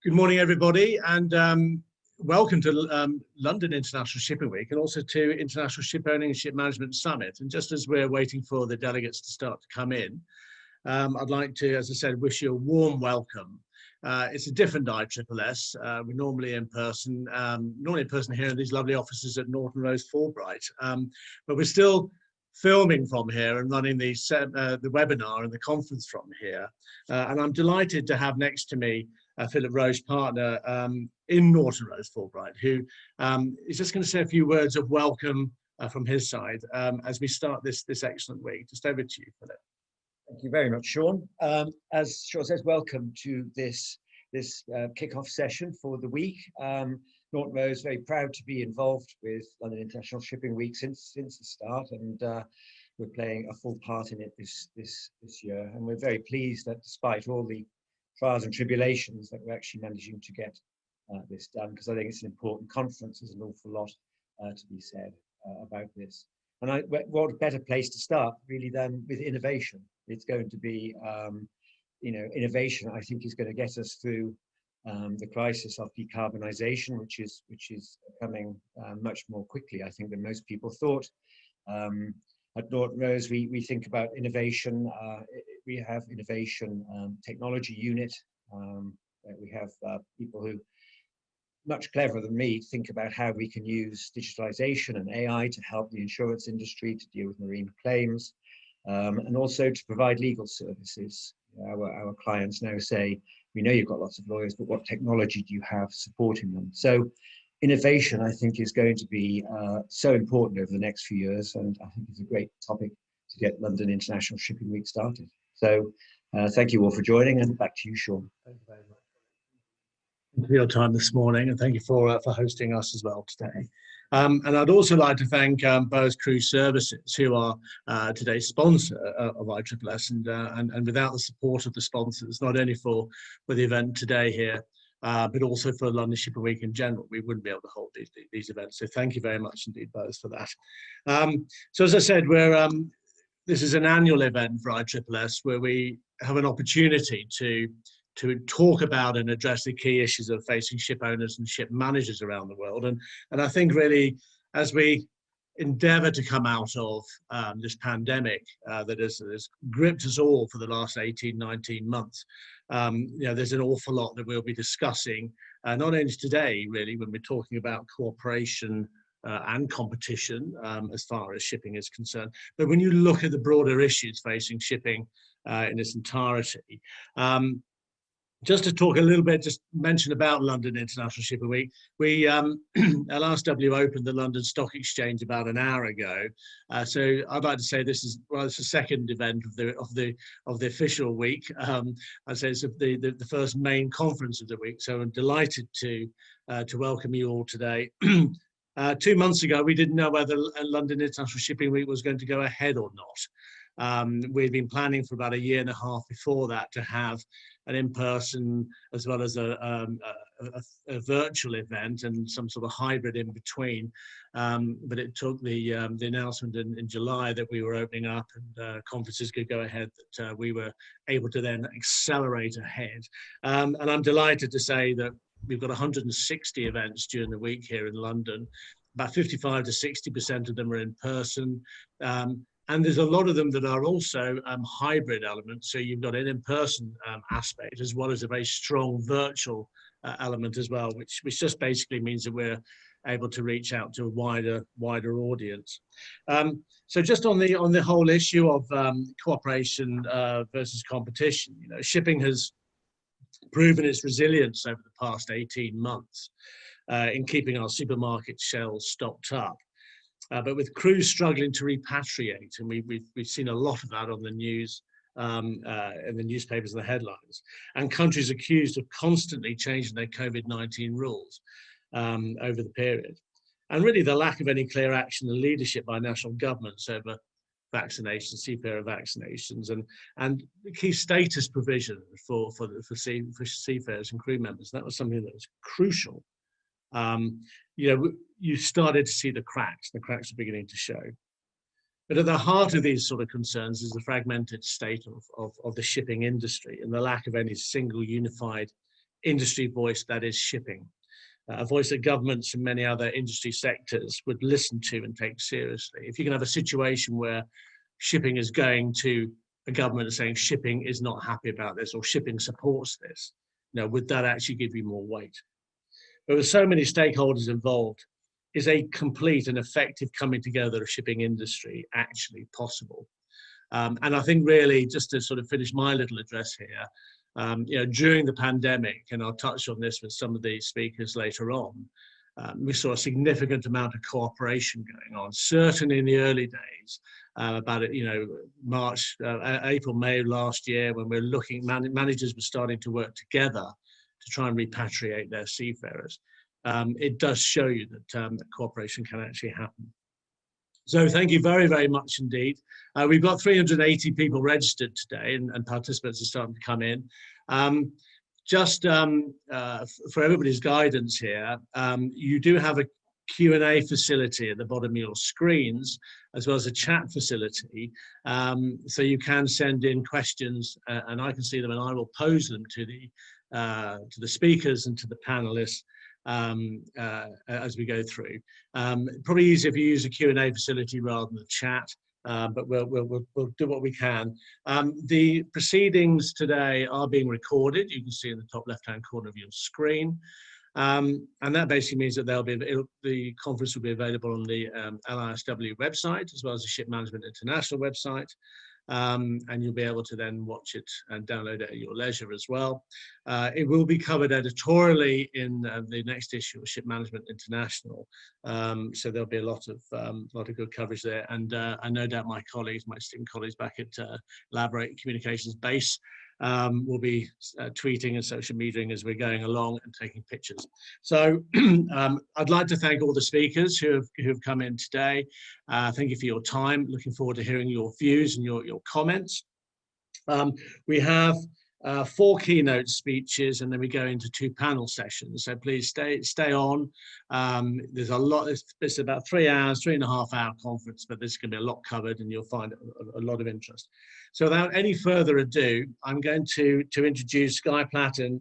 Good morning, everybody, and welcome to London International Shipping Week and also to International Shipowning and Shipmanagement Summit. And just as we're waiting for the delegates to start to come in, I'd like to, as I said, wish you a warm welcome. It's a different ISSS. We're normally in person here in these lovely offices at Norton Rose Fulbright, but we're still filming from here and running the webinar and the conference from here. And I'm delighted to have next to me Philip Roche, partner in Norton Rose Fulbright, who is just going to say a few words of welcome from his side as we start this excellent week. Just over to you, Philip. Thank you very much, Sean. As Sean says, welcome to this kickoff session for the week. Norton Rose very proud to be involved with London International Shipping Week since the start, and we're playing a full part in it this year. And we're very pleased that despite all the trials and tribulations that we're actually managing to get this done, because I think it's an important conference. There's an awful lot to be said about this. And what better place to start really than with innovation? It's going to be, innovation, I think, is going to get us through the crisis of decarbonisation, which is coming much more quickly, I think, than most people thought. At Norton Rose, we think about innovation. We have innovation technology unit. We have people who, much cleverer than me, think about how we can use digitalization and AI to help the insurance industry to deal with marine claims, and also to provide legal services. Our clients now say, we know you've got lots of lawyers, but what technology do you have supporting them? So innovation, I think, is going to be so important over the next few years, and I think it's a great topic to get London International Shipping Week started. So thank you all for joining, and back to you, Sean. Thank you very much. Thank you for your time this morning, and thank you for hosting us as well today. And I'd also like to thank Boas Cruise Services, who are today's sponsor of ISSS, and without the support of the sponsors, not only for the event today here, but also for London Shipping Week in general, we wouldn't be able to hold these events. So thank you very much indeed, Boas, for that. So as I said, this is an annual event for ISSS where we have an opportunity to talk about and address the key issues of facing ship owners and ship managers around the world. And I think really, as we endeavour to come out of this pandemic that has gripped us all for the last 18, 19 months, there's an awful lot that we'll be discussing, not only today, really, when we're talking about cooperation and competition as far as shipping is concerned, but when you look at the broader issues facing shipping in its entirety. Just to talk a little bit, just mention about London International Shipping Week. We LRSW opened the London Stock Exchange about an hour ago, so I'd like to say this is it's the second event of the official week. I'd say it's the first main conference of the week. So I'm delighted to welcome you all today. 2 months ago, we didn't know whether London International Shipping Week was going to go ahead or not. We'd been planning for about a year and a half before that to have an in-person as well as a virtual event and some sort of hybrid in between. But it took the announcement in July that we were opening up and conferences could go ahead, that we were able to then accelerate ahead. And I'm delighted to say that we've got 160 events during the week here in London. About 55 to 60% of them are in person. And there's a lot of them that are also hybrid elements. So you've got an in-person aspect as well as a very strong virtual element as well, which just basically means that we're able to reach out to a wider audience. So just on the whole issue of cooperation versus competition, shipping has proven its resilience over the past 18 months in keeping our supermarket shelves stocked up. But with crews struggling to repatriate, and we've seen a lot of that on the news, in the newspapers and the headlines, and countries accused of constantly changing their COVID-19 rules over the period. And really the lack of any clear action and leadership by national governments over vaccinations, seafarer vaccinations, and the key status provision for seafarers and crew members. That was something that was crucial. You started to see the cracks. The cracks are beginning to show. But at the heart of these sort of concerns is the fragmented state of the shipping industry and the lack of any single unified industry voice that is shipping, a voice that governments and many other industry sectors would listen to and take seriously. If you can have a situation where shipping is going to a government and saying shipping is not happy about this or shipping supports this, would that actually give you more weight? But with so many stakeholders involved, is a complete and effective coming together of shipping industry actually possible? And I think really, just to sort of finish my little address here, during the pandemic, and I'll touch on this with some of the speakers later on, we saw a significant amount of cooperation going on, certainly in the early days, about March, April, May last year, when we're looking, managers were starting to work together to try and repatriate their seafarers. It does show you that cooperation can actually happen. So thank you very, very much indeed. We've got 380 people registered today, and participants are starting to come in. Just for everybody's guidance here, you do have a Q&A facility at the bottom of your screens, as well as a chat facility. So you can send in questions, and I can see them, and I will pose them to the speakers and to the panelists as we go through. Probably easier if you use a Q&A facility rather than the chat, but we'll do what we can. The proceedings today are being recorded. You can see in the top left-hand corner of your screen. And that basically means that the conference will be available on the LISW website, as well as the Shipmanagement International website. And you'll be able to then watch it and download it at your leisure as well. It will be covered editorially in the next issue of Shipmanagement International. So there'll be a lot of good coverage there. And I no doubt my esteemed colleagues back at Elaborate Communications Base will be tweeting and social mediaing as we're going along and taking pictures. So I'd like to thank all the speakers who have come in today. Thank you for your time. Looking forward to hearing your views and your comments. We have 4 keynote speeches, and then we go into 2 panel sessions. So please stay on. There's a lot. It's about 3 hours, 3.5 hour conference, but there's going to be a lot covered, and you'll find a lot of interest. So without any further ado, I'm going to introduce Skye Platten,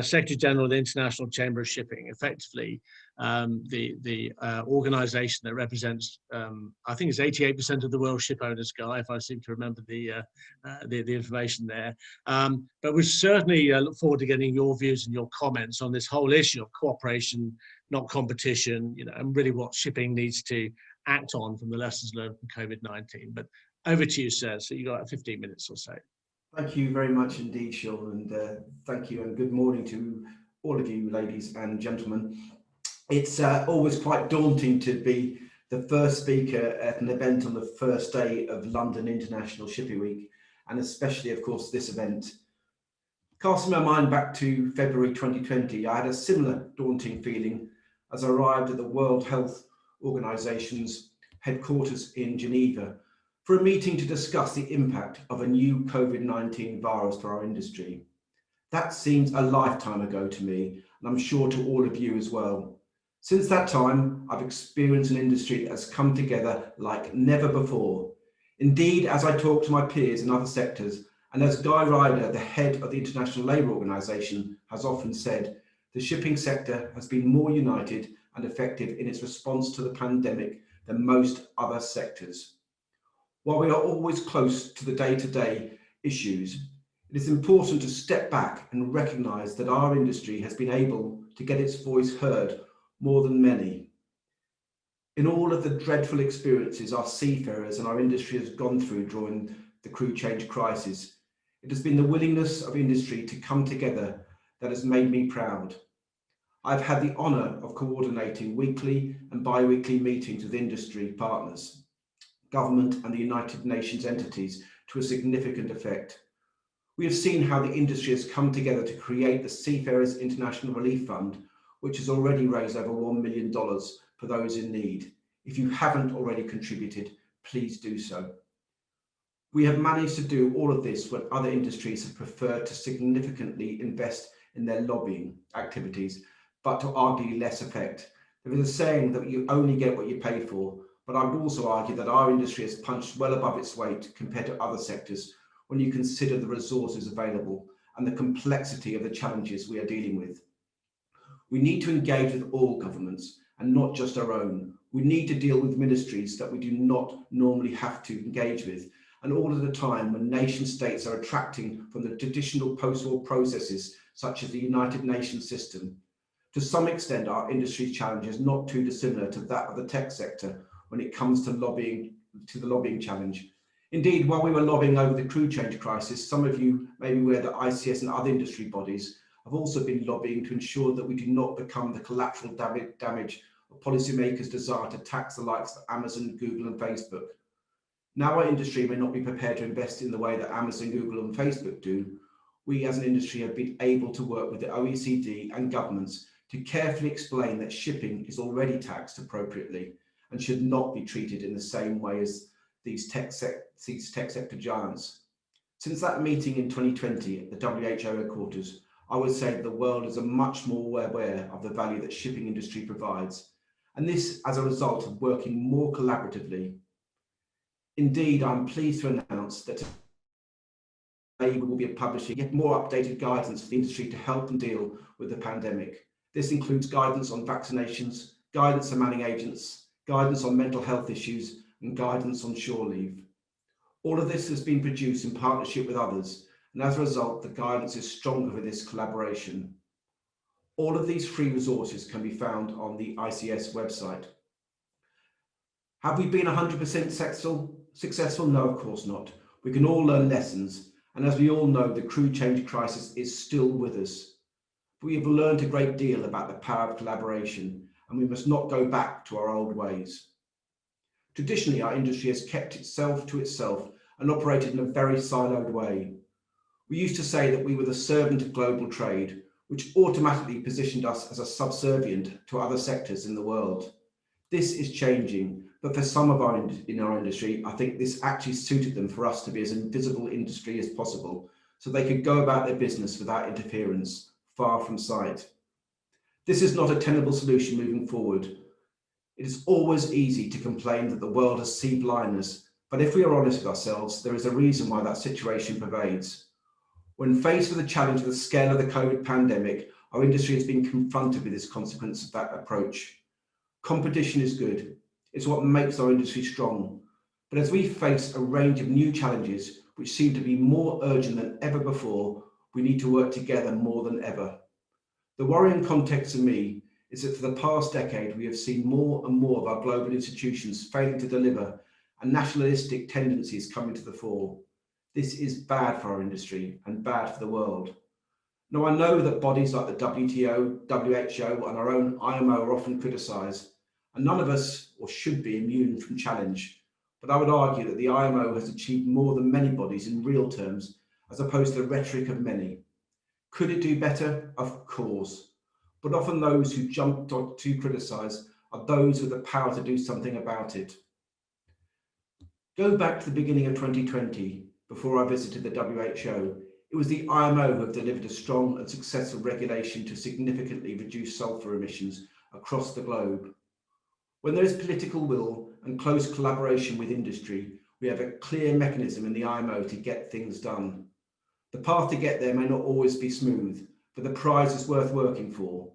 Secretary General of the International Chamber of Shipping, effectively the organisation that represents, I think it's 88% of the world ship owners, Guy, if I seem to remember the information there. But we certainly look forward to getting your views and your comments on this whole issue of cooperation, not competition, and really what shipping needs to act on from the lessons learned from COVID-19. But over to you, sir. So you've got 15 minutes or so. Thank you very much indeed, Sean, and thank you and good morning to all of you, ladies and gentlemen. It's always quite daunting to be the first speaker at an event on the first day of London International Shipping Week, and especially, of course, this event. Casting my mind back to February 2020, I had a similar daunting feeling as I arrived at the World Health Organization's headquarters in Geneva for a meeting to discuss the impact of a new COVID-19 virus for our industry. That seems a lifetime ago to me, and I'm sure to all of you as well. Since that time, I've experienced an industry that has come together like never before. Indeed, as I talk to my peers in other sectors, and as Guy Ryder, the head of the International Labour Organization, has often said, the shipping sector has been more united and effective in its response to the pandemic than most other sectors. While we are always close to the day-to-day issues, it is important to step back and recognise that our industry has been able to get its voice heard more than many. In all of the dreadful experiences our seafarers and our industry has gone through during the crew change crisis, it has been the willingness of industry to come together that has made me proud. I've had the honour of coordinating weekly and bi-weekly meetings with industry partners, government and the United Nations entities to a significant effect. We have seen how the industry has come together to create the Seafarers International Relief Fund, which has already raised over $1 million for those in need. If you haven't already contributed, please do so. We have managed to do all of this when other industries have preferred to significantly invest in their lobbying activities, but to arguably less effect. There is a saying that you only get what you pay for, but I would also argue that our industry has punched well above its weight compared to other sectors when you consider the resources available and the complexity of the challenges we are dealing with. We need to engage with all governments and not just our own. We need to deal with ministries that we do not normally have to engage with, and all at a time when nation states are attracting from the traditional post-war processes such as the United Nations system. To some extent, our industry's challenge is not too dissimilar to that of the tech sector when it comes to the lobbying challenge. Indeed, while we were lobbying over the crew change crisis, some of you may be aware that ICS and other industry bodies have also been lobbying to ensure that we do not become the collateral damage of policymakers' desire to tax the likes of Amazon, Google and Facebook. Now our industry may not be prepared to invest in the way that Amazon, Google and Facebook do. We as an industry have been able to work with the OECD and governments to carefully explain that shipping is already taxed appropriately and should not be treated in the same way as these tech sector giants. Since that meeting in 2020 at the WHO headquarters, I would say that the world is much more aware of the value that shipping industry provides, and this as a result of working more collaboratively. Indeed, I'm pleased to announce that today we will be publishing yet more updated guidance for the industry to help them deal with the pandemic. This includes guidance on vaccinations, guidance on manning agents, guidance on mental health issues, and guidance on shore leave. All of this has been produced in partnership with others, and as a result, the guidance is stronger with this collaboration. All of these free resources can be found on the ICS website. Have we been 100% successful? No, of course not. We can all learn lessons, and as we all know, the crew change crisis is still with us. But we have learned a great deal about the power of collaboration, and we must not go back to our old ways. Traditionally, our industry has kept itself to itself and operated in a very siloed way. We used to say that we were the servant of global trade, which automatically positioned us as a subservient to other sectors in the world. This is changing, but for some of in our industry, I think this actually suited them for us to be as invisible industry as possible, so they could go about their business without interference, far from sight. This is not a tenable solution moving forward. It is always easy to complain that the world has sea blindness, but if we are honest with ourselves, there is a reason why that situation pervades. When faced with the challenge of the scale of the COVID pandemic, our industry has been confronted with this consequence of that approach. Competition is good. It's what makes our industry strong. But as we face a range of new challenges, which seem to be more urgent than ever before, we need to work together more than ever. The worrying context for me is that for the past decade, we have seen more and more of our global institutions failing to deliver and nationalistic tendencies coming to the fore. This is bad for our industry and bad for the world. Now, I know that bodies like the WTO, WHO and our own IMO are often criticised, and none of us or should be immune from challenge. But I would argue that the IMO has achieved more than many bodies in real terms, as opposed to the rhetoric of many. Could it do better? Of course. But often those who jump to criticise are those with the power to do something about it. Go back to the beginning of 2020, before I visited the WHO. It was the IMO who have delivered a strong and successful regulation to significantly reduce sulphur emissions across the globe. When there is political will and close collaboration with industry, we have a clear mechanism in the IMO to get things done. The path to get there may not always be smooth, but the prize is worth working for.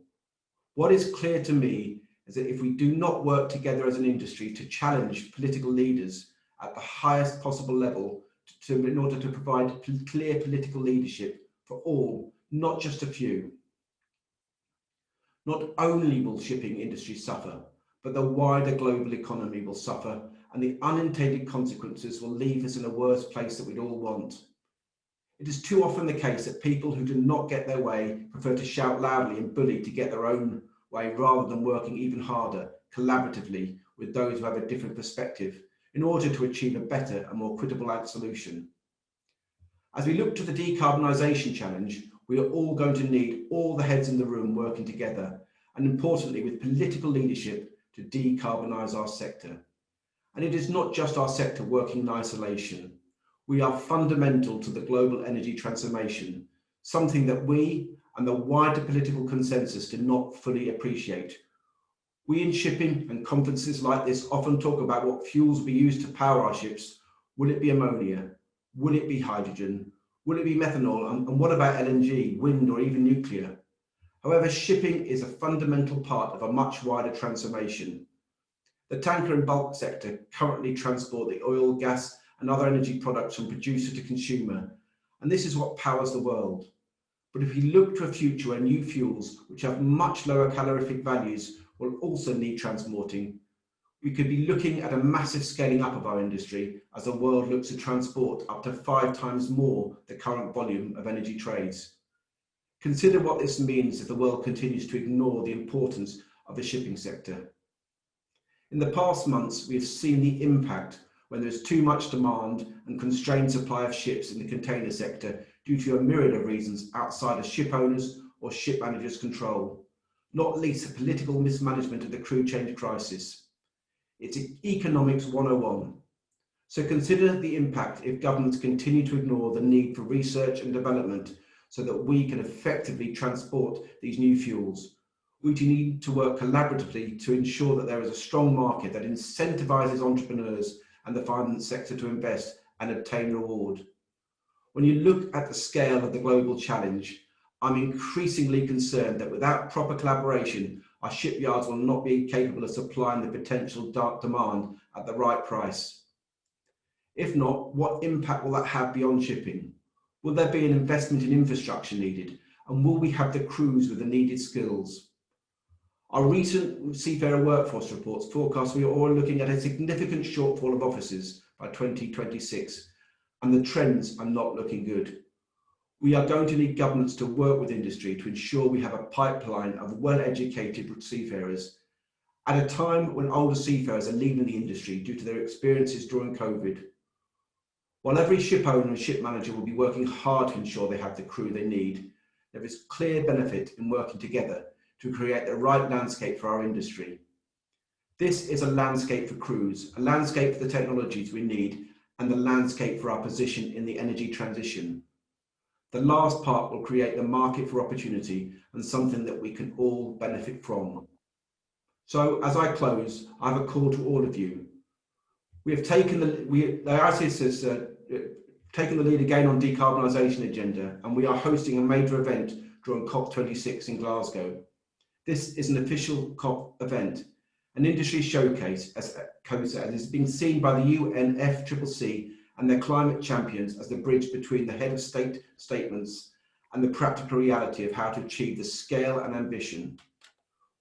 What is clear to me is that if we do not work together as an industry to challenge political leaders at the highest possible level in order to provide clear political leadership for all, not just a few, not only will shipping industry suffer, but the wider global economy will suffer, and the unintended consequences will leave us in a worse place that we'd all want. It is too often the case that people who do not get their way prefer to shout loudly and bully to get their own way rather than working even harder, collaboratively, with those who have a different perspective in order to achieve a better and more credible solution. As we look to the decarbonisation challenge, we are all going to need all the heads in the room working together, and importantly with political leadership to decarbonise our sector. And it is not just our sector working in isolation. We are fundamental to the global energy transformation, something that we and the wider political consensus do not fully appreciate. We in shipping and conferences like this often talk about what fuels we use to power our ships. Will it be ammonia? Will it be hydrogen? Will it be methanol? And what about LNG, wind, or even nuclear? However, shipping is a fundamental part of a much wider transformation. The tanker and bulk sector currently transport the oil, gas, and other energy products from producer to consumer, and this is what powers the world. But if we look to a future where new fuels, which have much lower calorific values, will also need transporting, we could be looking at a massive scaling up of our industry as the world looks to transport up to 5 times more the current volume of energy trades. Consider what this means if the world continues to ignore the importance of the shipping sector. In the past months, we have seen the impact when there is too much demand and constrained supply of ships in the container sector due to a myriad of reasons outside of ship owners or ship managers' control, not least the political mismanagement of the crew change crisis. It's economics 101. So consider the impact if governments continue to ignore the need for research and development so that we can effectively transport these new fuels. We need to work collaboratively to ensure that there is a strong market that incentivises entrepreneurs and the finance sector to invest and obtain reward. When you look at the scale of the global challenge, I'm increasingly concerned that without proper collaboration, our shipyards will not be capable of supplying the potential demand at the right price. If not, what impact will that have beyond shipping? Will there be an investment in infrastructure needed? And will we have the crews with the needed skills? Our recent seafarer workforce reports forecast we are all looking at a significant shortfall of officers by 2026, and the trends are not looking good. We are going to need governments to work with industry to ensure we have a pipeline of well-educated seafarers at a time when older seafarers are leaving the industry due to their experiences during COVID. While every ship owner and ship manager will be working hard to ensure they have the crew they need, there is clear benefit in working together to create the right landscape for our industry. This is a landscape for crews, a landscape for the technologies we need, and the landscape for our position in the energy transition. The last part will create the market for opportunity and something that we can all benefit from. So as I close, I have a call to all of you. We have taken the ICIS has taken the lead again on decarbonisation agenda, and we are hosting a major event during COP26 in Glasgow. This is an official COP event, an industry showcase as is being seen by the UNFCCC and their climate champions as the bridge between the head of state statements and the practical reality of how to achieve the scale and ambition.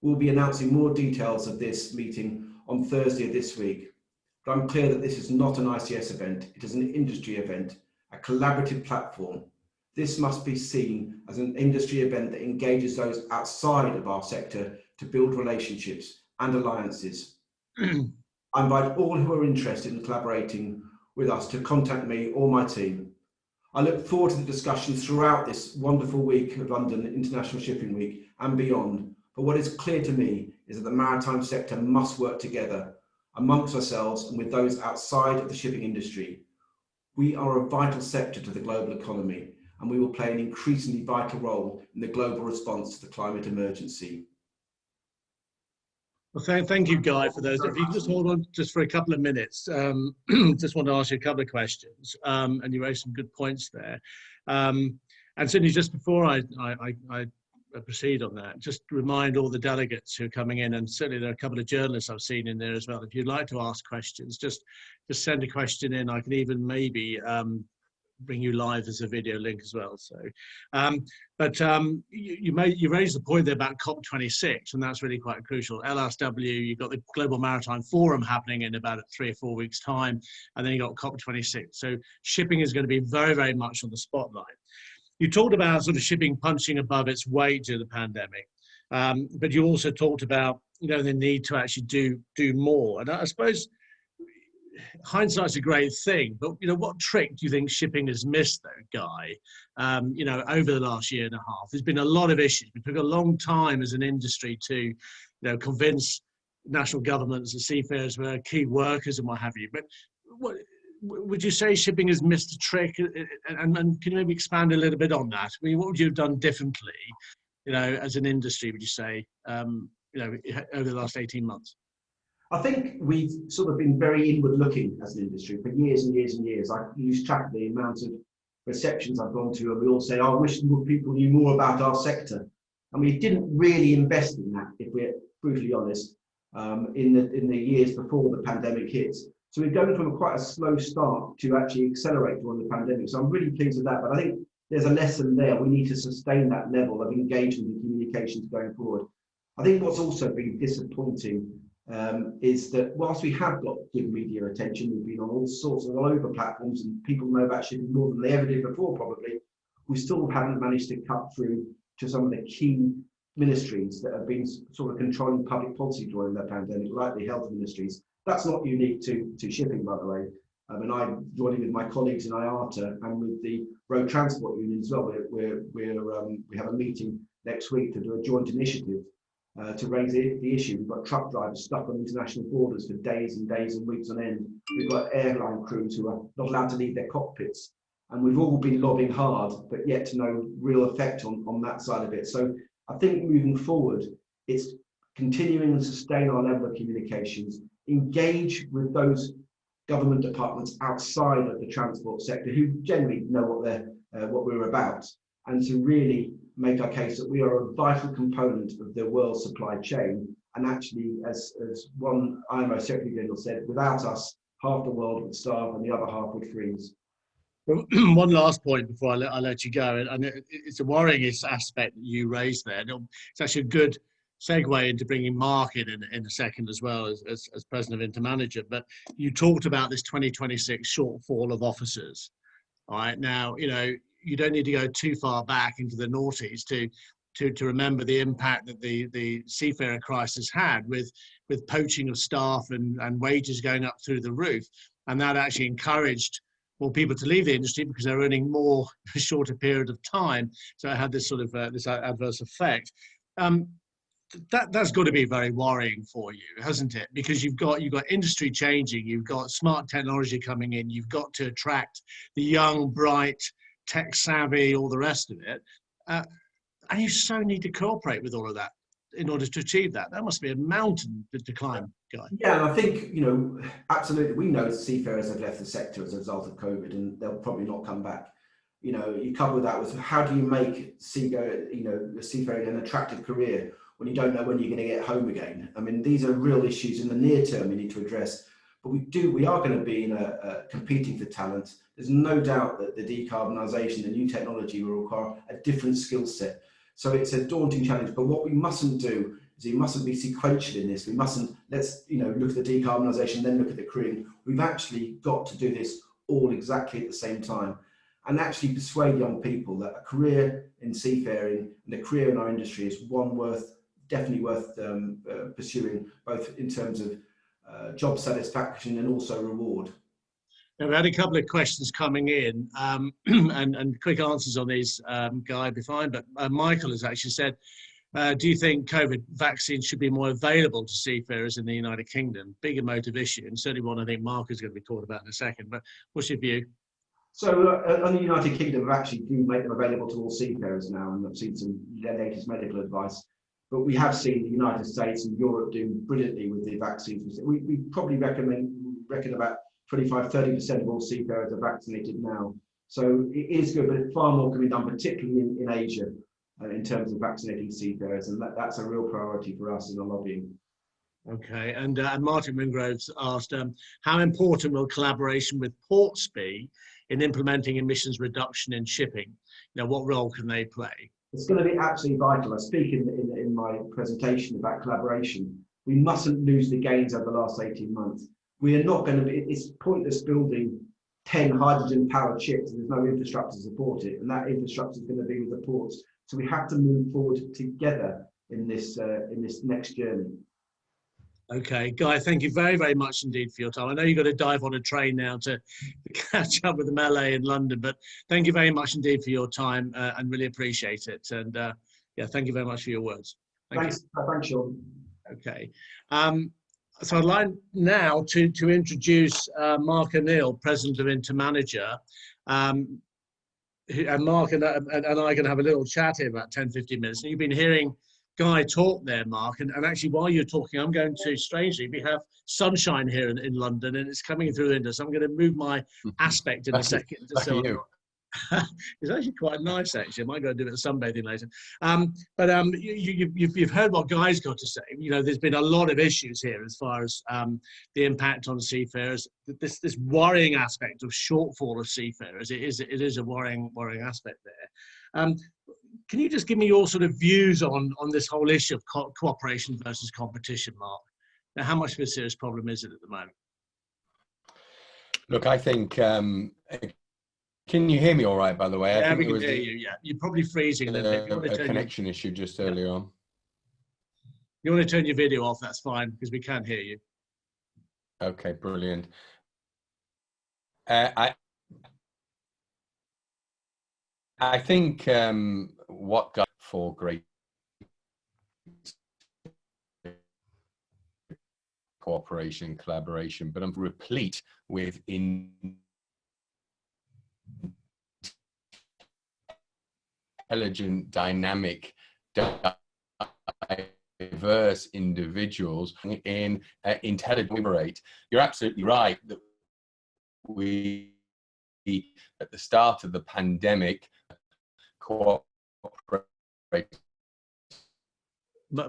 We'll be announcing more details of this meeting on Thursday of this week, but I'm clear that this is not an ICS event, it is an industry event, a collaborative platform. This must be seen as an industry event that engages those outside of our sector to build relationships and alliances. I invite all who are interested in collaborating with us to contact me or my team. I look forward to the discussions throughout this wonderful week of London International Shipping Week and beyond. But what is clear to me is that the maritime sector must work together amongst ourselves and with those outside of the shipping industry. We are a vital sector to the global economy, and we will play an increasingly vital role in the global response to the climate emergency. Well, thank you, Guy, for those. If you can just hold on just for a couple of minutes, just want to ask you a couple of questions, and you raised some good points there. And certainly just before I proceed on that, just remind all the delegates who are coming in, and certainly there are a couple of journalists I've seen in there as well. If you'd like to ask questions, just send a question in. I can even maybe bring you live as a video link as well. So, you raised the point there about COP26, and that's really quite crucial. LSW, you've got the Global Maritime Forum happening in about 3 or 4 weeks' time, and then you got COP26. So shipping is going to be very, very much on the spotlight. You talked about sort of shipping punching above its weight during the pandemic, but you also talked about the need to actually do more. And I suppose hindsight's a great thing, but what trick do you think shipping has missed, though, Guy? Over the last year and a half, there's been a lot of issues. We took a long time as an industry to, convince national governments that seafarers were key workers and what have you. But what would you say shipping has missed a trick? And can you maybe expand a little bit on that? I mean, what would you have done differently, as an industry? Would you say, over the last 18 months? I think we've sort of been very inward looking as an industry for years and years and years. I lose track of the amount of receptions I've gone to, and we all say, "I wish more people knew more about our sector." And we didn't really invest in that, if we're brutally honest, in the years before the pandemic hit. So we're going from quite a slow start to actually accelerate during the pandemic. So I'm really pleased with that. But I think there's a lesson there. We need to sustain that level of engagement and communications going forward. I think what's also been disappointing is that whilst we have got good media attention, we've been on all over platforms, and people know about shipping more than they ever did before probably, we still haven't managed to cut through to some of the key ministries that have been sort of controlling public policy during the pandemic, like the health ministries. That's not unique to shipping, by the way. And I'm joining with my colleagues in IATA and with the Road Transport Union as well. We have a meeting next week to do a joint initiative to raise the issue. We've got truck drivers stuck on international borders for days and days and weeks on end. We've got airline crews who are not allowed to leave their cockpits. And we've all been lobbying hard, but yet to no real effect on that side of it. So I think moving forward, it's continuing to sustain our level of communications, engage with those government departments outside of the transport sector who generally know what we're about, and to really make our case that we are a vital component of the world supply chain. And actually, as one IMO Secretary General said, without us, half the world would starve and the other half would freeze. One last point before I let you go, and it's a worrying aspect that you raised there. It's actually a good segue into bringing Mark in a second as well as President of Intermanager. But you talked about this 2026 shortfall of officers. All right, now, you don't need to go too far back into the noughties to remember the impact that the seafarer crisis had with poaching of staff and wages going up through the roof. And that actually encouraged more people to leave the industry because they're earning more in a shorter period of time. So it had this sort of this adverse effect. That's got to be very worrying for you, hasn't it? Because you've got industry changing, you've got smart technology coming in, you've got to attract the young, bright, tech savvy, all the rest of it. And you so need to cooperate with all of that in order to achieve that. That must be a mountain to climb, Guy. Yeah, and I think, absolutely, we know seafarers have left the sector as a result of COVID, and they'll probably not come back. You couple that with how do you make seafaring an attractive career when you don't know when you're going to get home again? I mean, these are real issues in the near term we need to address. But we are going to be competing for talent. There's no doubt that the decarbonisation, the new technology will require a different skill set. So it's a daunting challenge. But what we mustn't do is we mustn't be sequential in this. We mustn't, look at the decarbonisation, then look at the crewing. We've actually got to do this all exactly at the same time, and actually persuade young people that a career in seafaring and a career in our industry is one definitely worth pursuing, both in terms of job satisfaction and also reward. Now, we had a couple of questions coming in, and quick answers on these, Guy, be fine. But Michael has actually said, do you think COVID vaccines should be more available to seafarers in the United Kingdom? Big emotive issue, and certainly one I think Mark is going to be talking about in a second. But what's your view? So on the United Kingdom, we actually do make them available to all seafarers now, and I've seen some latest medical advice. But we have seen the United States and Europe doing brilliantly with the vaccines. We probably reckon about 25-30% of all seafarers are vaccinated now. So it is good, but far more can be done, particularly in Asia, in terms of vaccinating seafarers, and that's a real priority for us in our lobbying. Okay, and Martin Wingrove's asked, how important will collaboration with ports be in implementing emissions reduction in shipping? What role can they play? It's going to be absolutely vital. I speak in my presentation about collaboration. We mustn't lose the gains over the last 18 months. We are not going to be, it's pointless building 10 hydrogen-powered ships and there's no infrastructure to support it, and that infrastructure is going to be with the ports. So we have to move forward together in this next journey. Okay, Guy, thank you very, very much indeed for your time. I know you've got to dive on a train now to catch up with the melee in London, but thank you very much indeed for your time and really appreciate it. And yeah, thank you very much for your words. Thanks, Sean. Okay. So I'd like now to introduce Mark O'Neill, President of Intermanager. And Mark and I are going to have a little chat here about 10-15 minutes. And you've been hearing Guy talk there, Mark, and actually while you're talking, I'm going to, strangely, we have sunshine here in London and it's coming through the window, so I'm going to move my aspect in a second. It's actually quite nice, actually. I might go and do it sunbathing later. You've heard what Guy's got to say. You know, there's been a lot of issues here as far as the impact on seafarers. This worrying aspect of shortfall of seafarers. It is a worrying aspect there. Can you just give me your sort of views on this whole issue of cooperation versus competition, Mark? Now, how much of a serious problem is it at the moment? Look, I think, can you hear me all right, by the way? Yeah, I think we there can was hear you, yeah. You're probably freezing a little bit. You want to a turn connection issue just earlier on. You want to turn your video off, that's fine, because we can't hear you. Okay, brilliant. I think what got for great cooperation, collaboration, but I'm replete with intelligent, dynamic, diverse individuals in intelligent. You're absolutely right that we, at the start of the pandemic, cooperate.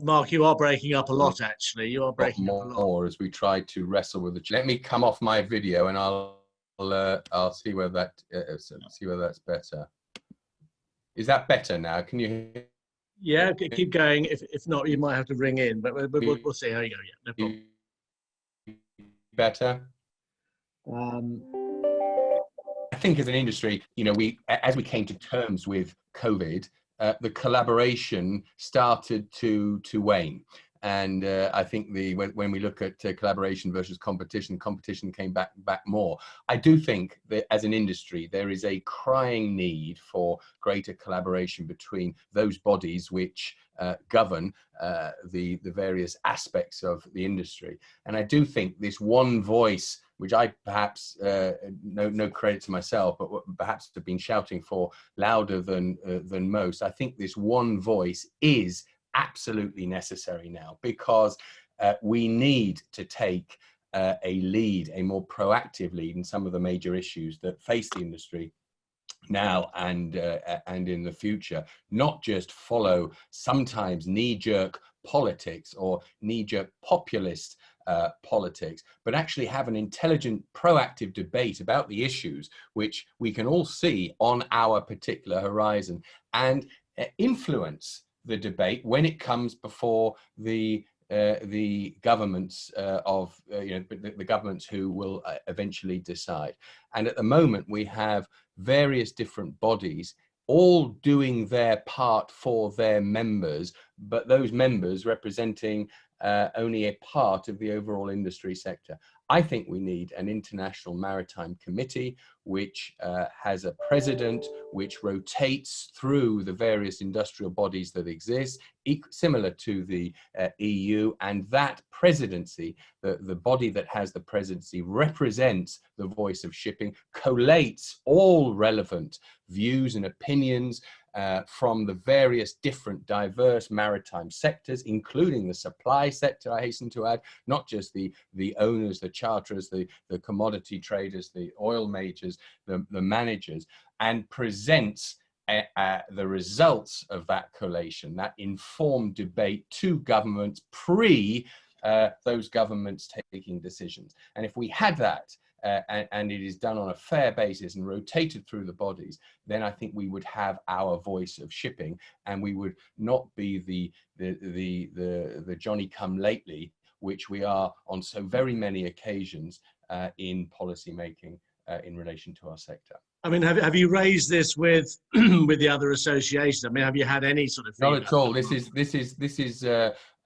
Mark, you are breaking up a lot, actually. You are breaking up a lot. More as we try to wrestle with the. Let me come off my video, and I'll see whether that's better. Is that better now? Can you hear? Yeah, keep going. If not, you might have to ring in, but we'll see how you go. Yeah, no problem. Better. I think as an industry, you know, as we came to terms with COVID, the collaboration started to wane. And I think when we look at collaboration versus competition came back more. I do think that as an industry, there is a crying need for greater collaboration between those bodies which govern the various aspects of the industry. And I do think this one voice, which I perhaps, no credit to myself, but perhaps have been shouting for louder than most, I think this one voice is absolutely necessary now, because we need to take a lead, a more proactive lead in some of the major issues that face the industry now and in the future, not just follow sometimes knee-jerk politics or knee-jerk populist politics, but actually have an intelligent, proactive debate about the issues which we can all see on our particular horizon, and influence the debate when it comes before the governments the governments who will eventually decide. And at the moment we have various different bodies all doing their part for their members, but those members representing only a part of the overall industry sector. I think we need an international maritime committee which has a president, which rotates through the various industrial bodies that exist, similar to the EU, and that presidency, the body that has the presidency, represents the voice of shipping, collates all relevant views and opinions from the various different diverse maritime sectors, including the supply sector, I hasten to add, not just the owners, the charterers, the commodity traders, the oil majors, the managers, and presents the results of that collation, that informed debate to governments those governments taking decisions. And if we had that, and it is done on a fair basis and rotated through the bodies, then I think we would have our voice of shipping, and we would not be the Johnny come lately, which we are on so very many occasions in policy making in relation to our sector. I mean, have you raised this with with the other associations? I mean, have you had any sort of feedback? Not at all. This is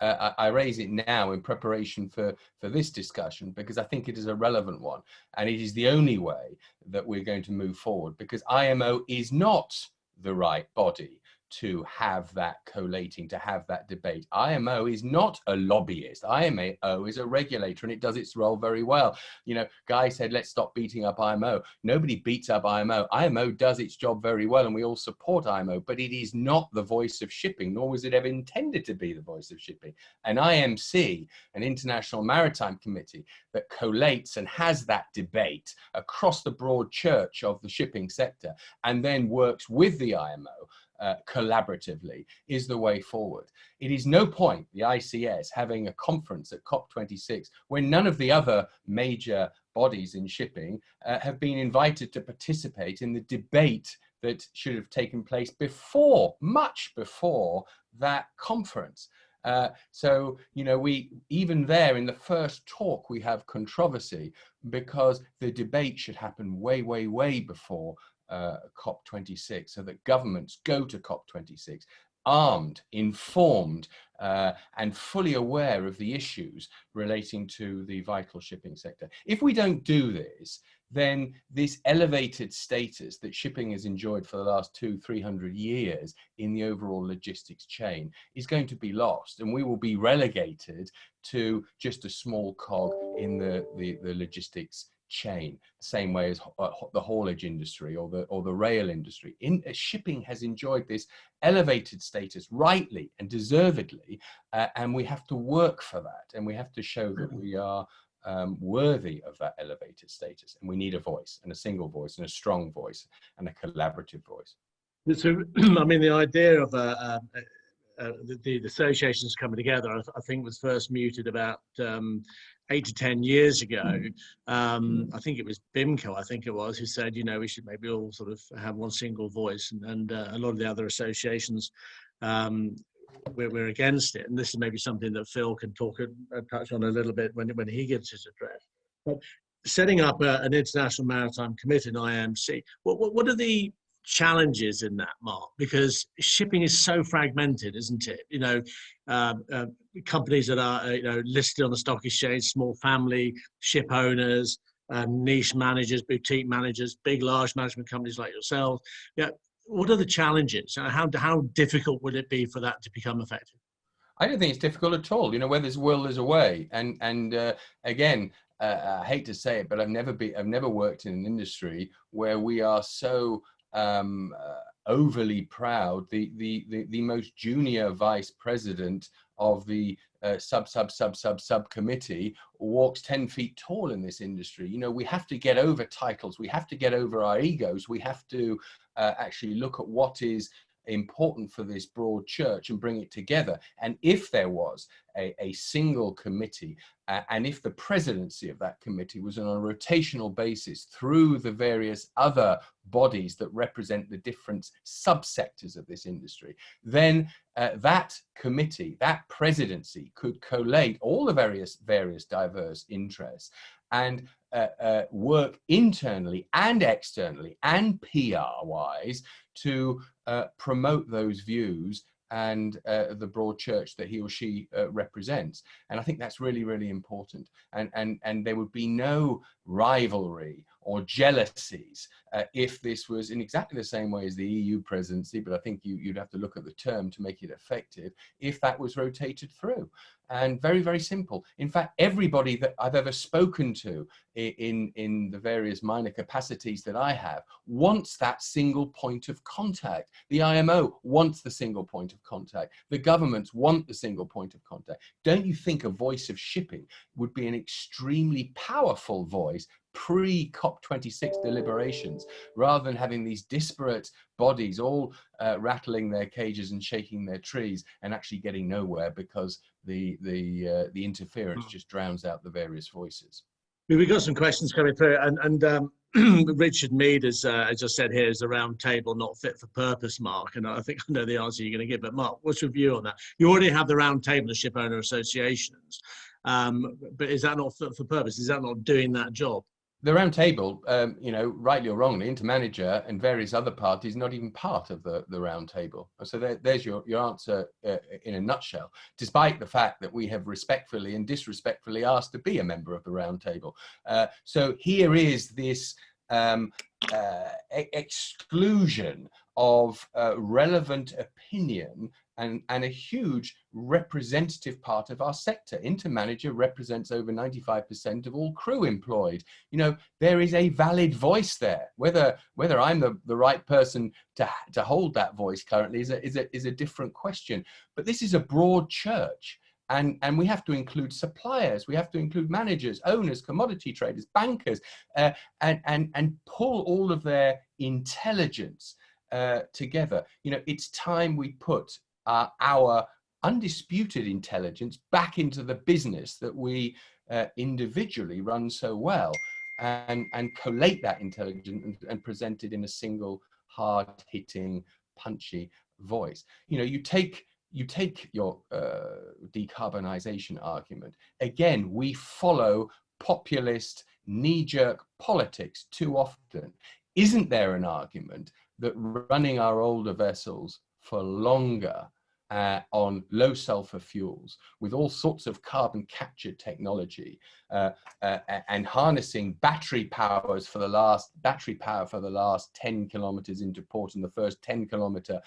I raise it now in preparation for this discussion, because I think it is a relevant one, and it is the only way that we're going to move forward, because IMO is not the right body to have that collating, to have that debate. IMO is not a lobbyist. IMO is a regulator, and it does its role very well. You know, Guy said, let's stop beating up IMO. Nobody beats up IMO. IMO does its job very well, and we all support IMO, but it is not the voice of shipping, nor was it ever intended to be the voice of shipping. An IMC, an International Maritime Committee, that collates and has that debate across the broad church of the shipping sector, and then works with the IMO collaboratively, is the way forward. It is no point, the ICS, having a conference at COP26 when none of the other major bodies in shipping have been invited to participate in the debate that should have taken place before, much before that conference. So, you know, even there in the first talk, we have controversy because the debate should happen way, way, way before COP26, so that governments go to COP26 armed, informed, and fully aware of the issues relating to the vital shipping sector. If we don't do this, then this elevated status that shipping has enjoyed for the last 200-300 years in the overall logistics chain is going to be lost, and we will be relegated to just a small cog in the logistics chain, the same way as the haulage industry or the rail industry. Shipping has enjoyed this elevated status rightly and deservedly, and we have to work for that, and we have to show that we are worthy of that elevated status, and we need a voice, and a single voice, and a strong voice, and a collaborative voice. So, I mean, the idea of the associations coming together, I think, was first mooted about 8 to 10 years ago. I think it was BIMCO, I think it was, who said, you know, we should maybe all sort of have one single voice, and a lot of the other associations we're against it. And this is maybe something that Phil can touch on a little bit when he gives his address. But setting up an International Maritime Committee, an IMC, what are the challenges in that, Mark? Because shipping is so fragmented, isn't it? You know, companies that are listed on the stock exchange, small family ship owners, niche managers, boutique managers, big large management companies like yourselves. Yeah, what are the challenges? How difficult would it be for that to become effective? I don't think it's difficult at all. You know, where there's a will, there's a way. And again, I hate to say it, but I've never worked in an industry where we are so overly proud. The most junior vice president of the subcommittee walks 10 feet tall in this industry. You know, we have to get over titles. We have to get over our egos. We have to actually look at what is important for this broad church and bring it together. And if there was a single committee, and if the presidency of that committee was on a rotational basis through the various other bodies that represent the different subsectors of this industry, then that committee, that presidency, could collate all the various diverse interests and work internally and externally and PR-wise to promote those views and the broad church that he or she represents. And I think that's really, really important. And there would be no rivalry or jealousies if this was in exactly the same way as the EU presidency, but I think you'd have to look at the term to make it effective, if that was rotated through. And very, very simple. In fact, everybody that I've ever spoken to in the various minor capacities that I have wants that single point of contact. The IMO wants the single point of contact. The governments want the single point of contact. Don't you think a voice of shipping would be an extremely powerful voice pre-COP26 deliberations, rather than having these disparate bodies all rattling their cages and shaking their trees and actually getting nowhere because the interference just drowns out the various voices? We've got some questions coming through, and Richard Mead, as I said here, is the round table not fit for purpose, Mark, and I think I know the answer you're going to give, but Mark, what's your view on that? You already have the round table of ship owner associations, but is that not fit for purpose? Is that not doing that job? The round table, you know, rightly or wrongly, Intermanager and various other parties not even part of the round table. So there's your answer in a nutshell, despite the fact that we have respectfully and disrespectfully asked to be a member of the round table. So here is this exclusion of relevant opinion and a huge representative part of our sector. Intermanager represents over 95% of all crew employed. You know, there is a valid voice there. Whether I'm the right person to hold that voice currently is a different question. But this is a broad church. And we have to include suppliers, we have to include managers, owners, commodity traders, bankers, and pull all of their intelligence together. You know, it's time we put our undisputed intelligence back into the business that we individually run so well, and collate that intelligence and present it in a single hard-hitting, punchy voice. You know, you take your decarbonisation argument. Again, we follow populist, knee-jerk politics too often. Isn't there an argument that running our older vessels for longer on low sulfur fuels with all sorts of carbon capture technology and harnessing battery power for the last 10 kilometers into port and the first 10 kilometers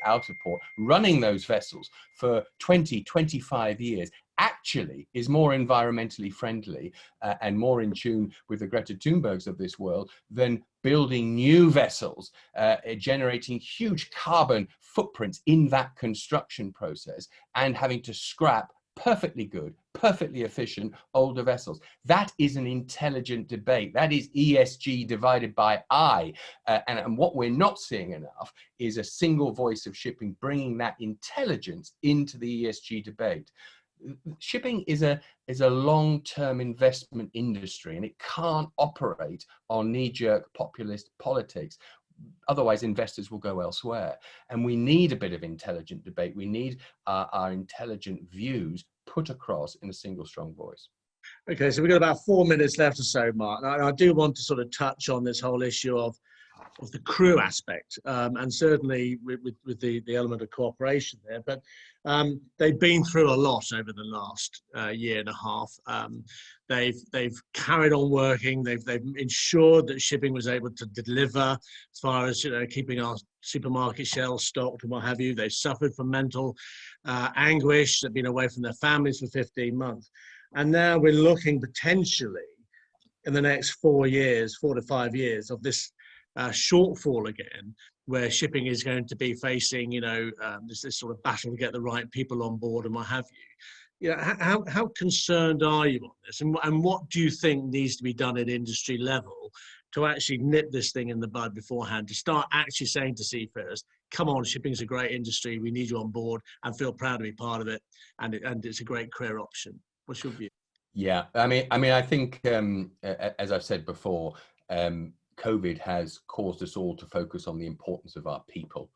out of port, running those vessels for 20-25 years actually is more environmentally friendly and more in tune with the Greta Thunbergs of this world than building new vessels, generating huge carbon footprints in that construction process and having to scrap perfectly good, perfectly efficient older vessels. That is an intelligent debate. That is ESG divided by I. And what we're not seeing enough is a single voice of shipping bringing that intelligence into the ESG debate. Shipping is a long-term investment industry, and it can't operate on knee-jerk populist politics. Otherwise, investors will go elsewhere. And we need a bit of intelligent debate. We need our intelligent views put across in a single, strong voice. Okay, so we've got about 4 minutes left or so, Mark. And I do want to sort of touch on this whole issue of the crew aspect, and certainly with the element of cooperation there. But they've been through a lot over the last year and a half. They've carried on working. They've ensured that shipping was able to deliver as far as, you know, keeping our supermarket shelves stocked and what have you. They've suffered from mental anguish. They've been away from their families for 15 months. And now we're looking potentially in the next 4 to 5 years of this shortfall again, where shipping is going to be facing, you know, this sort of battle to get the right people on board and what have you. You know, how concerned are you on this, and what do you think needs to be done at industry level to actually nip this thing in the bud beforehand, to start actually saying to seafarers, come on, shipping's a great industry, we need you on board, and feel proud to be part of it, and it's a great career option. What's your view? Yeah, I mean, I think, as I've said before, COVID has caused us all to focus on the importance of our people.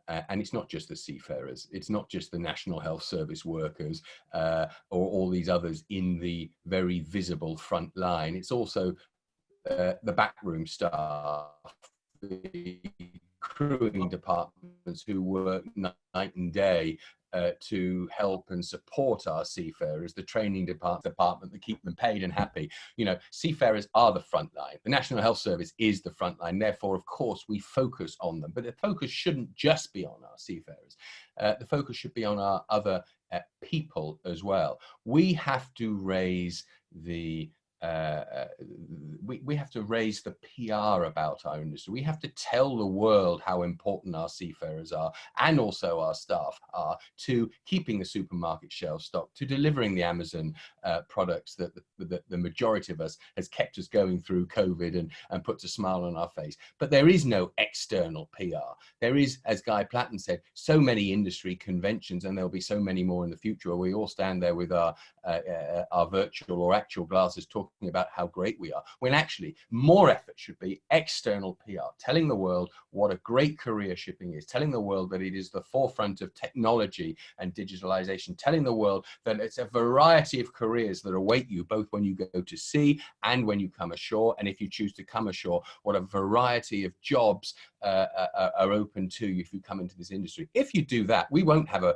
And it's not just the seafarers, it's not just the National Health Service workers or all these others in the very visible front line. It's also the backroom staff, the crewing departments who work night and day to help and support our seafarers, the training department that keep them paid and happy. You know, seafarers are the front line. The National Health Service is the front line. Therefore, of course, we focus on them. But the focus shouldn't just be on our seafarers. The focus should be on our other people as well. We have to raise the we have to raise the PR about our industry. We have to tell the world how important our seafarers are, and also our staff are, to keeping the supermarket shelves stocked, to delivering the Amazon products that the majority of us has kept us going through COVID and puts a smile on our face. But there is no external PR. There is, as Guy Platten said, so many industry conventions, and there'll be so many more in the future, where we all stand there with our virtual or actual glasses talking about how great we are, when actually more effort should be external PR, telling the world what a great career shipping is, telling the world that it is the forefront of technology and digitalization, telling the world that it's a variety of careers that await you, both when you go to sea and when you come ashore. And if you choose to come ashore, what a variety of jobs are open to you if you come into this industry. If you do that, we won't have a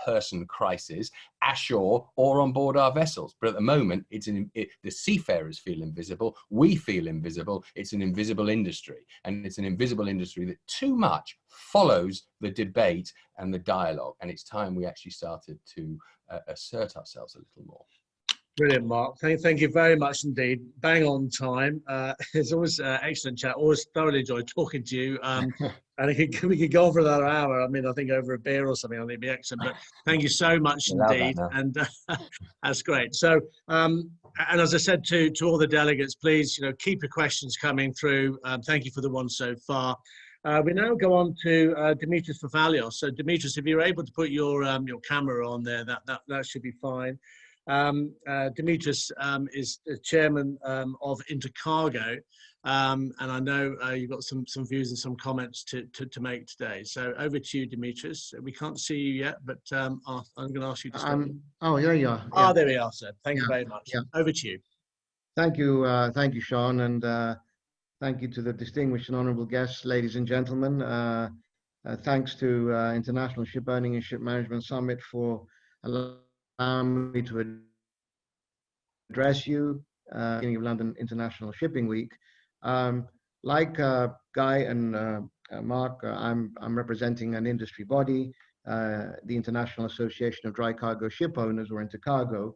person crisis ashore or on board our vessels. But at the moment, the seafarers feel invisible. We feel invisible. It's an invisible industry, and it's an invisible industry that too much follows the debate and the dialogue. And it's time we actually started to assert ourselves a little more. Brilliant, Mark. Thank you very much indeed. Bang on time. It's always excellent chat. Always thoroughly enjoyed talking to you. And we could go on for another hour. I mean, I think over a beer or something, I think it'd be excellent. But thank you so much indeed. And that's great. So, and as I said to all the delegates, please, keep your questions coming through. Thank you for the ones so far. We now go on to Dimitris Fafalios. So, Dimitris, if you're able to put your camera on there, that should be fine. Dimitris is the chairman of Intercargo, and I know you've got some views and some comments to make today. So over to you, Dimitris. We can't see you yet, but I'm going to ask you to start. Oh, there you are. Ah, there we are, sir. Thank you very much. Over to you. Thank you, Sean, and thank you to the distinguished and honourable guests, ladies and gentlemen. Thanks to International Shipowning and Shipmanagement Summit for allowing me to address you beginning of London International Shipping Week. Like Guy and Mark, I'm representing an industry body, the International Association of Dry Cargo Ship Owners, or Intercargo,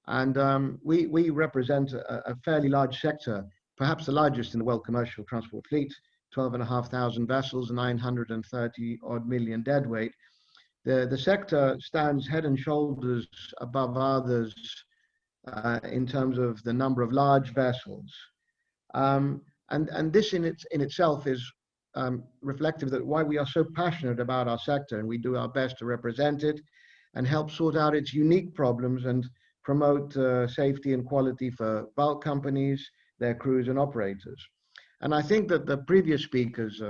and we represent a fairly large sector, perhaps the largest in the world commercial transport fleet, 12,500 vessels, 930 odd million deadweight. The sector stands head and shoulders above others in terms of the number of large vessels. And this in itself is reflective that why we are so passionate about our sector, and we do our best to represent it and help sort out its unique problems and promote safety and quality for bulk companies, their crews and operators. And I think that the previous speakers,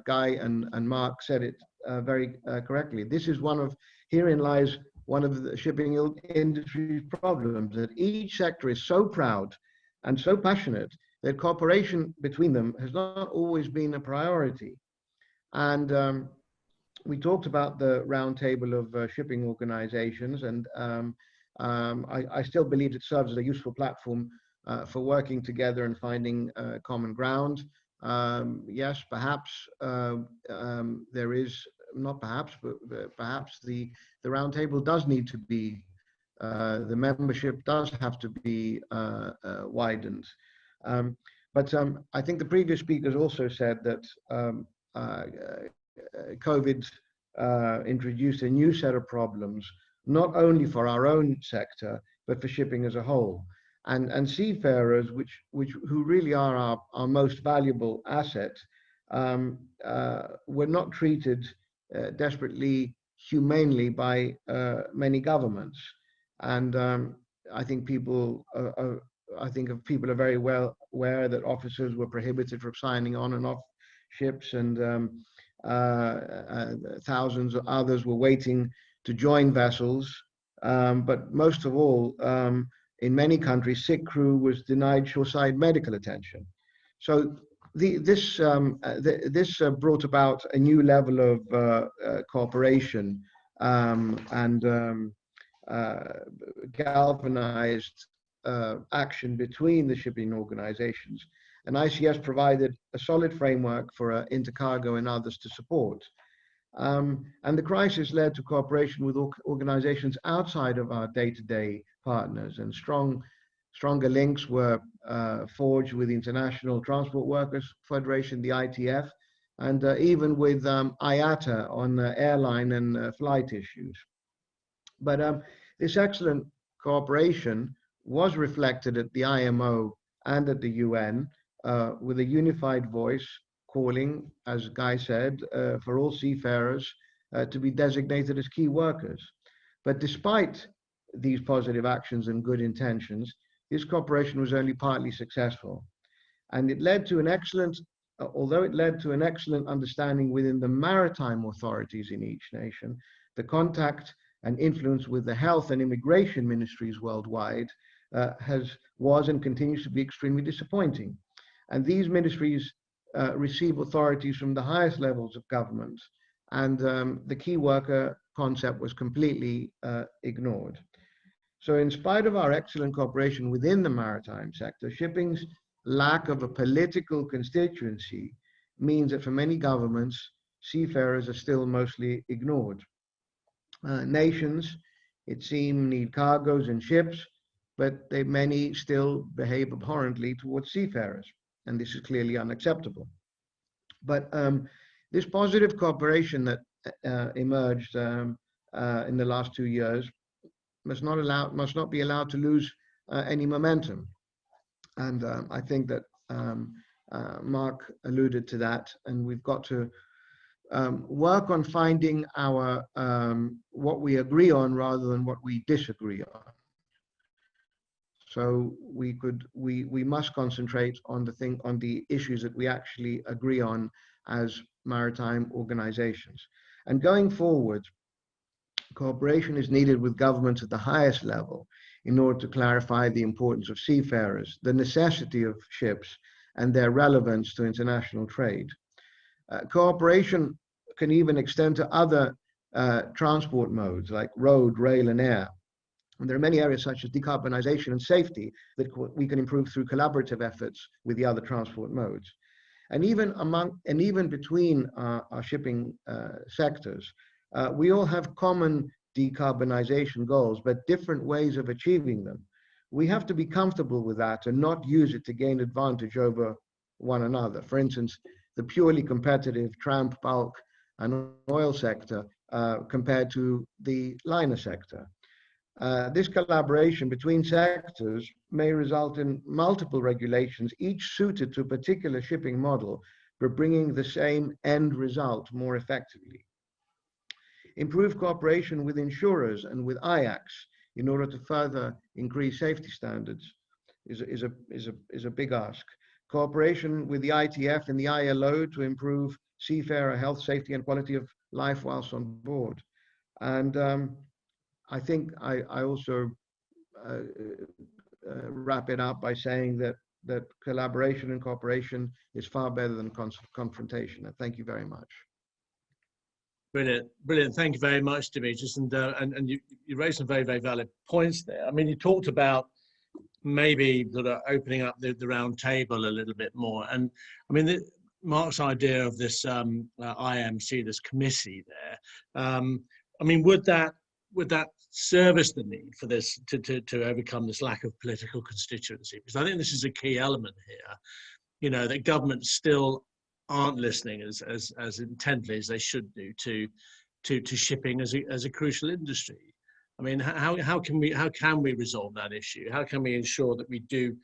Guy and Mark, said it very correctly. This is herein lies one of the shipping industry's problems, that each sector is so proud and so passionate that cooperation between them has not always been a priority. And we talked about the roundtable of shipping organizations, and I still believe it serves as a useful platform for working together and finding common ground. Yes, perhaps there is, not perhaps, but perhaps the roundtable does need to be, the membership does have to be widened. But I think the previous speakers also said that COVID introduced a new set of problems, not only for our own sector, but for shipping as a whole. And seafarers, who really are our most valuable asset, were not treated desperately humanely by many governments. And I think people are very well aware that officers were prohibited from signing on and off ships, and thousands of others were waiting to join vessels. But most of all, in many countries, sick crew was denied shoreside medical attention. So this brought about a new level of cooperation and galvanized action between the shipping organizations. And ICS provided a solid framework for Intercargo and others to support. And the crisis led to cooperation with organizations outside of our day-to-day partners, and stronger links were forged with the International Transport Workers Federation, the ITF, and even with IATA on airline and flight issues. But this excellent cooperation was reflected at the IMO and at the UN with a unified voice calling, as Guy said, for all seafarers to be designated as key workers. But despite these positive actions and good intentions, this cooperation was only partly successful. And it led to an excellent, although it led to an excellent understanding within the maritime authorities in each nation, the contact and influence with the health and immigration ministries worldwide was and continues to be extremely disappointing. And these ministries receive authorities from the highest levels of government, and the key worker concept was completely ignored. So in spite of our excellent cooperation within the maritime sector, shipping's lack of a political constituency means that for many governments, seafarers are still mostly ignored. Nations, it seems, need cargoes and ships, but many still behave abhorrently towards seafarers, and this is clearly unacceptable. But this positive cooperation that emerged in the last 2 years must not be allowed to lose any momentum. And I think that Mark alluded to that, and we've got to work on finding our what we agree on rather than what we disagree on. So we must concentrate on the issues that we actually agree on as maritime organizations. And going forward, cooperation is needed with governments at the highest level in order to clarify the importance of seafarers, the necessity of ships, and their relevance to international trade. Cooperation can even extend to other transport modes like road, rail, and air. And there are many areas such as decarbonization and safety that we can improve through collaborative efforts with the other transport modes. And even between our shipping sectors, we all have common decarbonization goals, but different ways of achieving them. We have to be comfortable with that and not use it to gain advantage over one another. For instance, the purely competitive tramp, bulk, and oil sector compared to the liner sector. This collaboration between sectors may result in multiple regulations, each suited to a particular shipping model, but bringing the same end result more effectively. Improve cooperation with insurers and with IACs in order to further increase safety standards is a big ask. Cooperation with the ITF and the ILO to improve seafarer health, safety, and quality of life whilst on board. And I think I also wrap it up by saying that collaboration and cooperation is far better than confrontation. And thank you very much. Brilliant, brilliant. Thank you very much, Demetrius. And you raised some very, very valid points there. I mean, you talked about maybe sort of opening up the round table a little bit more. And I mean, Mark's idea of this IMC, this committee there, I mean, would that service the need for this to overcome this lack of political constituency? Because I think this is a key element here, you know, that governments still aren't listening as intently as they should do to shipping as a crucial industry. I mean, how can we resolve that issue? How can we ensure that we do,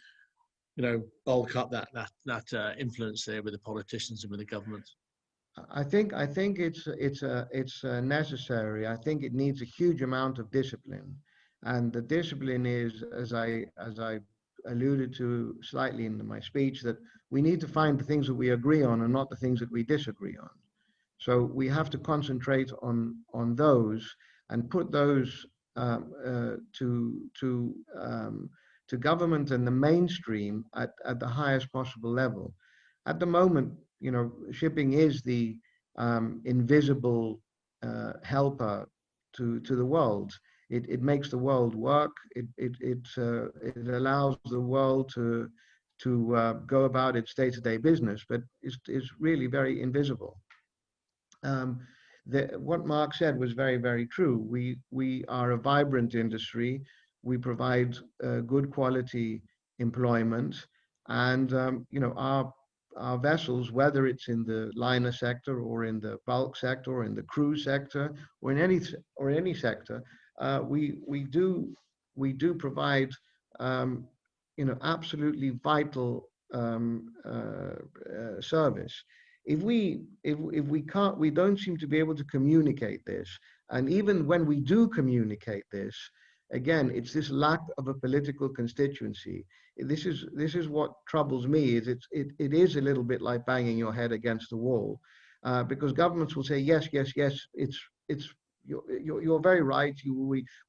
you know, bulk up that influence there with the politicians and with the government? I think it's necessary. I think it needs a huge amount of discipline, and the discipline is, as I alluded to slightly in my speech, that we need to find the things that we agree on and not the things that we disagree on. So we have to concentrate on those and put those to government and the mainstream at the highest possible level. At the moment, you know, shipping is the invisible helper to the world. It makes the world work. It allows the world to go about its day-to-day business, but is really very invisible. What Mark said was very, very true. We are a vibrant industry. We provide good quality employment, and you know, our vessels, whether it's in the liner sector or in the bulk sector or in the cruise sector or in any sector, we do provide you know, absolutely vital service. If we can't, we don't seem to be able to communicate this, and even when we do communicate this, again, it's this lack of a political constituency. This is what troubles me. Is it is a little bit like banging your head against the wall, because governments will say yes, you're very right.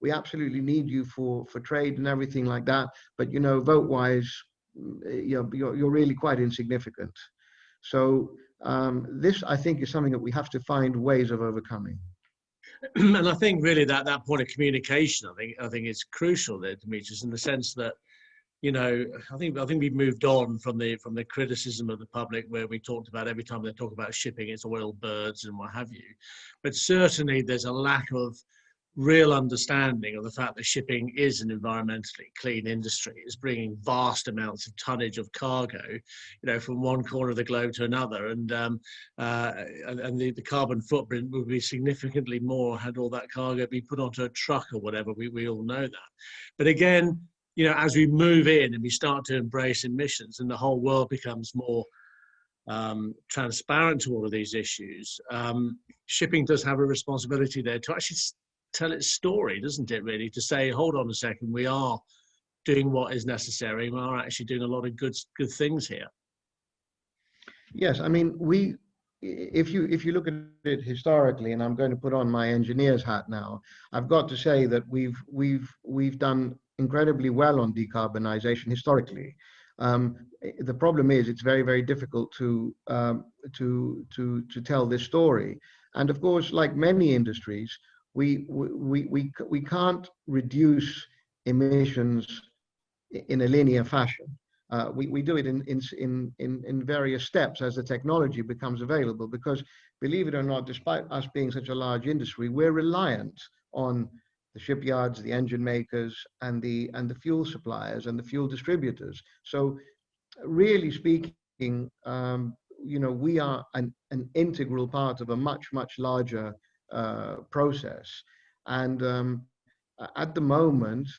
We absolutely need you for trade and everything like that. But you know, vote-wise, you're really quite insignificant. So this, I think, is something that we have to find ways of overcoming. And I think really that point of communication, I think is crucial there, Demetrius, in the sense that, you know, I think we've moved on from the criticism of the public, where we talked about every time they talk about shipping, it's oil birds and what have you. But certainly there's a lack of real understanding of the fact that shipping is an environmentally clean industry. It's bringing vast amounts of tonnage of cargo, you know, from one corner of the globe to another, and the carbon footprint would be significantly more had all that cargo been put onto a truck or whatever. We all know that. But again, you know, as we move in and we start to embrace emissions, and the whole world becomes more transparent to all of these issues, shipping does have a responsibility there to actually tell its story, doesn't it, really? To say, hold on a second, we are doing what is necessary. We are actually doing a lot of good things here. Yes, I mean, if you look at it historically, and I'm going to put on my engineer's hat now, I've got to say that we've done incredibly well on decarbonization historically. The problem is it's very, very difficult to tell this story. And of course, like many industries, we can't reduce emissions in a linear fashion. We do it in various steps as the technology becomes available, because believe it or not, despite us being such a large industry, we're reliant on the shipyards, the engine makers, and the fuel suppliers and the fuel distributors. So really speaking, you know, we are an integral part of a much larger process. And at the moment,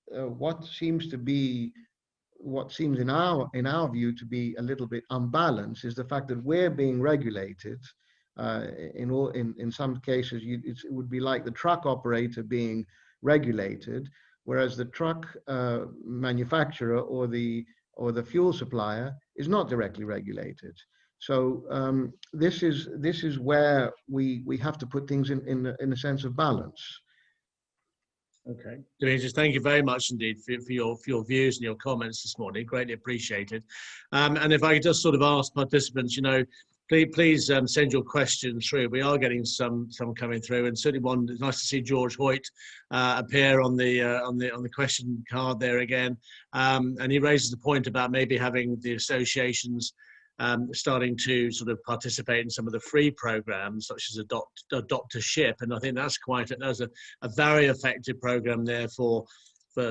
what seems in our view to be a little bit unbalanced is the fact that we're being regulated. In some cases, it would be like the truck operator being regulated, whereas the truck manufacturer or the fuel supplier is not directly regulated. So this is where we have to put things in a sense of balance. Okay, Demetrius, thank you very much indeed for your views and your comments this morning. Greatly appreciated. And if I could just sort of ask participants, you know, please send your questions through. We are getting some coming through, and certainly one. It's nice to see George Hoyt appear on the question card there again. And he raises the point about maybe having the associations starting to sort of participate in some of the free programs, such as Adopt a Ship, and I think that's a very effective program there for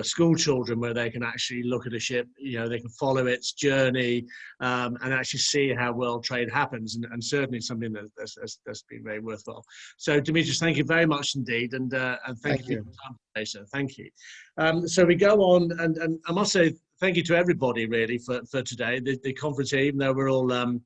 school children, where they can actually look at a ship, you know, they can follow its journey and actually see how world trade happens, and certainly something that's been very worthwhile. So Demetrius, thank you very much indeed, and thank you for your time today, sir. Thank you. So we go on, and I must say thank you to everybody really for today. The conference here, even though we're all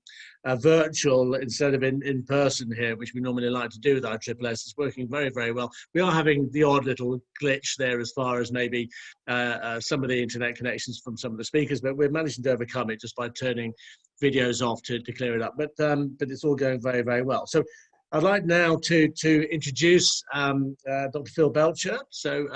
virtual instead of in person here, which we normally like to do with our Triple S, it's working very, very well. We are having the odd little glitch there as far as maybe some of the internet connections from some of the speakers, but we're managing to overcome it just by turning videos off to clear it up. But it's all going very, very well. So I'd like now to introduce Dr. Phil Belcher. So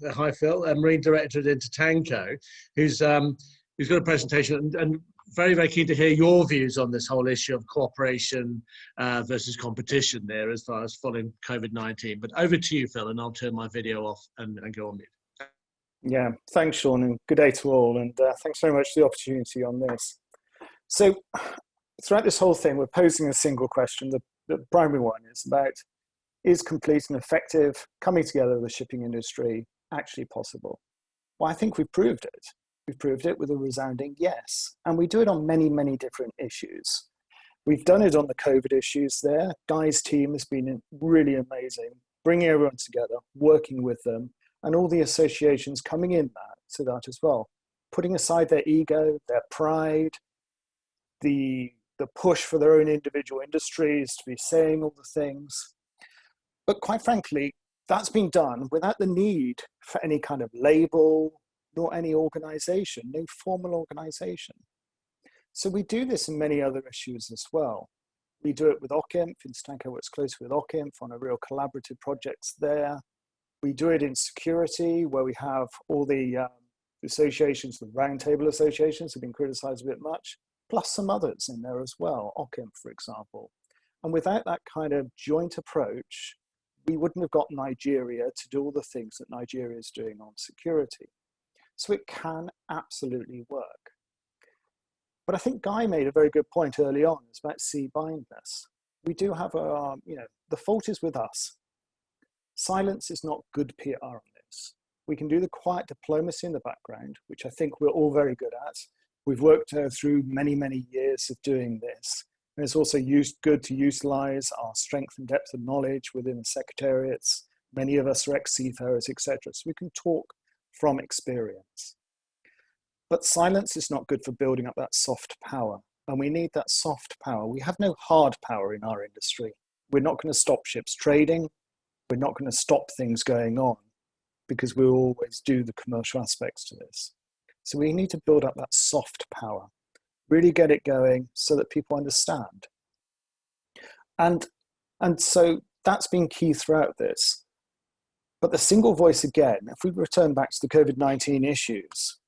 hi, Phil, Marine Director at Intertanko, who's got a presentation and very, very keen to hear your views on this whole issue of cooperation versus competition there as far as following COVID-19. But over to you, Phil, and I'll turn my video off and go on mute. Yeah, thanks, Sean, and good day to all. And thanks very much for the opportunity on this. So throughout this whole thing, we're posing a single question. The primary one is about, is complete and effective coming together of the shipping industry actually possible? Well, I think we've proved it. We've proved it with a resounding yes. And we do it on many, many different issues. We've done it on the COVID issues there. Guy's team has been really amazing, bringing everyone together, working with them, and all the associations coming in to that as well, putting aside their ego, their pride, the push for their own individual industries to be saying all the things. But quite frankly, that's been done without the need for any kind of label, nor any organization, no formal organization. So we do this in many other issues as well. We do it with OCIMF. Intertanko works closely with OCIMF on a real collaborative projects there. We do it in security, where we have all the associations, the roundtable associations have been criticized a bit much. plus some others in there as well, Ockham, for example. And without that kind of joint approach, we wouldn't have got Nigeria to do all the things that Nigeria is doing on security. So it can absolutely work. But I think Guy made a very good point early on. It's about sea-bindness. We do have the fault is with us. Silence is not good PR on this. We can do the quiet diplomacy in the background, which I think we're all very good at. We've worked through many, many years of doing this. And it's also good to utilize our strength and depth of knowledge within the secretariats. Many of us are ex-seafarers, etc. So we can talk from experience. But silence is not good for building up that soft power. And we need that soft power. We have no hard power in our industry. We're not going to stop ships trading. We're not going to stop things going on because we always do the commercial aspects to this. So we need to build up that soft power, really get it going so that people understand. And so that's been key throughout this. But the single voice again, if we return back to the COVID-19 issues,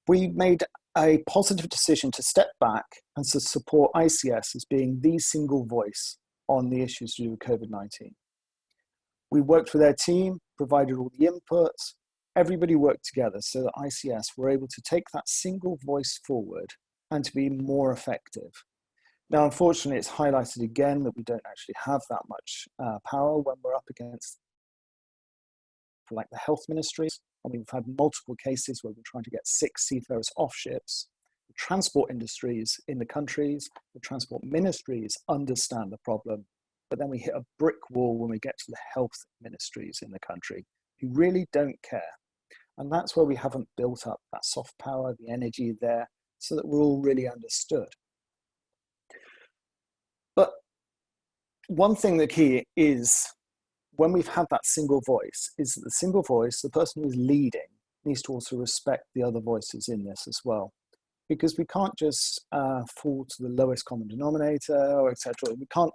we made a positive decision to step back and to support ICS as being the single voice on the issues to do with COVID-19. We worked with their team, provided all the inputs, everybody worked together so that ICS were able to take that single voice forward and to be more effective. Now, unfortunately, it's highlighted again that we don't actually have that much power when we're up against like the health ministries. And we've had multiple cases where we're trying to get 6 seafarers off ships. The transport industries in the countries, the transport ministries understand the problem, but then we hit a brick wall when we get to the health ministries in the country who really don't care. And that's where we haven't built up that soft power, the energy there, so that we're all really understood. But one thing the key is when we've had that single voice is that the single voice, the person who's leading, needs to also respect the other voices in this as well. Because we can't just fall to the lowest common denominator or etc. We can't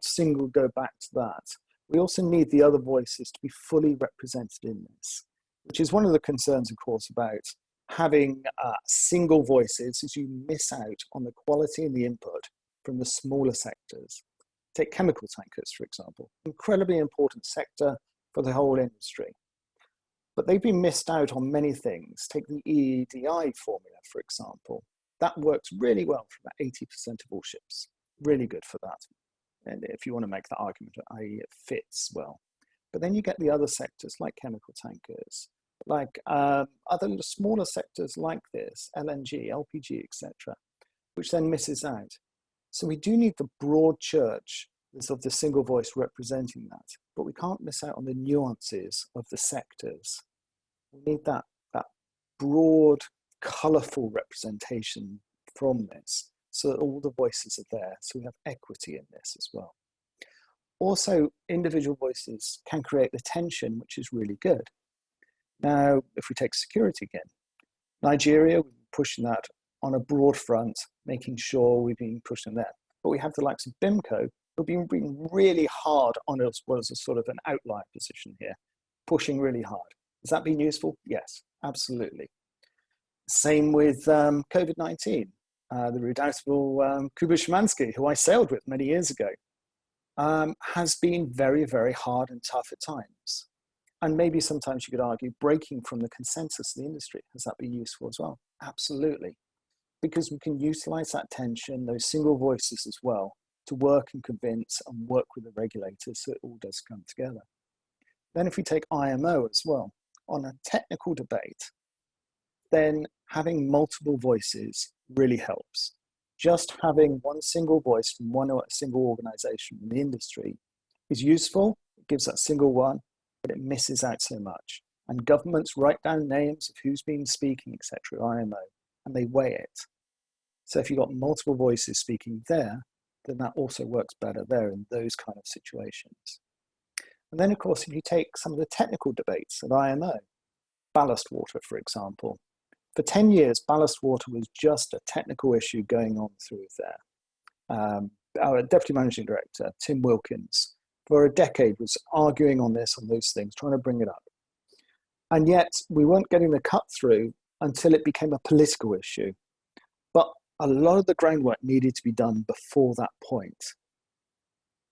go back to that. We also need the other voices to be fully represented in this, which is one of the concerns, of course, about having single voices is you miss out on the quality and the input from the smaller sectors. Take chemical tankers, for example, incredibly important sector for the whole industry. But they've been missed out on many things. Take the EEDI formula, for example. That works really well for about 80% of all ships. Really good for that. And if you want to make that argument, i.e. it fits well. But then you get the other sectors like chemical tankers, like other smaller sectors like this, LNG, LPG, etc., which then misses out. So we do need the broad church of the single voice representing that, but we can't miss out on the nuances of the sectors. We need that broad, colourful representation from this so that all the voices are there, so we have equity in this as well. Also, individual voices can create the tension, which is really good. Now, if we take security again, Nigeria, we've been pushing that on a broad front, making sure we've been pushing that. But we have the likes of BIMCO, who've been really hard on us, well, as a sort of an outlier position here, pushing really hard. Has that been useful? Yes, absolutely. Same with COVID-19. The redoubtable Kuba Szymanski, who I sailed with many years ago, has been very, very hard and tough at times. And maybe sometimes you could argue breaking from the consensus of the industry. Has that been useful as well? Absolutely. Because we can utilize that tension, those single voices as well, to work and convince and work with the regulators so it all does come together. Then if we take IMO as well, on a technical debate, then having multiple voices really helps. Just having one single voice from one single organization in the industry is useful. It gives that single one, but it misses out so much. And governments write down names of who's been speaking, etc., IMO, and they weigh it. So if you've got multiple voices speaking there, then that also works better there in those kind of situations. And then, of course, if you take some of the technical debates at IMO, ballast water, for example, for 10 years, ballast water was just a technical issue going on through there. Our Deputy Managing Director, Tim Wilkins, for a decade was arguing on this, on those things, trying to bring it up. And yet we weren't getting the cut through until it became a political issue. But a lot of the groundwork needed to be done before that point.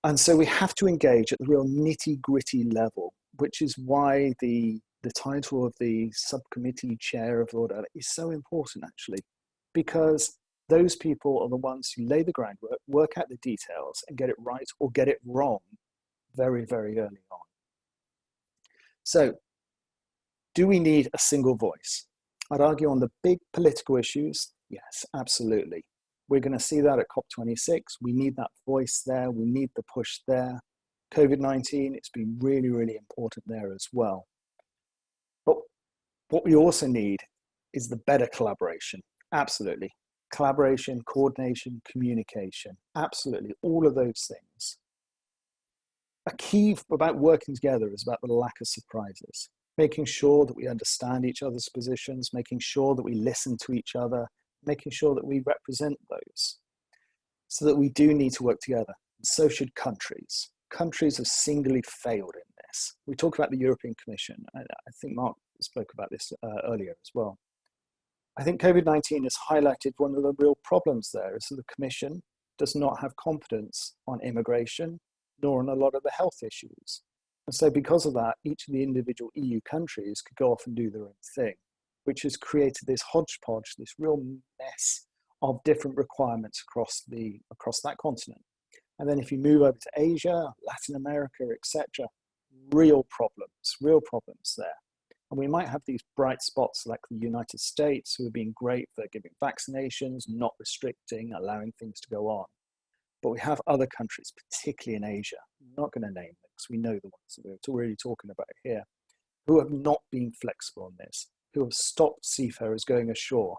And so we have to engage at the real nitty-gritty level, which is why the title of the subcommittee chair of order is so important, actually, because those people are the ones who lay the groundwork, work out the details, and get it right or get it wrong very, very early on. So, do we need a single voice? I'd argue on the big political issues, yes, absolutely. We're going to see that at COP26. We need that voice there. We need the push there. COVID-19, it's been really, really important there as well. But what we also need is the better collaboration. Absolutely. Collaboration, coordination, communication. Absolutely. All of those things. A key about working together is about the lack of surprises. Making sure that we understand each other's positions, making sure that we listen to each other, making sure that we represent those, so that we do need to work together. And so should countries. Countries have singly failed in this. We talk about the European Commission. I think Mark spoke about this earlier as well. I think COVID-19 has highlighted one of the real problems there is that the Commission does not have competence on immigration, nor on a lot of the health issues. And so because of that, each of the individual EU countries could go off and do their own thing, which has created this hodgepodge, this real mess of different requirements across that continent. And then if you move over to Asia, Latin America, etc., real problems there. And we might have these bright spots like the United States, who have been great for giving vaccinations, not restricting, allowing things to go on. But we have other countries, particularly in Asia, I'm not going to name them because we know the ones that we're already talking about here, who have not been flexible on this, who have stopped seafarers going ashore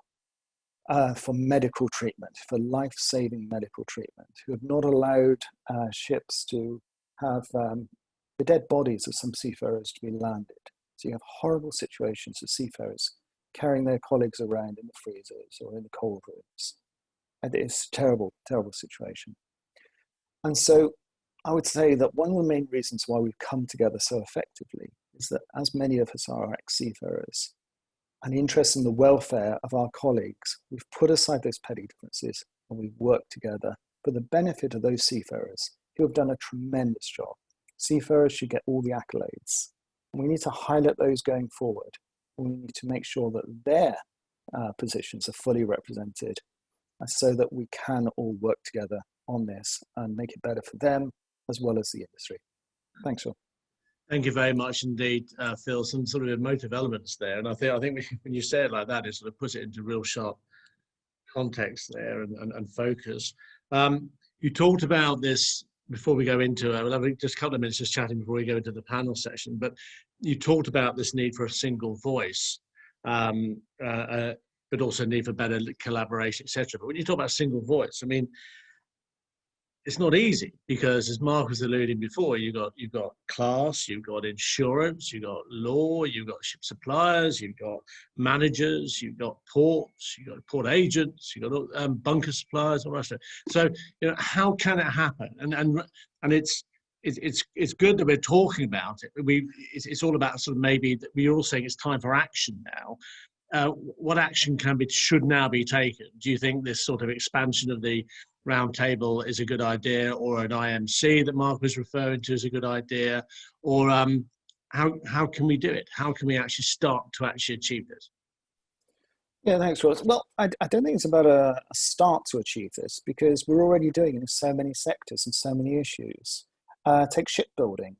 for medical treatment, for life-saving medical treatment, who have not allowed ships to have the dead bodies of some seafarers to be landed. So you have horrible situations of seafarers carrying their colleagues around in the freezers or in the cold rooms. And it's a terrible, terrible situation. And so I would say that one of the main reasons why we've come together so effectively is that as many of us are ex-seafarers and interested in the welfare of our colleagues, we've put aside those petty differences and we've worked together for the benefit of those seafarers who have done a tremendous job. Seafarers should get all the accolades. And we need to highlight those going forward. And we need to make sure that their positions are fully represented so that we can all work together on this and make it better for them as well as the industry. Thanks, Phil. Thank you very much indeed, Phil. Some sort of emotive elements there. And I think when you say it like that, it sort of puts it into real sharp context there and focus. You talked about this before we go into it. We'll have just a couple of minutes just chatting before we go into the panel session. But you talked about this need for a single voice, but also need for better collaboration, etc. But when you talk about single voice, I mean, it's not easy because, as Mark was alluding before, you've got class, you've got insurance, you've got law, you've got ship suppliers, you've got managers, you've got ports, you've got port agents, you've got bunker suppliers, all the rest of it. So, how can it happen? And it's good that we're talking about it. It's all about sort of maybe that we're all saying it's time for action now. What action should now be taken? Do you think this sort of expansion of the roundtable is a good idea, or an IMC that Mark was referring to is a good idea, or how can we do it? How can we actually start to actually achieve this? Yeah, thanks, Ross. Well, I don't think it's about a start to achieve this because we're already doing it in so many sectors and so many issues. Take shipbuilding.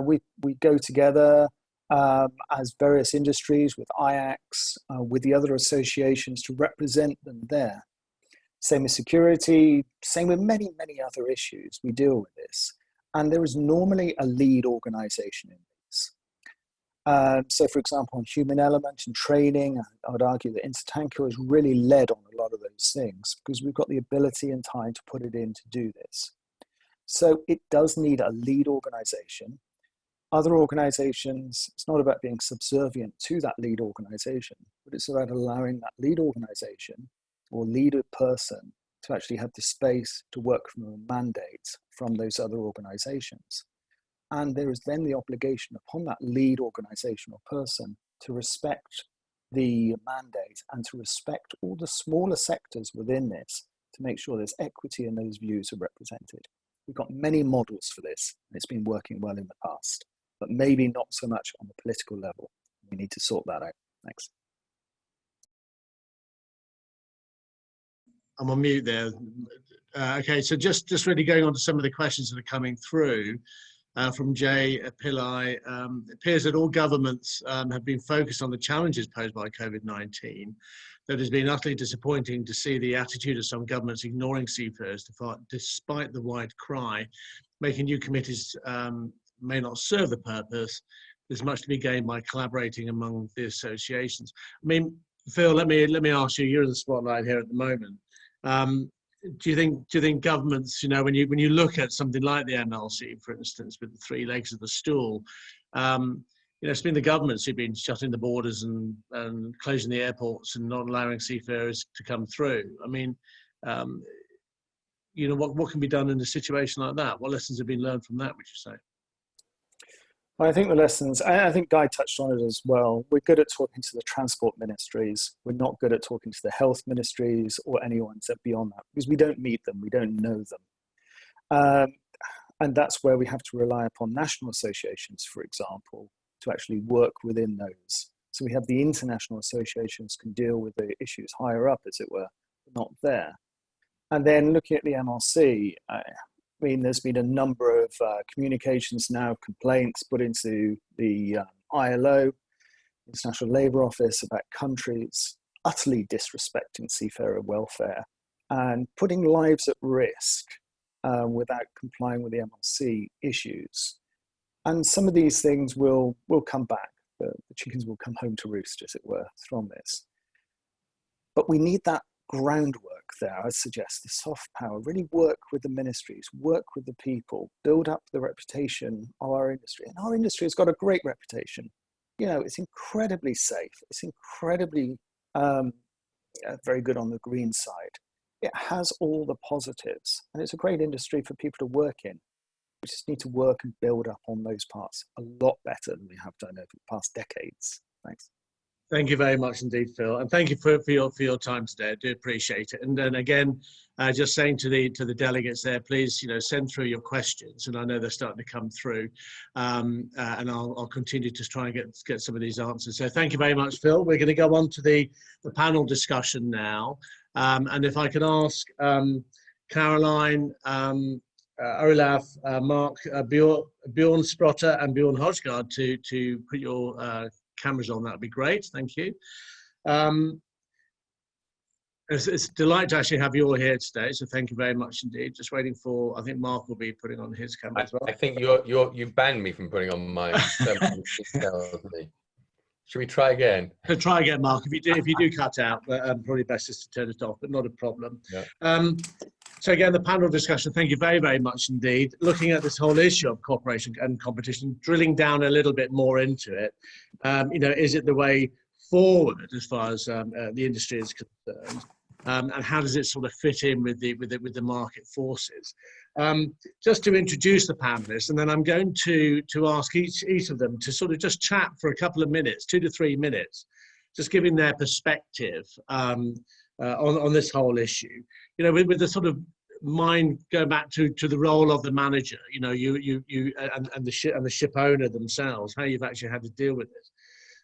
We go together as various industries with IACS, with the other associations to represent them there. Same with security, same with many, many other issues. We deal with this. And there is normally a lead organization in this. So for example, on human element and training, I would argue that Intertanker has really led on a lot of those things because we've got the ability and time to put it in to do this. So it does need a lead organization. Other organizations, it's not about being subservient to that lead organization, but it's about allowing that lead organization or leader person to actually have the space to work from a mandate from those other organizations. And there is then the obligation upon that lead organization or person to respect the mandate and to respect all the smaller sectors within this to make sure there's equity and those views are represented. We've got many models for this, and it's been working well in the past, but maybe not so much on the political level. We need to sort that out. Thanks. I'm on mute there. Okay, so just really going on to some of the questions that are coming through from Jay Pillai. It appears that all governments have been focused on the challenges posed by COVID-19. That it has been utterly disappointing to see the attitude of some governments ignoring seafarers despite the wide cry, making new committees may not serve the purpose. There's much to be gained by collaborating among the associations. I mean, Phil, let me ask you. You're in the spotlight here at the moment. Do you think governments, you know, when you look at something like the MLC, for instance, with the three legs of the stool, you know, it's been the governments who've been shutting the borders and closing the airports and not allowing seafarers to come through. I mean, you know, what can be done in a situation like that? What lessons have been learned from that, would you say? Well, I think the lessons, I think Guy touched on it as well. We're good at talking to the transport ministries. We're not good at talking to the health ministries or anyone that beyond that, because we don't meet them, we don't know them. And that's where we have to rely upon national associations, for example, to actually work within those. So we have the international associations can deal with the issues higher up, as it were, but not there. And then looking at the MLC, I mean, there's been a number of communications now, complaints put into the ILO, International Labour Office, about countries utterly disrespecting seafarer welfare and putting lives at risk without complying with the MLC issues. And some of these things will come back. The chickens will come home to roost, as it were, from this. But we need that groundwork there. I suggest the soft power, really work with the ministries, work with the people, build up the reputation of our industry. And our industry has got a great reputation. You know, it's incredibly safe. It's incredibly very good on the green side. It has all the positives, and it's a great industry for people to work in. We just need to work and build up on those parts a lot better than we have done over the past decades. Thanks. Thank you very much indeed, Phil, and thank you for your time today. I do appreciate it. And then again, just saying to the delegates there, please, you know, send through your questions, and I know they're starting to come through, and I'll continue to try and get some of these answers. So thank you very much, Phil. We're going to go on to the panel discussion now, and if I can ask Caroline, Olaf, Mark, Bjorn Sprotter, and Bjorn Hodggaard to put your cameras on, that would be great. Thank you. It's a delight to actually have you all here today, so thank you very much indeed. Just waiting for, I think Mark will be putting on his camera as well. I think you banned me from putting on mine. Should we try again? So try again, Mark. If you do cut out, probably best is to turn it off, but not a problem. Yeah. So again, the panel discussion, thank you very, very much indeed. Looking at this whole issue of cooperation and competition, drilling down a little bit more into it, you know, is it the way forward as far as the industry is concerned? And how does it sort of fit in with the market forces? Just to introduce the panelists, and then I'm going to ask each of them to sort of just chat for a couple of minutes, 2 to 3 minutes, just giving their perspective on this whole issue. You know, with the sort of mind going back to the role of the manager, you know, and the ship owner themselves, how you've actually had to deal with this.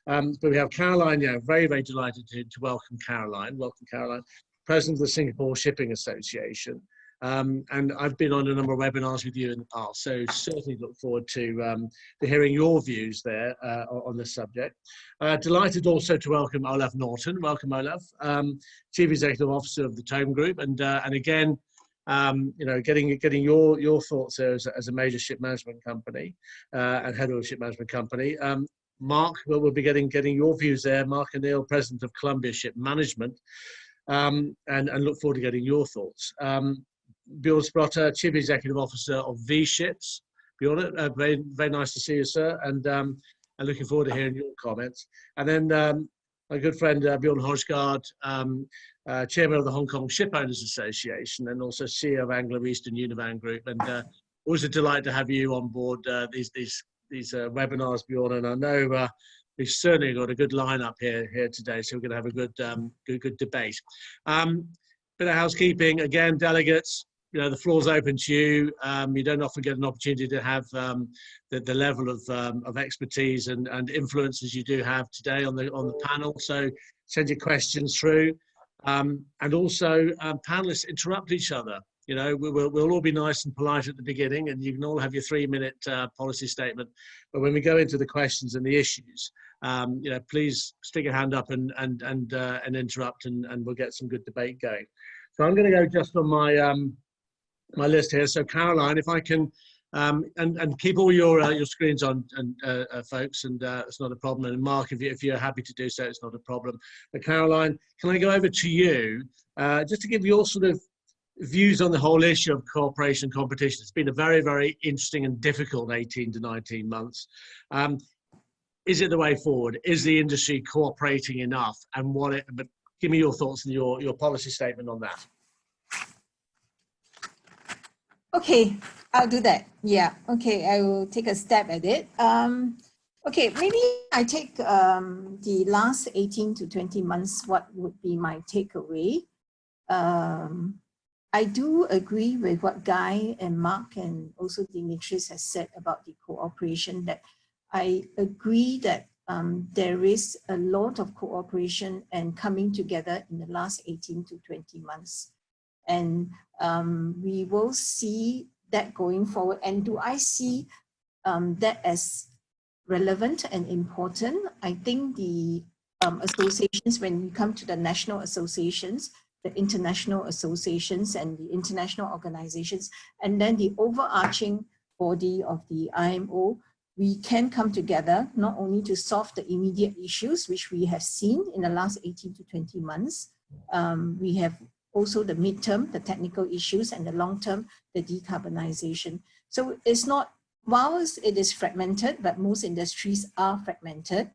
But we have Caroline. Yeah, very, very delighted to welcome Caroline. Welcome, Caroline, President of the Singapore Shipping Association. And I've been on a number of webinars with you in the past, so certainly look forward to hearing your views there on this subject. Delighted also to welcome Olaf Norton. Welcome, Olaf, Chief Executive Officer of the Tome Group, and again, you know, getting your thoughts there as a major ship management company and head of a ship management company. Mark, we'll be getting your views there. Mark O'Neill, President of Columbia Ship Management, and look forward to getting your thoughts. Bjorn Sprotter, Chief Executive Officer of V-Ships. Bjorn, very, very nice to see you, sir, and looking forward to hearing your comments. And then my good friend Bjorn Hodggaard, Chairman of the Hong Kong Ship Owners Association, and also CEO of Anglo-Eastern Univan Group. And always a delight to have you on board these webinars, Bjorn. And I know we've certainly got a good lineup here today, so we're going to have a good debate. Bit of housekeeping again, delegates. The floor's open to you. You don't often get an opportunity to have the level of expertise and influence as you do have today on the panel. So send your questions through, and also panelists interrupt each other. We'll all be nice and polite at the beginning, and you can all have your 3-minute policy statement. But when we go into the questions and the issues, please stick your hand up and interrupt, and we'll get some good debate going. So I'm going to go just on my list here. So Caroline, if I can, and keep all your screens on, folks, and it's not a problem. And Mark, if you're happy to do so, it's not a problem. But Caroline, can I go over to you just to give your sort of views on the whole issue of cooperation competition? It's been a very, very interesting and difficult 18 to 19 months. Is it the way forward? Is the industry cooperating enough? And but give me your thoughts and your policy statement on that. Okay, I'll do that. Yeah, okay, I will take a stab at it. Okay, maybe I take the last 18 to 20 months, what would be my takeaway? I do agree with what Guy and Mark and also Dimitris has said about the cooperation, that I agree that there is a lot of cooperation and coming together in the last 18 to 20 months. And we will see that going forward. And do I see that as relevant and important? I think the associations, when we come to the national associations, the international associations and the international organizations, and then the overarching body of the IMO, we can come together not only to solve the immediate issues, which we have seen in the last 18 to 20 months. We have also the midterm, the technical issues, and the long-term, the decarbonization. So it's not, whilst it is fragmented, but most industries are fragmented.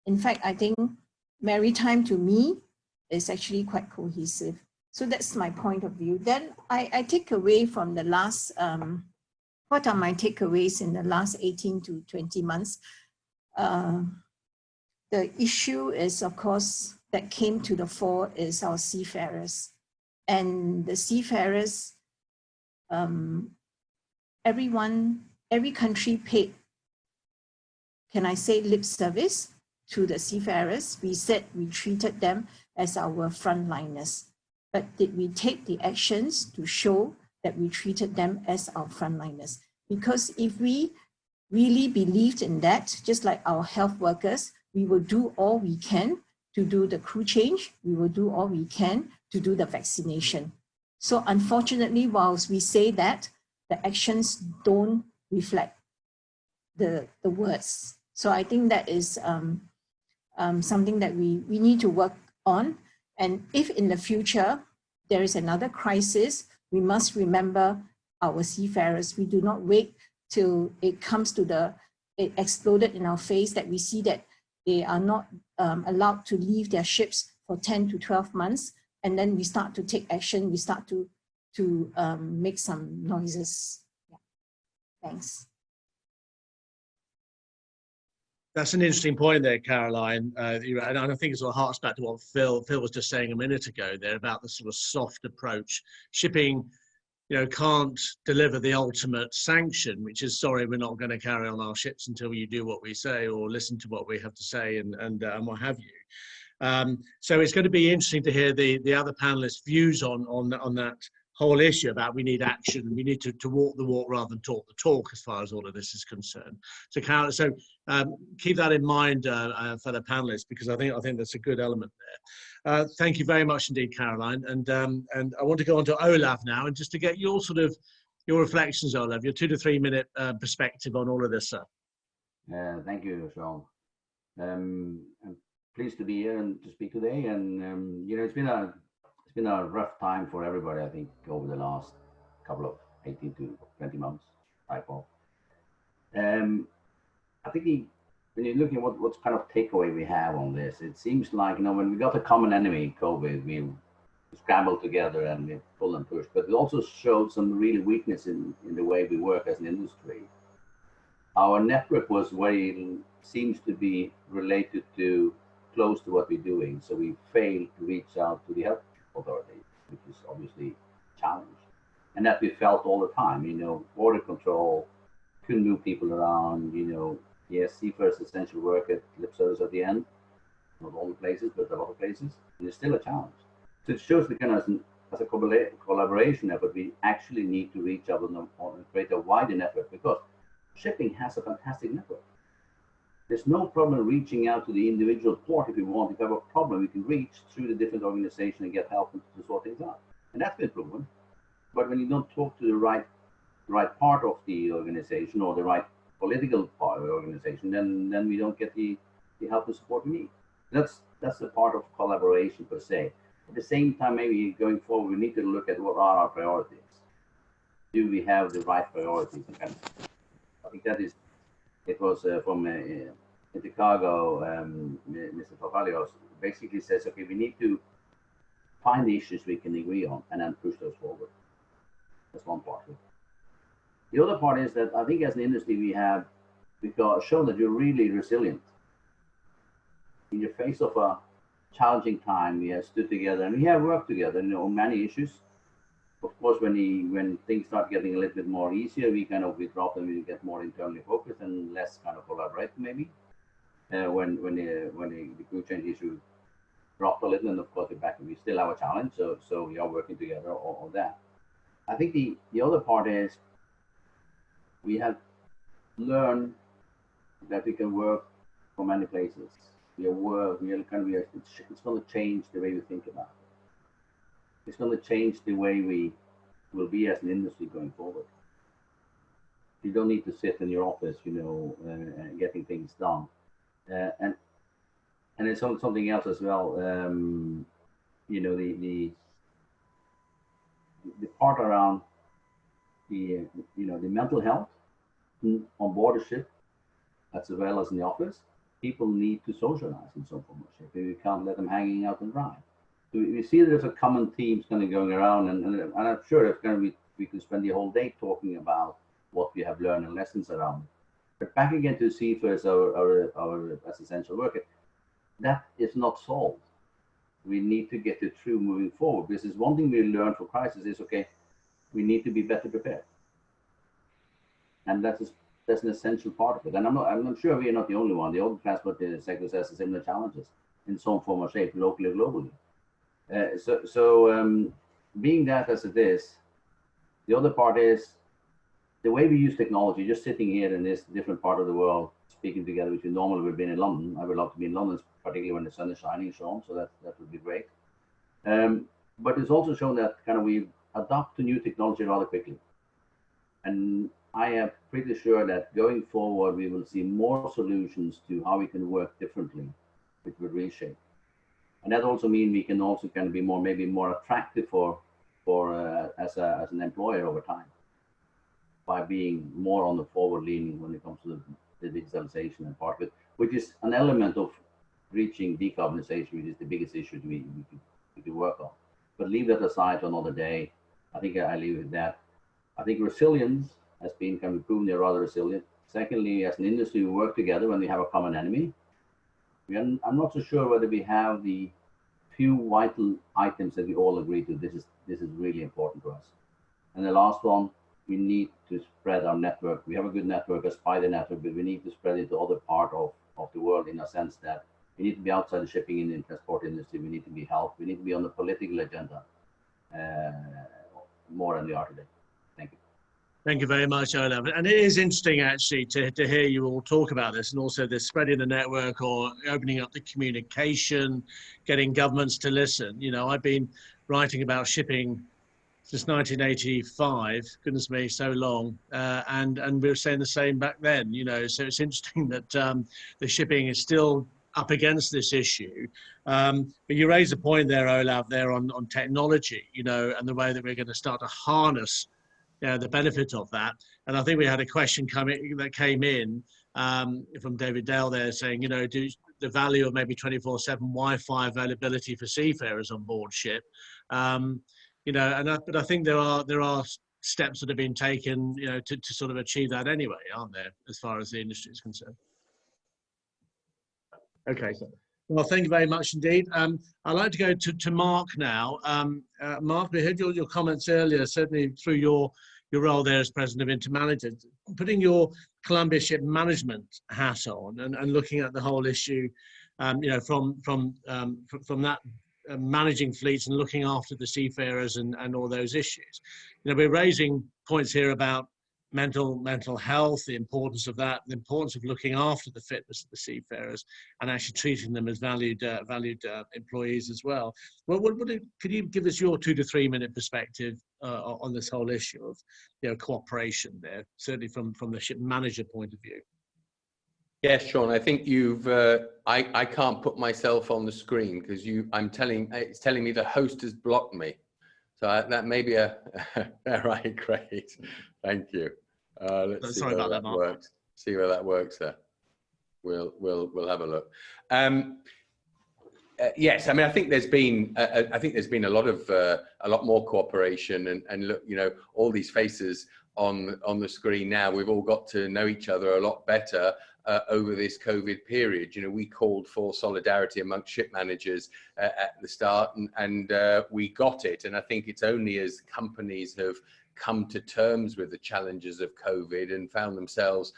In fact, I think maritime to me is actually quite cohesive. So that's my point of view. Then I take away from the last, what are my takeaways in the last 18 to 20 months? The issue is, of course, that came to the fore is our seafarers. And the seafarers, every country paid, can I say, lip service to the seafarers. We said we treated them as our frontliners. But did we take the actions to show that we treated them as our frontliners? Because if we really believed in that, just like our health workers, we will do all we can to do the crew change. We will do all we can to do the vaccination. So unfortunately, whilst we say that, the actions don't reflect the words. So I think that is something that we need to work on. And if in the future there is another crisis, we must remember our seafarers. We do not wait till it comes to it exploded in our face, that we see that they are not allowed to leave their ships for 10 to 12 months. And then we start to take action, we start to make some noises. Yeah. Thanks. That's an interesting point there, Caroline. And I think it sort of harks back to what Phil was just saying a minute ago there about the sort of soft approach. Shipping, can't deliver the ultimate sanction, which is, sorry, we're not going to carry on our ships until you do what we say or listen to what we have to say and what have you. So it's going to be interesting to hear the other panelists' views on that whole issue about we need action and we need to walk the walk rather than talk the talk as far as all of this is concerned. So Caroline, keep that in mind, fellow panelists, because I think that's a good element there. Thank you very much indeed, Caroline. And I want to go on to Olaf now, and just to get your reflections, Olaf, your 2 to 3 minute perspective on all of this, sir. Thank you, Sean. I'm pleased to be here and to speak today. And it's been a rough time for everybody, I think, over the last couple of 18 to 20 months, type of. I think when you're looking at what kind of takeaway we have on this, it seems like, when we got a common enemy, COVID, we scrambled together and we pulled and pushed, but it also showed some really weakness in the way we work as an industry. Our network was very seems to be related to close to what we're doing. So we fail to reach out to the health authorities, which is obviously a challenge. And that we felt all the time, border control, couldn't move people around, yes, seafarers essential work at lip service at the end, not all the places, but a lot of places, and it's still a challenge. So it shows the kind of, as a collaboration effort, we actually need to reach out and create a wider network, because shipping has a fantastic network. There's no problem reaching out to the individual port if we want. If we have a problem, we can reach through the different organizations and get help to sort things out. And that's been proven. But when you don't talk to the right part of the organization or the right political part of the organization, then we don't get the help and support we need. That's the part of collaboration per se. At the same time, maybe going forward, we need to look at what are our priorities. Do we have the right priorities? And I think that is, it was from in Chicago, Mr. Papalios basically says, okay, we need to find the issues we can agree on and then push those forward. That's one part of it. The other part is that I think as an industry, we've got shown that you're really resilient. In the face of a challenging time, we have stood together and we have worked together, on many issues. Of course, when things start getting a little bit more easier, we drop and we get more internally focused and less kind of collaborate maybe. When the crew change issue dropped a little, and of course we still have a challenge, so we are working together on that. I think the other part is we have learned that we can work from many places. It's going to change the way we think about it. It's going to change the way we will be as an industry going forward. You don't need to sit in your office, getting things done. And it's something else as well. The part around the mental health on board a ship, as well as in the office. People need to socialize in some form of shape. We can't let them hanging out and dry. So we see there's a common themes kind of going around, and I'm sure it's going to be, we could spend the whole day talking about what we have learned and lessons around it. But back again to seafarers, our as essential worker, that is not solved. We need to get it through moving forward. This is one thing we learned from crisis is, okay, we need to be better prepared. And that's an essential part of it. And I'm not sure we are not the only one. The old transport sector has similar challenges in some form or shape, locally or globally. Being that as it is, the other part is the way we use technology, just sitting here in this different part of the world, speaking together, which we normally would have been in London. I would love to be in London, particularly when the sun is shining, Sean, so that would be great. But it's also shown that kind of we adapt to new technology rather quickly. And I am pretty sure that going forward, we will see more solutions to how we can work differently, which will reshape. And that also means we can also kind of be maybe more attractive as an employer over time, by being more on the forward leaning when it comes to the digitalization and part of it, which is an element of reaching decarbonization, which is the biggest issue we could work on. But leave that aside for another day. I think I leave it at that. I think resilience has been kind of proven they're rather resilient. Secondly, as an industry, we work together when we have a common enemy. I'm not so sure whether we have the few vital items that we all agree to. This is really important to us. And the last one, we need to spread our network. We have a good network, a spider network, but we need to spread it to other part of the world, in a sense that we need to be outside the shipping and transport industry. We need to be helped. We need to be on the political agenda more than we are today. Thank you. Thank you very much, Olaf. And it is interesting, actually, to hear you all talk about this, and also the spreading the network or opening up the communication, getting governments to listen. I've been writing about shipping since 1985, goodness me, so long, and we were saying the same back then. So it's interesting that the shipping is still up against this issue. But you raised a point there, Olaf, there on technology, and the way that we're going to start to harness the benefit of that. And I think we had a question that came in from David Dale there saying, do the value of maybe 24/7 Wi-Fi availability for seafarers on board ship. But I think there are steps that have been taken, to sort of achieve that anyway, aren't there, as far as the industry is concerned? Okay. Well, thank you very much indeed. I'd like to go to Mark now. Mark, we heard your comments earlier, certainly through your role there as president of Intermanagement, putting your Columbia Ship Management hat on and looking at the whole issue, from that managing fleets and looking after the seafarers and all those issues. We're raising points here about mental health, the importance of that, the importance of looking after the fitness of the seafarers and actually treating them as valued employees as well. Well, could you give us your 2 to 3 minute perspective on this whole issue of cooperation there, certainly from the ship manager point of view? Yes, Sean, I think you've, I can't put myself on the screen because it's telling me the host has blocked me. So that may be all right, great. Thank you. Let's see where that works. See where that works there. We'll have a look. Yes, I mean, I think there's been a lot more cooperation and look, all these faces on the screen now. We've all got to know each other a lot better over this COVID period. We called for solidarity amongst ship managers at the start, and we got it. And I think it's only as companies have come to terms with the challenges of COVID and found themselves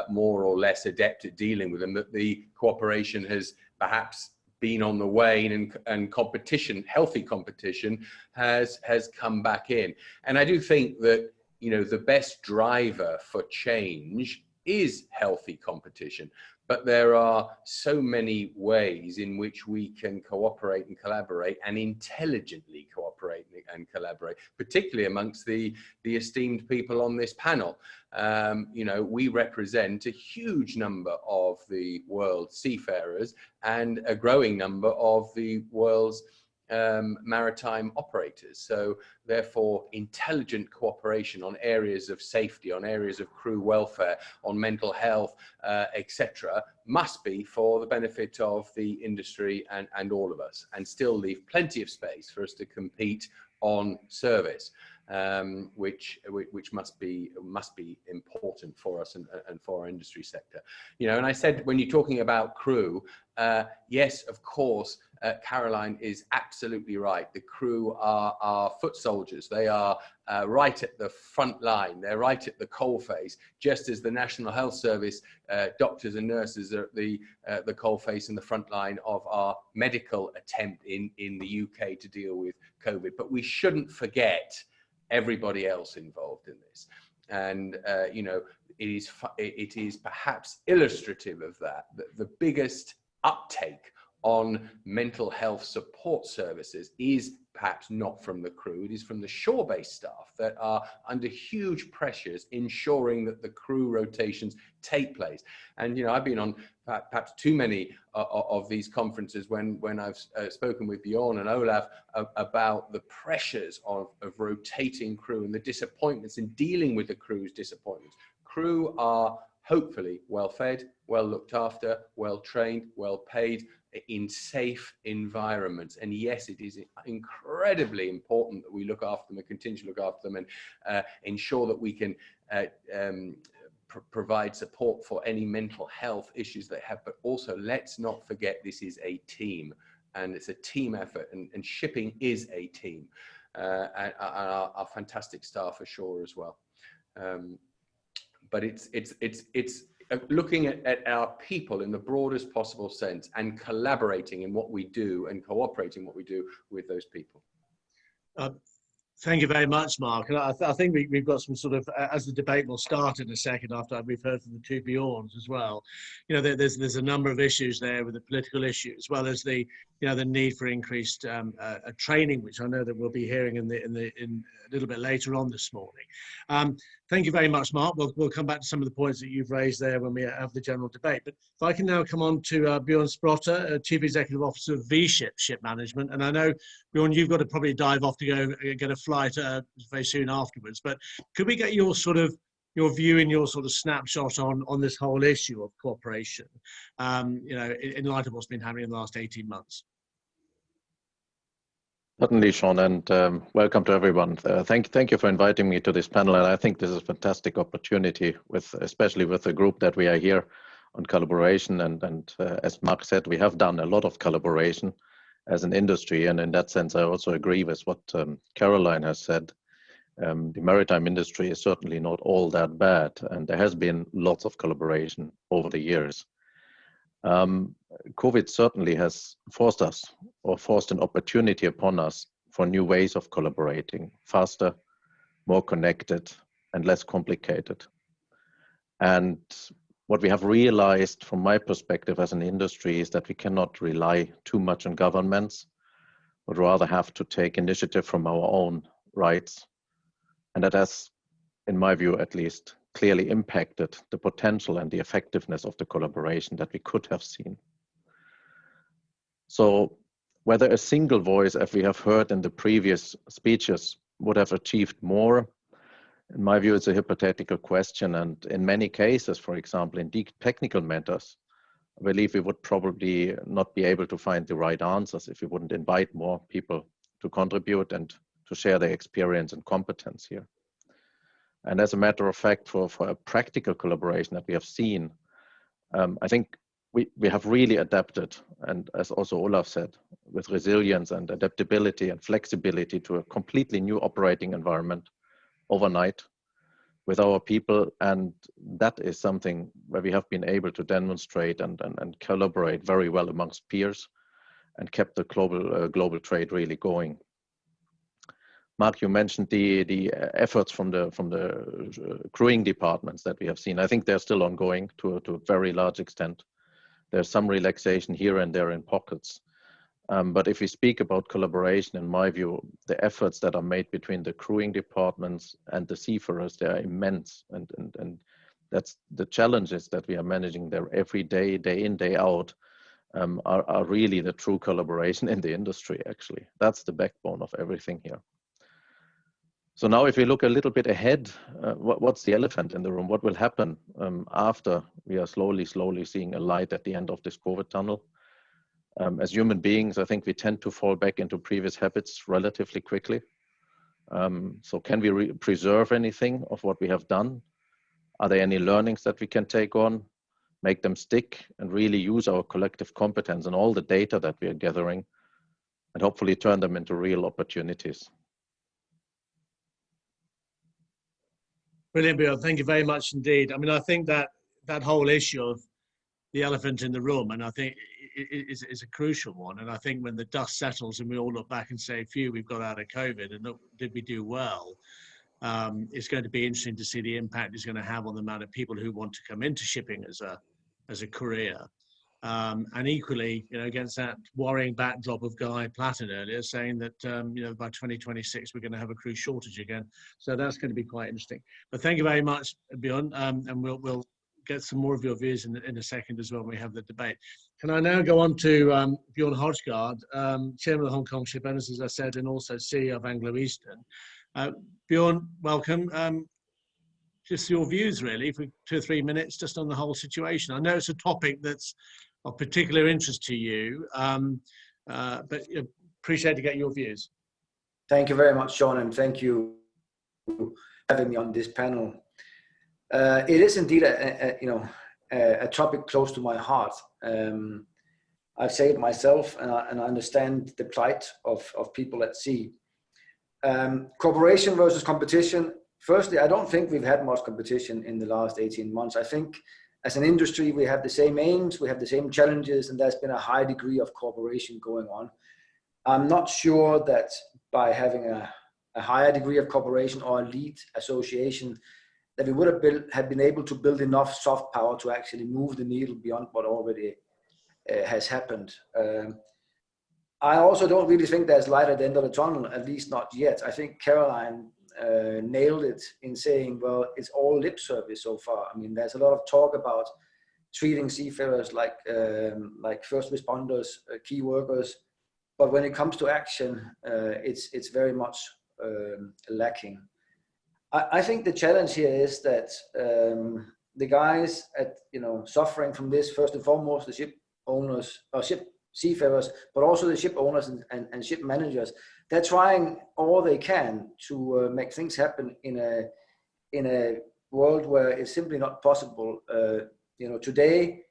more or less adept at dealing with them that the cooperation has perhaps been on the wane, and competition, healthy competition, has come back in. And I do think that the best driver for change is healthy competition, but there are so many ways in which we can cooperate and collaborate, and intelligently cooperate and collaborate, particularly amongst the esteemed people on this panel. We represent a huge number of the world's seafarers and a growing number of the world's maritime operators. So therefore, intelligent cooperation on areas of safety, on areas of crew welfare, on mental health, etc., must be for the benefit of the industry and all of us, and still leave plenty of space for us to compete on service, which must be important for us and for our industry sector. And I said, when you're talking about crew, yes, of course, Caroline is absolutely right. The crew are foot soldiers. They are right at the front line. They're right at the coalface, just as the National Health Service doctors and nurses are at the coalface and the front line of our medical attempt in the UK to deal with COVID. But we shouldn't forget everybody else involved in this. And it is perhaps illustrative of that the biggest uptake on mental health support services is perhaps not from the crew, it is from the shore-based staff that are under huge pressures ensuring that the crew rotations take place. And I've been on perhaps too many of these conferences when I've spoken with Bjorn and Olaf about the pressures of rotating crew and the disappointments in dealing with the crew's disappointments. Crew are hopefully well fed, well looked after, well trained, well paid, in safe environments. And yes, it is incredibly important that we look after them and continue to look after them and ensure that we can provide support for any mental health issues they have. But also, let's not forget, this is a team, and it's a team effort, and shipping is a team, and our fantastic staff ashore as well. But it's looking at our people in the broadest possible sense and collaborating in what we do and cooperating what we do with those people. Thank you very much, Mark. And I think we've got some sort of, as the debate will start in a second after we've heard from the two Bjorns as well, there's a number of issues there with the political issue, as well as the need for increased training, which I know that we'll be hearing in a little bit later on this morning. Thank you very much, Mark. We'll come back to some of the points that you've raised there when we have the general debate. But if I can now come on to Bjorn Sprotter, Chief Executive Officer of V-Ship Shipmanagement. And I know, Bjorn, you've got to probably dive off to go get a flight very soon afterwards. But could we get your view and your sort of snapshot on this whole issue of cooperation, in light of what's been happening in the last 18 months? Certainly, Sean, and welcome to everyone. Thank you for inviting me to this panel, and I think this is a fantastic opportunity, especially with the group that we are here on collaboration. And as Mark said, we have done a lot of collaboration as an industry. And in that sense, I also agree with what Caroline has said. The maritime industry is certainly not all that bad, and there has been lots of collaboration over the years. COVID certainly has forced us, or forced an opportunity upon us for new ways of collaborating, faster, more connected, and less complicated. And what we have realized from my perspective as an industry is that we cannot rely too much on governments, but rather have to take initiative from our own rights. And that has, in my view at least, clearly impacted the potential and the effectiveness of the collaboration that we could have seen. So whether a single voice, as we have heard in the previous speeches, would have achieved more, in my view, it's a hypothetical question. And in many cases, for example, in deep technical matters, I believe we would probably not be able to find the right answers if we wouldn't invite more people to contribute and to share their experience and competence here. And as a matter of fact, for a practical collaboration that we have seen, I think we have really adapted, and as also Olaf said, with resilience and adaptability and flexibility to a completely new operating environment overnight with our people. And that is something where we have been able to demonstrate and collaborate very well amongst peers and kept the global trade really going. Mark, you mentioned the efforts from the crewing departments that we have seen. I think they're still ongoing to a very large extent. There's some relaxation here and there in pockets. But if we speak about collaboration, in my view, the efforts that are made between the crewing departments and the seafarers, they are immense. And that's the challenges that we are managing there every day, day in, day out, are really the true collaboration in the industry, actually. That's the backbone of everything here. So now if we look a little bit ahead, what's the elephant in the room? What will happen after we are slowly seeing a light at the end of this COVID tunnel? As human beings, I think we tend to fall back into previous habits relatively quickly. So can we preserve anything of what we have done? Are there any learnings that we can take on, make them stick, and really use our collective competence and all the data that we are gathering, and hopefully turn them into real opportunities? Brilliant, Bill. Thank you very much indeed. I mean, I think that whole issue of the elephant in the room, and I think it is a crucial one. And I think when the dust settles and we all look back and say, phew, we've got out of COVID, and look, did we do well? It's going to be interesting to see the impact it's going to have on the amount of people who want to come into shipping as a career. And equally, against that worrying backdrop of Guy Platten earlier saying that, by 2026, we're going to have a crew shortage again. So that's going to be quite interesting. But thank you very much, Bjorn. And we'll get some more of your views in a second as well when we have the debate. Can I now go on to Bjorn Hodggaard, Chairman of the Hong Kong Shipowners, as I said, and also CEO of Anglo-Eastern. Bjorn, welcome. Just your views, really, for 2 or 3 minutes, just on the whole situation. I know it's a topic that's of particular interest to you, but appreciate to get your views. Thank you very much, Sean, and thank you for having me on this panel. It is indeed a topic close to my heart. I've sailed myself, and I understand the plight of people at sea. Cooperation versus competition. Firstly, I don't think we've had much competition in the last 18 months. I think as an industry, we have the same aims, we have the same challenges, and there's been a high degree of cooperation going on. I'm not sure that by having a higher degree of cooperation or a lead association, that we would have been able to build enough soft power to actually move the needle beyond what already has happened. I also don't really think there's light at the end of the tunnel, at least not yet. I think Caroline nailed it in saying, well, it's all lip service so far. I mean, there's a lot of talk about treating seafarers like first responders, key workers, but when it comes to action, it's very much lacking. I think the challenge here is that the guys suffering from this, first and foremost, the ship owners or seafarers, but also the ship owners and ship managers. They're trying all they can to make things happen in a world where it's simply not possible Today,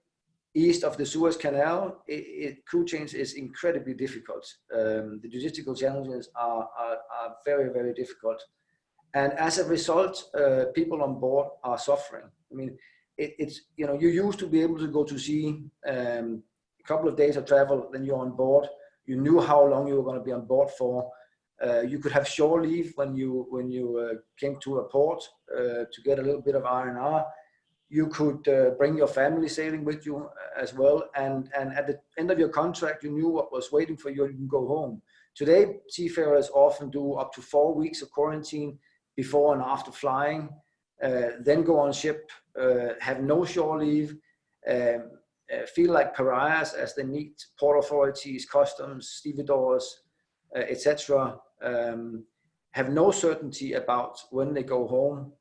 east of the Suez Canal, crew change is incredibly difficult. The logistical challenges are very, very difficult. And as a result, people on board are suffering. I mean, you used to be able to go to sea a couple of days of travel, then you're on board. You knew how long you were going to be on board for. You could have shore leave when you came to a port to get a little bit of R&R. You could bring your family sailing with you as well. And at the end of your contract, you knew what was waiting for you and you can go home. Today, seafarers often do up to 4 weeks of quarantine before and after flying, then go on ship, have no shore leave, feel like pariahs as they meet port authorities, customs, stevedores, etc. Have no certainty about when they go home.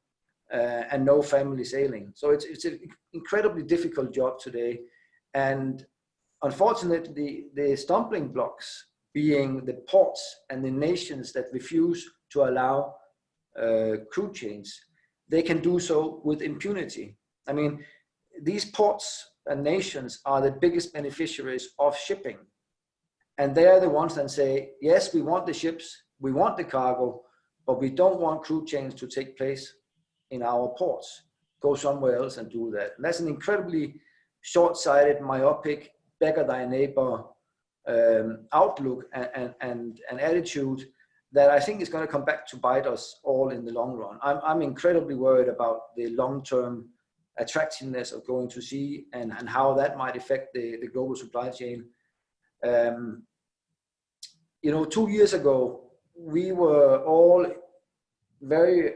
And no family sailing. So it's an incredibly difficult job today. And unfortunately, the stumbling blocks being the ports and the nations that refuse to allow crew change, they can do so with impunity. I mean, these ports and nations are the biggest beneficiaries of shipping. And they are the ones that say, yes, we want the ships, we want the cargo, but we don't want crew change to take place in our ports. Go somewhere else and do that. And that's an incredibly short-sighted, myopic, beggar thy neighbor outlook and attitude that I think is going to come back to bite us all in the long run. I'm incredibly worried about the long-term attractiveness of going to sea and how that might affect the global supply chain. 2 years ago, we were all very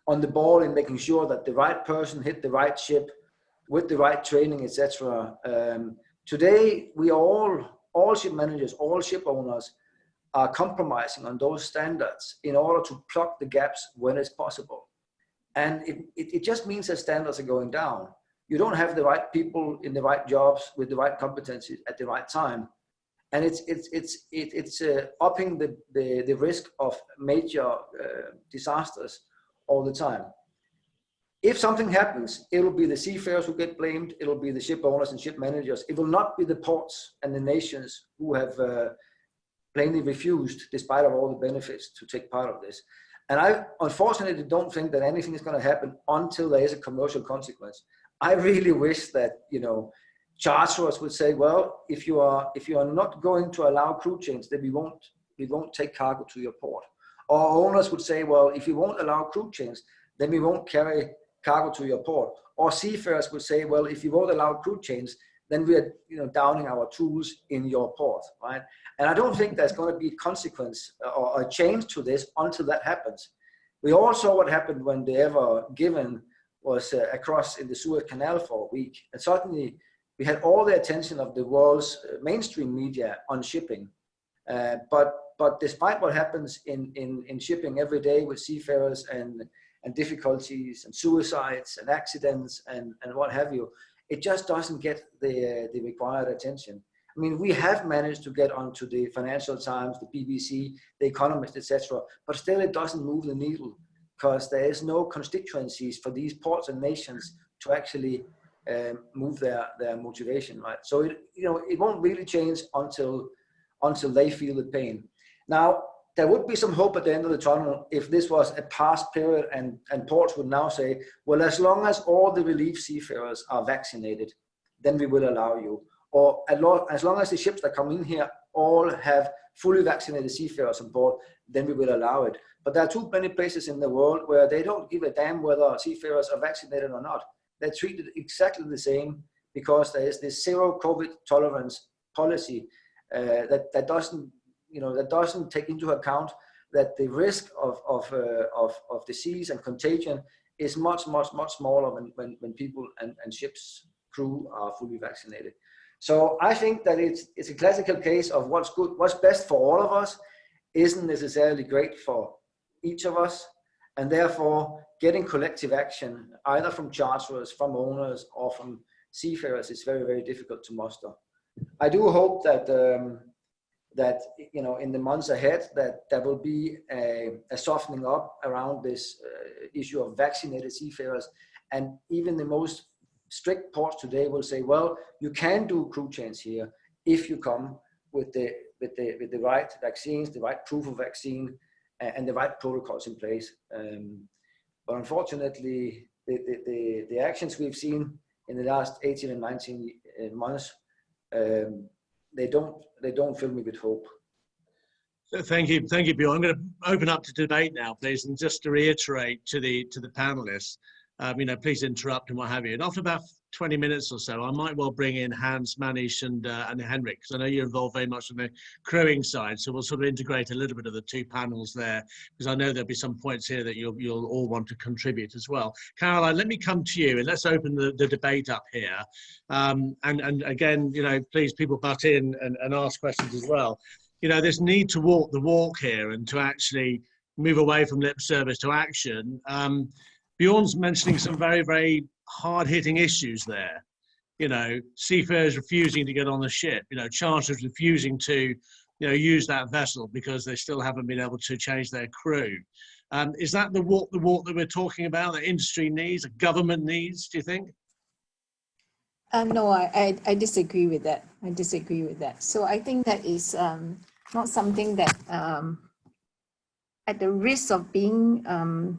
on the ball in making sure that the right person hit the right ship with the right training, etc. Today, we all ship managers, all ship owners are compromising on those standards in order to plug the gaps when it's possible. And it just means that standards are going down. You don't have the right people in the right jobs with the right competencies at the right time. And it's upping the risk of major disasters all the time. If something happens, it'll be the seafarers who get blamed. It'll be the ship owners and ship managers. It will not be the ports and the nations who have plainly refused, despite of all the benefits, to take part of this. And I unfortunately don't think that anything is going to happen until there is a commercial consequence. I really wish that charterers would say, well, if you are not going to allow crew change, then we won't take cargo to your port. Or owners would say, well, if you won't allow crew change, then we won't carry cargo to your port. Or seafarers would say, well, if you won't allow crew change, then we are downing our tools in your port, right? And I don't think there's going to be a consequence or a change to this until that happens. We all saw what happened when the Ever Given was across in the Suez Canal for a week. And suddenly we had all the attention of the world's mainstream media on shipping. But despite what happens in shipping every day with seafarers and difficulties and suicides and accidents and what have you, it just doesn't get the required attention. I mean, we have managed to get onto the Financial Times, the BBC, the Economist, etc., but still it doesn't move the needle because there is no constituencies for these ports and nations to actually move their motivation, right? So it won't really change until they feel the pain. Now, there would be some hope at the end of the tunnel if this was a past period and ports would now say, well, as long as all the relief seafarers are vaccinated, then we will allow you. Or as long as the ships that come in here all have fully vaccinated seafarers on board, then we will allow it. But there are too many places in the world where they don't give a damn whether seafarers are vaccinated or not. They're treated exactly the same because there is this zero COVID tolerance policy that doesn't take into account that the risk of disease and contagion is much smaller when people and ships crew are fully vaccinated. So I think that it's a classical case of what's best for all of us isn't necessarily great for each of us, and therefore getting collective action either from charterers, from owners, or from seafarers is very, very difficult to muster. I do hope that in the months ahead that there will be a softening up around this issue of vaccinated seafarers, and even the most strict ports today will say, well, you can do crew change here if you come with the right vaccines, the right proof of vaccine, and the right protocols in place. But unfortunately, the actions we've seen in the last 18 and 19 months, they don't fill me with hope. Thank you, Bjorn. I'm going to open up to debate now, please, and just to reiterate to the panelists, please interrupt and what have you. And after about 20 minutes or so, I might well bring in Hans, Manish, and Henrik, because I know you're involved very much on the crewing side. So we'll sort of integrate a little bit of the two panels there, because I know there'll be some points here that you'll all want to contribute as well. Caroline, let me come to you, and let's open the debate up here. And again, please, people butt in and ask questions as well. This need to walk the walk here and to actually move away from lip service to action. Bjorn's mentioning some very, very hard-hitting issues there. Seafarers refusing to get on the ship, charterers refusing to, use that vessel because they still haven't been able to change their crew. Is that the walk that we're talking about, that industry needs, that government needs, do you think? No, I disagree with that. I disagree with that. So I think that is not something that, at the risk of being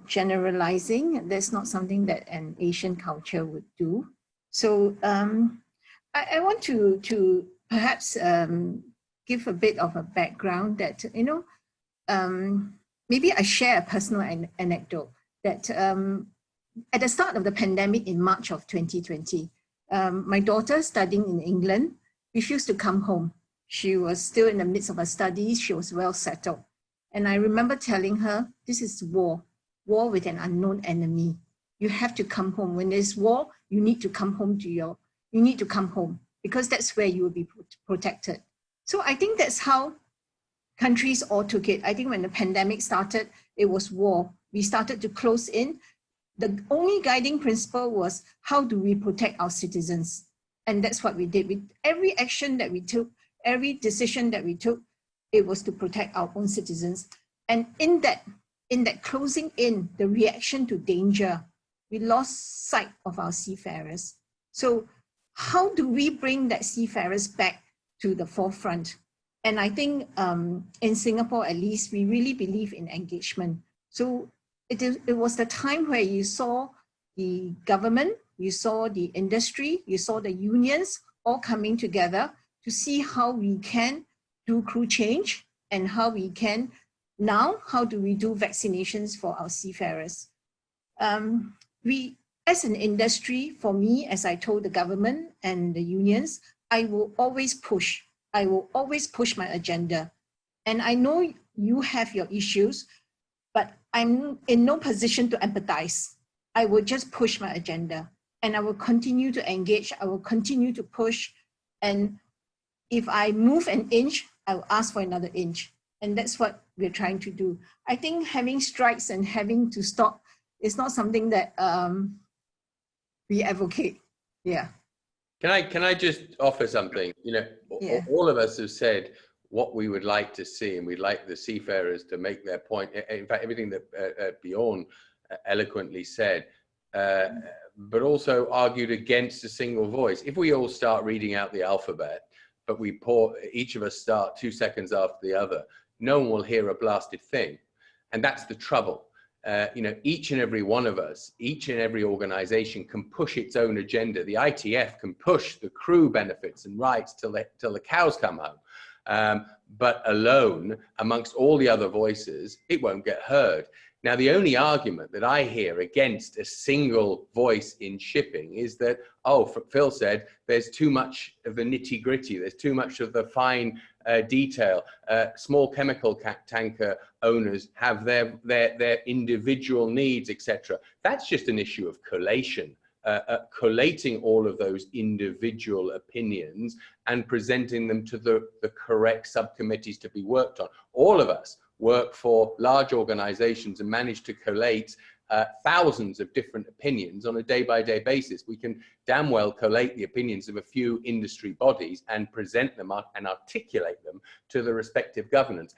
generalizing, that's not something that an Asian culture would do. So I want to perhaps give a bit of a background that, maybe I share a personal anecdote that at the start of the pandemic in March of 2020, my daughter studying in England refused to come home. She was still in the midst of her studies. She was well settled. And I remember telling her, this is war with an unknown enemy. You have to come home. When there's war, you need to come home because that's where you will be protected. So I think that's how countries all took it. I think when the pandemic started, it was war. We started to close in. The only guiding principle was, how do we protect our citizens? And that's what we did. With every action that we took, every decision that we took, it was to protect our own citizens. And in that closing in, the reaction to danger, we lost sight of our seafarers. So how do we bring that seafarers back to the forefront? And I think in Singapore, at least, we really believe in engagement. So it was the time where you saw the government, you saw the industry, you saw the unions all coming together to see how we can do crew change and how do we do vaccinations for our seafarers. We, as an industry, for me, as I told the government and the unions, I will always push my agenda. And I know you have your issues, but I'm in no position to empathize. I will just push my agenda and I will continue to engage. I will continue to push. And if I move an inch, I will ask for another inch. And that's what we're trying to do. I think having strikes and having to stop is not something that we advocate. Yeah. Can I just offer something? All of us have said what we would like to see, and we'd like the seafarers to make their point. In fact, everything that Bjorn eloquently said, but also argued against a single voice. If we all start reading out the alphabet, but each of us start 2 seconds after the other, no one will hear a blasted thing. And that's the trouble. Each and every one of us, each and every organization can push its own agenda. The ITF can push the crew benefits and rights till the cows come home. But alone, amongst all the other voices, it won't get heard. Now, the only argument that I hear against a single voice in shipping is that, Phil said, there's too much of the nitty gritty. There's too much of the fine detail. Small chemical tanker owners have their individual needs, etc. That's just an issue of collation. Collating all of those individual opinions and presenting them to the correct subcommittees to be worked on. All of us work for large organizations and manage to collate thousands of different opinions on a day-by-day basis. We can damn well collate the opinions of a few industry bodies and present them and articulate them to the respective governments.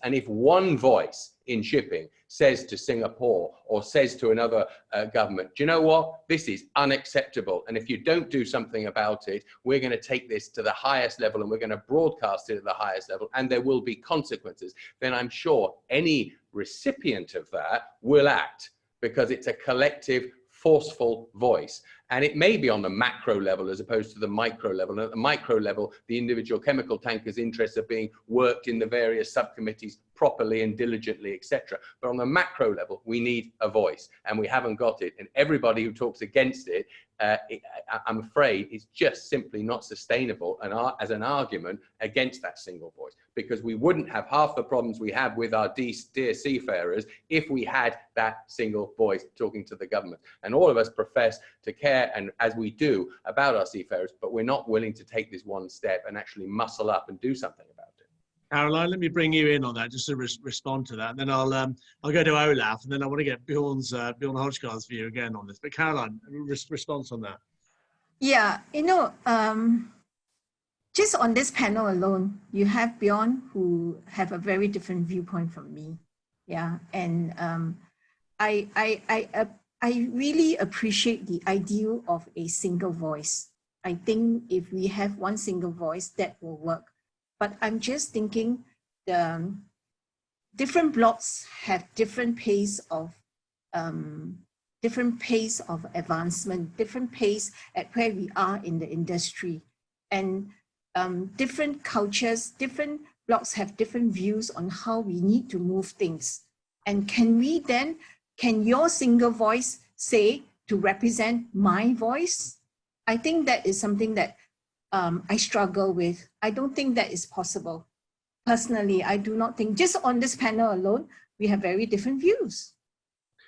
And if one voice in shipping says to Singapore or says to another government, do you know what, this is unacceptable, and if you don't do something about it, we're going to take this to the highest level and we're going to broadcast it at the highest level and there will be consequences, then I'm sure any recipient of that will act, because it's a collective, forceful voice. And it may be on the macro level as opposed to the micro level. And at the micro level, the individual chemical tankers' interests are being worked in the various subcommittees properly and diligently, etc. But on the macro level, we need a voice, and we haven't got it. And everybody who talks against it, I'm afraid, is just simply not sustainable as an argument against that single voice, because we wouldn't have half the problems we have with our dear seafarers if we had that single voice talking to the government. And all of us profess to care, and as we do, about our seafarers, but we're not willing to take this one step and actually muscle up and do something about it. Caroline, let me bring you in on that just to respond to that. And then I'll go to Olaf, and then I want to get Bjorn Hodgkar's view again on this. But Caroline, response on that. Yeah, just on this panel alone, you have Bjorn, who have a very different viewpoint from me. Yeah, and I really appreciate the ideal of a single voice. I think if we have one single voice, that will work. But I'm just thinking the different blocks have different pace of advancement, different pace at where we are in the industry, and different cultures, different blocks have different views on how we need to move things. And can your single voice say to represent my voice? I think that is something that I struggle with. I don't think that is possible. Personally, I do not think, just on this panel alone, we have very different views.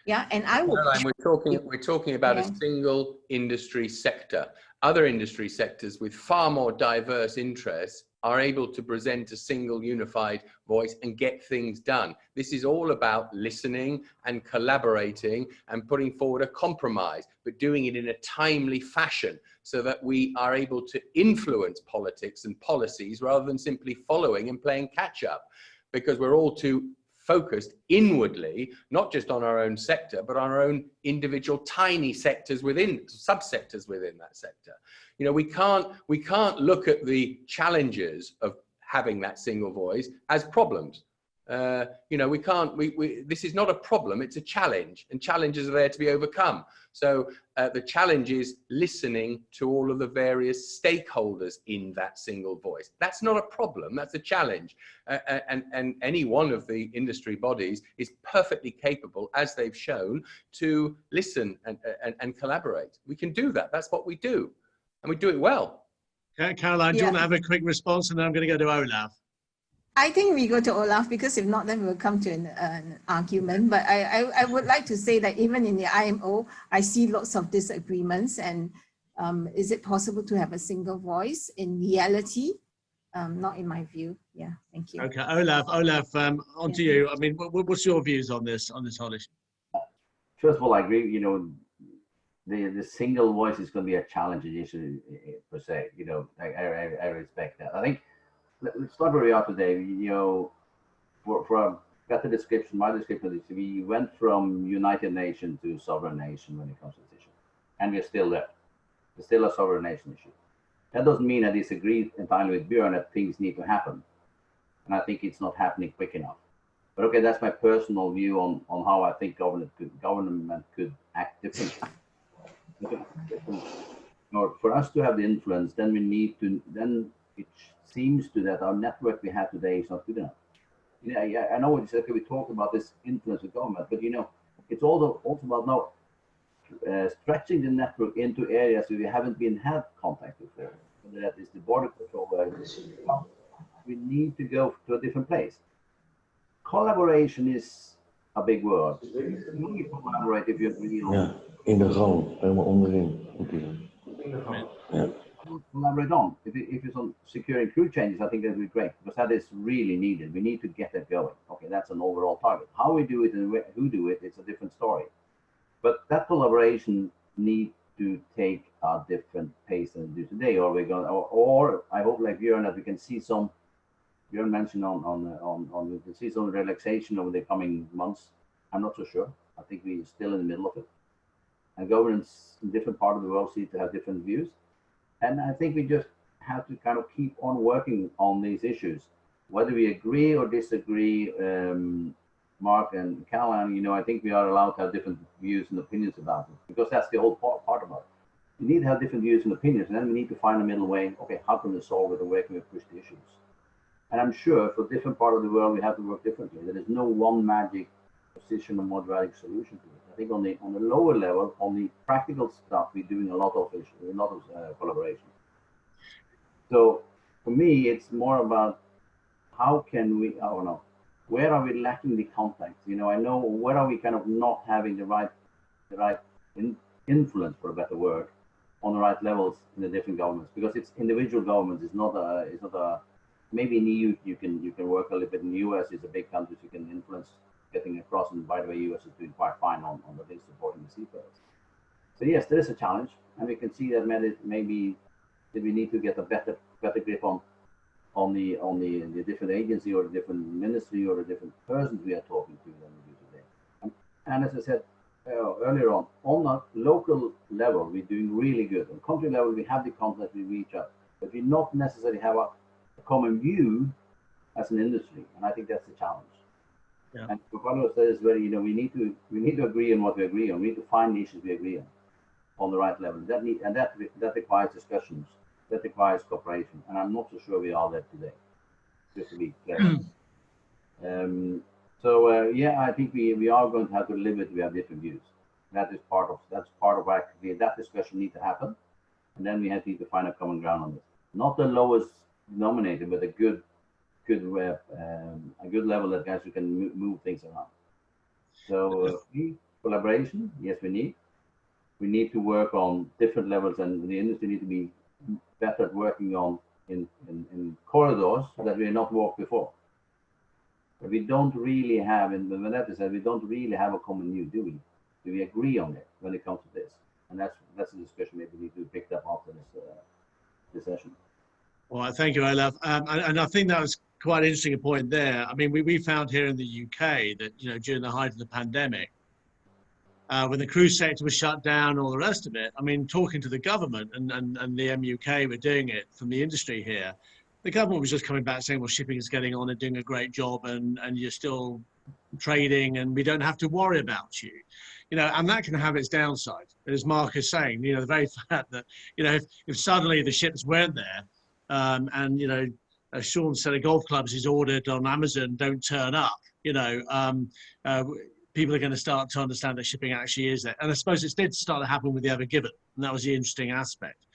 Yeah, and I would. We're talking about a single industry sector. Other industry sectors with far more diverse interests are able to present a single unified voice and get things done. This is all about listening and collaborating and putting forward a compromise, but doing it in a timely fashion so that we are able to influence politics and policies rather than simply following and playing catch up, because we're all too focused inwardly, not just on our own sector, but on our own individual tiny sectors within, subsectors within that sector. You know, we can't look at the challenges of having that single voice as problems. You know, this is not a problem, it's a challenge, and challenges are there to be overcome. So the challenge is listening to all of the various stakeholders in that single voice. That's not a problem, that's a challenge. And any one of the industry bodies is perfectly capable, as they've shown, to listen and collaborate. We can do that, that's what we do, and we do it well. Caroline, do you want to have a quick response, and then I'm going to go to Olaf? I think we go to Olaf, because if not, then we'll come to an argument. But I would like to say that even in the IMO, I see lots of disagreements. And is it possible to have a single voice in reality? Not in my view. Yeah, thank you. Okay, Olaf, on to you. I mean, what's your views on this whole issue? First of all, I agree. You know, the single voice is going to be a challenging issue per se. You know, I respect that. I think. Let's start where we are today. You know, for a better description, my description is we went from United Nation to sovereign nation when it comes to this issue, and we're still there. It's still a sovereign nation issue. That doesn't mean I disagree entirely with Björn that things need to happen, and I think it's not happening quick enough. But okay, that's my personal view on how I think government could act differently. Or for us to have the influence, then we need to it seems to that our network we have today is not good enough. You know, I know what you said. Okay, we talk about this influence of government, but you know, it's also about now stretching the network into areas where we haven't had contact before. Whether that is the border control, we need to go to a different place. Collaboration is a big word. You only collaborate if you're real. Ja, in de gang, helemaal onderin. Ja. collaborate on. If it's on securing crew changes, I think that would be great, because that is really needed. We need to get that going. Okay, that's an overall target. How we do it and who do it, it's a different story. But that collaboration needs to take a different pace than we do today, or we're going, or I hope, like Björn, that we can see some. Björn mentioned we can see some relaxation over the coming months. I'm not so sure. I think we're still in the middle of it, and governments in different parts of the world seem to have different views. And I think we just have to kind of keep on working on these issues, whether we agree or disagree. Mark and Caroline, you know, I think we are allowed to have different views and opinions about it, because that's the whole part about it. We need to have different views and opinions, and then we need to find a middle way. Okay, how can we solve it, and where can we push the issues? And I'm sure for different part of the world, we have to work differently. There is no one magic position or moderatic solution to it. I think on the lower level, on the practical stuff, we're doing a lot of collaboration. So for me, it's more about how can we, I don't know, where are we lacking the contacts? You know, I know where are we kind of not having the right influence, for a better word, on the right levels in the different governments, because it's individual governments. It's not a maybe in EU you can work a little bit. In the US, it's a big country, so you can influence getting across. And by the way, US is doing quite fine on the things supporting the seafarers. So yes, there is a challenge, and we can see that maybe that we need to get a better grip on the different agency or the different ministry or the different persons we are talking to than we do today. And as I said earlier on a local level, we're doing really good. On country level, we have the contact, we reach out, but we not necessarily have a common view as an industry, and I think that's the challenge. Yeah. And what Carlos says, where you know we need to agree on what we agree on. We need to find the issues we agree on the right level. That requires discussions. That requires cooperation, and I'm not so sure we are there today. Just to be clear. Yeah, I think we are going to have to live it. We have different views. That's part of actually that discussion needs to happen, and then we have to find a common ground on this. Not the lowest denominator, but a good level that guys who can move things around. So collaboration, yes, we need. We need to work on different levels, and the industry need to be better at working on in corridors that we have not walked before. But we don't really have, and when that is said, we don't really have a common view, do we? Do we agree on it when it comes to this? And that's a discussion maybe we need to pick up after this session. Well, thank you, Olaf. And I think that was quite an interesting point there. I mean, we found here in the UK that, you know, during the height of the pandemic, when the cruise sector was shut down and all the rest of it, I mean, talking to the government and the MUK were doing it from the industry here, the government was just coming back saying, well, shipping is getting on and doing a great job, and you're still trading, and we don't have to worry about you. You know, and that can have its downside. As Mark is saying, you know, the very fact that, you know, if suddenly the ships weren't there, and, you know, a Sean set of golf clubs he's ordered on Amazon don't turn up, you know, people are going to start to understand that shipping actually is there. And I suppose it did start to happen with the Ever Given, and that was the interesting aspect.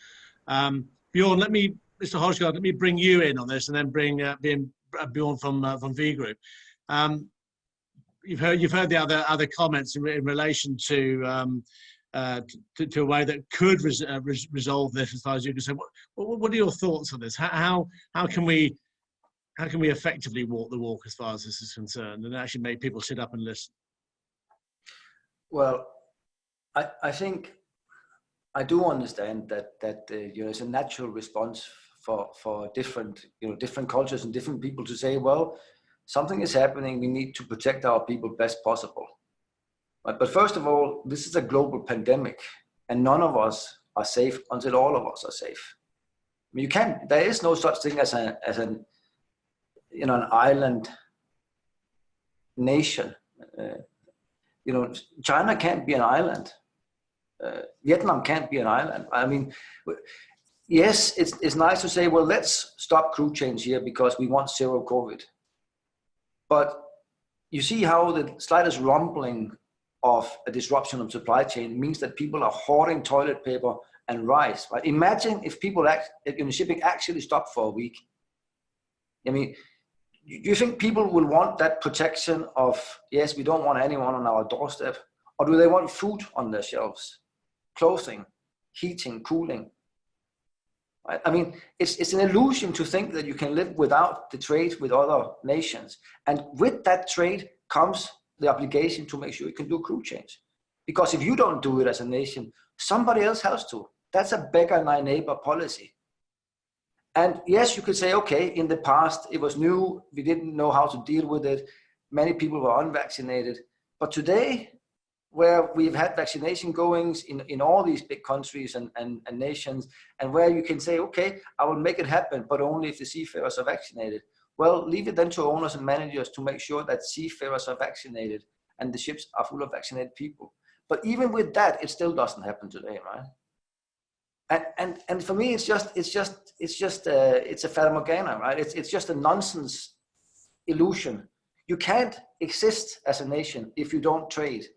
Bjorn, Mr. Hodggaard, let me bring you in on this, and then bring Bjorn from V Group. You've heard the other comments in relation to a way that could resolve this, as far as you can say. What are your thoughts on this? How can we effectively walk the walk as far as this is concerned, and actually make people sit up and listen? Well, I think I do understand that you know, it's a natural response for different cultures and different people to say, well, something is happening. We need to protect our people best possible. But first of all, this is a global pandemic, and none of us are safe until all of us are safe. I mean, there is no such thing as an island nation. You know, China can't be an island. Vietnam can't be an island. I mean, yes, it's nice to say, well, let's stop crew change here because we want zero COVID. But you see how the slightest rumbling of a disruption of supply chain means that people are hoarding toilet paper and rice. Right? Imagine if people in shipping actually stopped for a week. I mean, you think people will want that protection of, yes, we don't want anyone on our doorstep, or do they want food on their shelves, clothing, heating, cooling? Right? I mean, it's an illusion to think that you can live without the trade with other nations. And with that trade comes the obligation to make sure you can do crew change. Because if you don't do it as a nation, somebody else has to. That's a beggar thy neighbor policy. And yes, you could say, okay, in the past, it was new. We didn't know how to deal with it. Many people were unvaccinated. But today, where we've had vaccination goings in all these big countries and nations, and where you can say, okay, I will make it happen, but only if the seafarers are vaccinated. Well, leave it then to owners and managers to make sure that seafarers are vaccinated and the ships are full of vaccinated people. But even with that, it still doesn't happen today, right? And for me, it's a fatamorgana, right? It's just a nonsense illusion. You can't exist as a nation if you don't trade.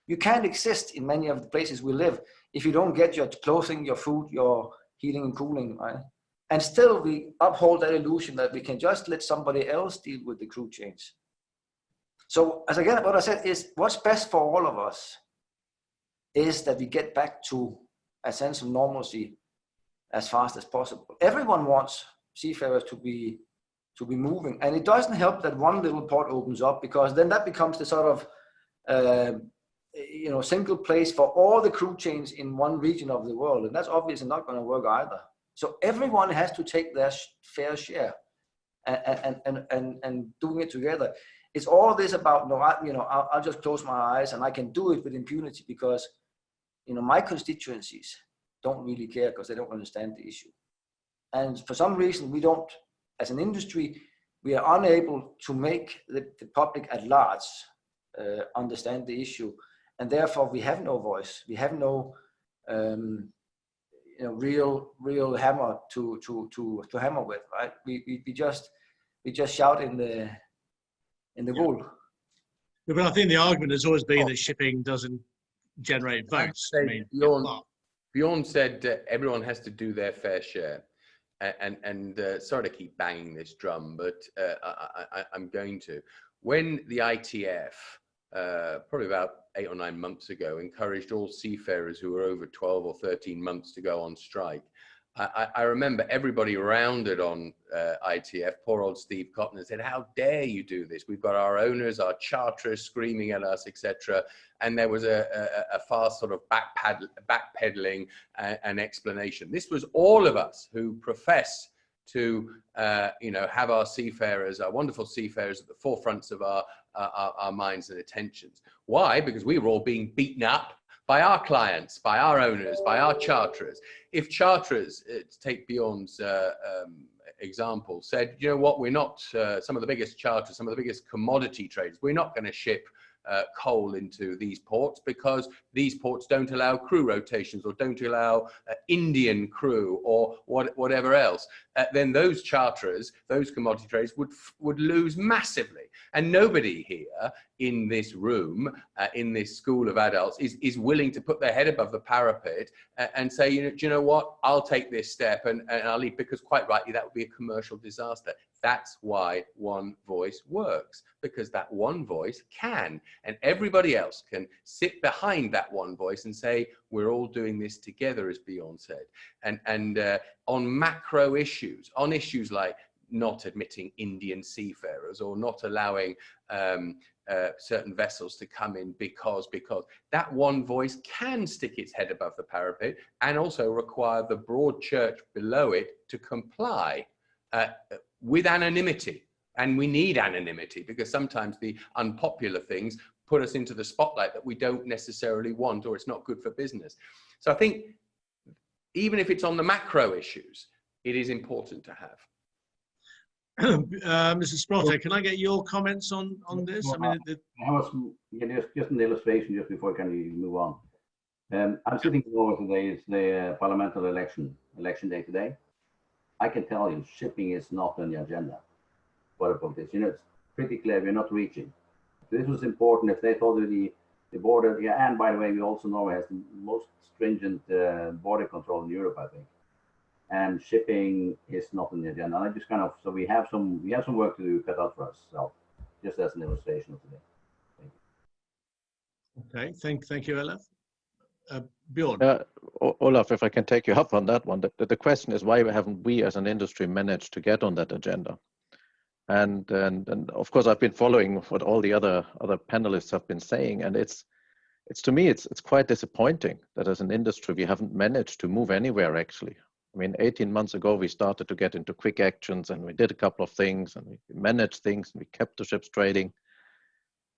You can't exist in many of the places we live if you don't get your clothing, your food, your heating and cooling, right? And still we uphold that illusion that we can just let somebody else deal with the crew change. So as again, what I said is what's best for all of us is that we get back to a sense of normalcy as fast as possible. Everyone wants seafarers to be moving, and it doesn't help that one little port opens up, because then that becomes the sort of single place for all the crew change in one region of the world, and that's obviously not going to work either. So everyone has to take their fair share, and doing it together. It's all this about I'll just close my eyes and I can do it with impunity because my constituencies don't really care because they don't understand the issue. And for some reason, we don't, as an industry, we are unable to make the public at large understand the issue. And therefore, we have no voice. We have no real hammer to hammer with, right? We just shout in the wool. But I think the argument has always been that shipping doesn't generate votes. Bjorn said everyone has to do their fair share, and sorry to keep banging this drum, but I'm going to. When the ITF, probably about 8 or 9 months ago, encouraged all seafarers who were over 12 or 13 months to go on strike, I remember everybody rounded on ITF, poor old Steve Cotton, and said, how dare you do this? We've got our owners, our charterers screaming at us, etc. And there was a fast sort of backpedaling and explanation. This was all of us who profess to have our seafarers, our wonderful seafarers, at the forefronts of our minds and attentions. Why? Because we were all being beaten up by our clients, by our owners, by our charterers. If charterers, to take Bjorn's example, said, you know what, we're not, some of the biggest charterers, some of the biggest commodity traders, we're not going to ship coal into these ports because these ports don't allow crew rotations or don't allow Indian crew or whatever else, then those charterers, those commodity traders would lose massively. And nobody here in this room, in this school of adults, is willing to put their head above the parapet and say, do you know what, I'll take this step and I'll leave, because quite rightly, that would be a commercial disaster. That's why one voice works, because that one voice can, and everybody else can sit behind that one voice and say, we're all doing this together, as Bjorn said. And on macro issues, on issues like not admitting Indian seafarers or not allowing certain vessels to come in because that one voice can stick its head above the parapet and also require the broad church below it to comply with anonymity. And we need anonymity because sometimes the unpopular things put us into the spotlight that we don't necessarily want, or it's not good for business. So I think even if it's on the macro issues, it is important to have. Mr. Sprotter, can I get your comments on this? I mean, just an illustration just before we move on. I'm sitting over today. It's the parliamentary election day today. I can tell you, shipping is not on the agenda for this. It's pretty clear we're not reaching. This was important if they thought that the border. Yeah, and by the way, we also know it has the most stringent border control in Europe, I think. And shipping is not on the agenda. I just so we have some work to do cut out for us. So just as an illustration of today. Okay, thank you, Olaf. Bjorn. Olaf, if I can take you up on that one, the question is, why haven't we as an industry managed to get on that agenda? And of course, I've been following what all the other panelists have been saying, and it's to me, it's quite disappointing that as an industry, we haven't managed to move anywhere actually. I mean, 18 months ago, we started to get into quick actions and we did a couple of things and we managed things and we kept the ships trading.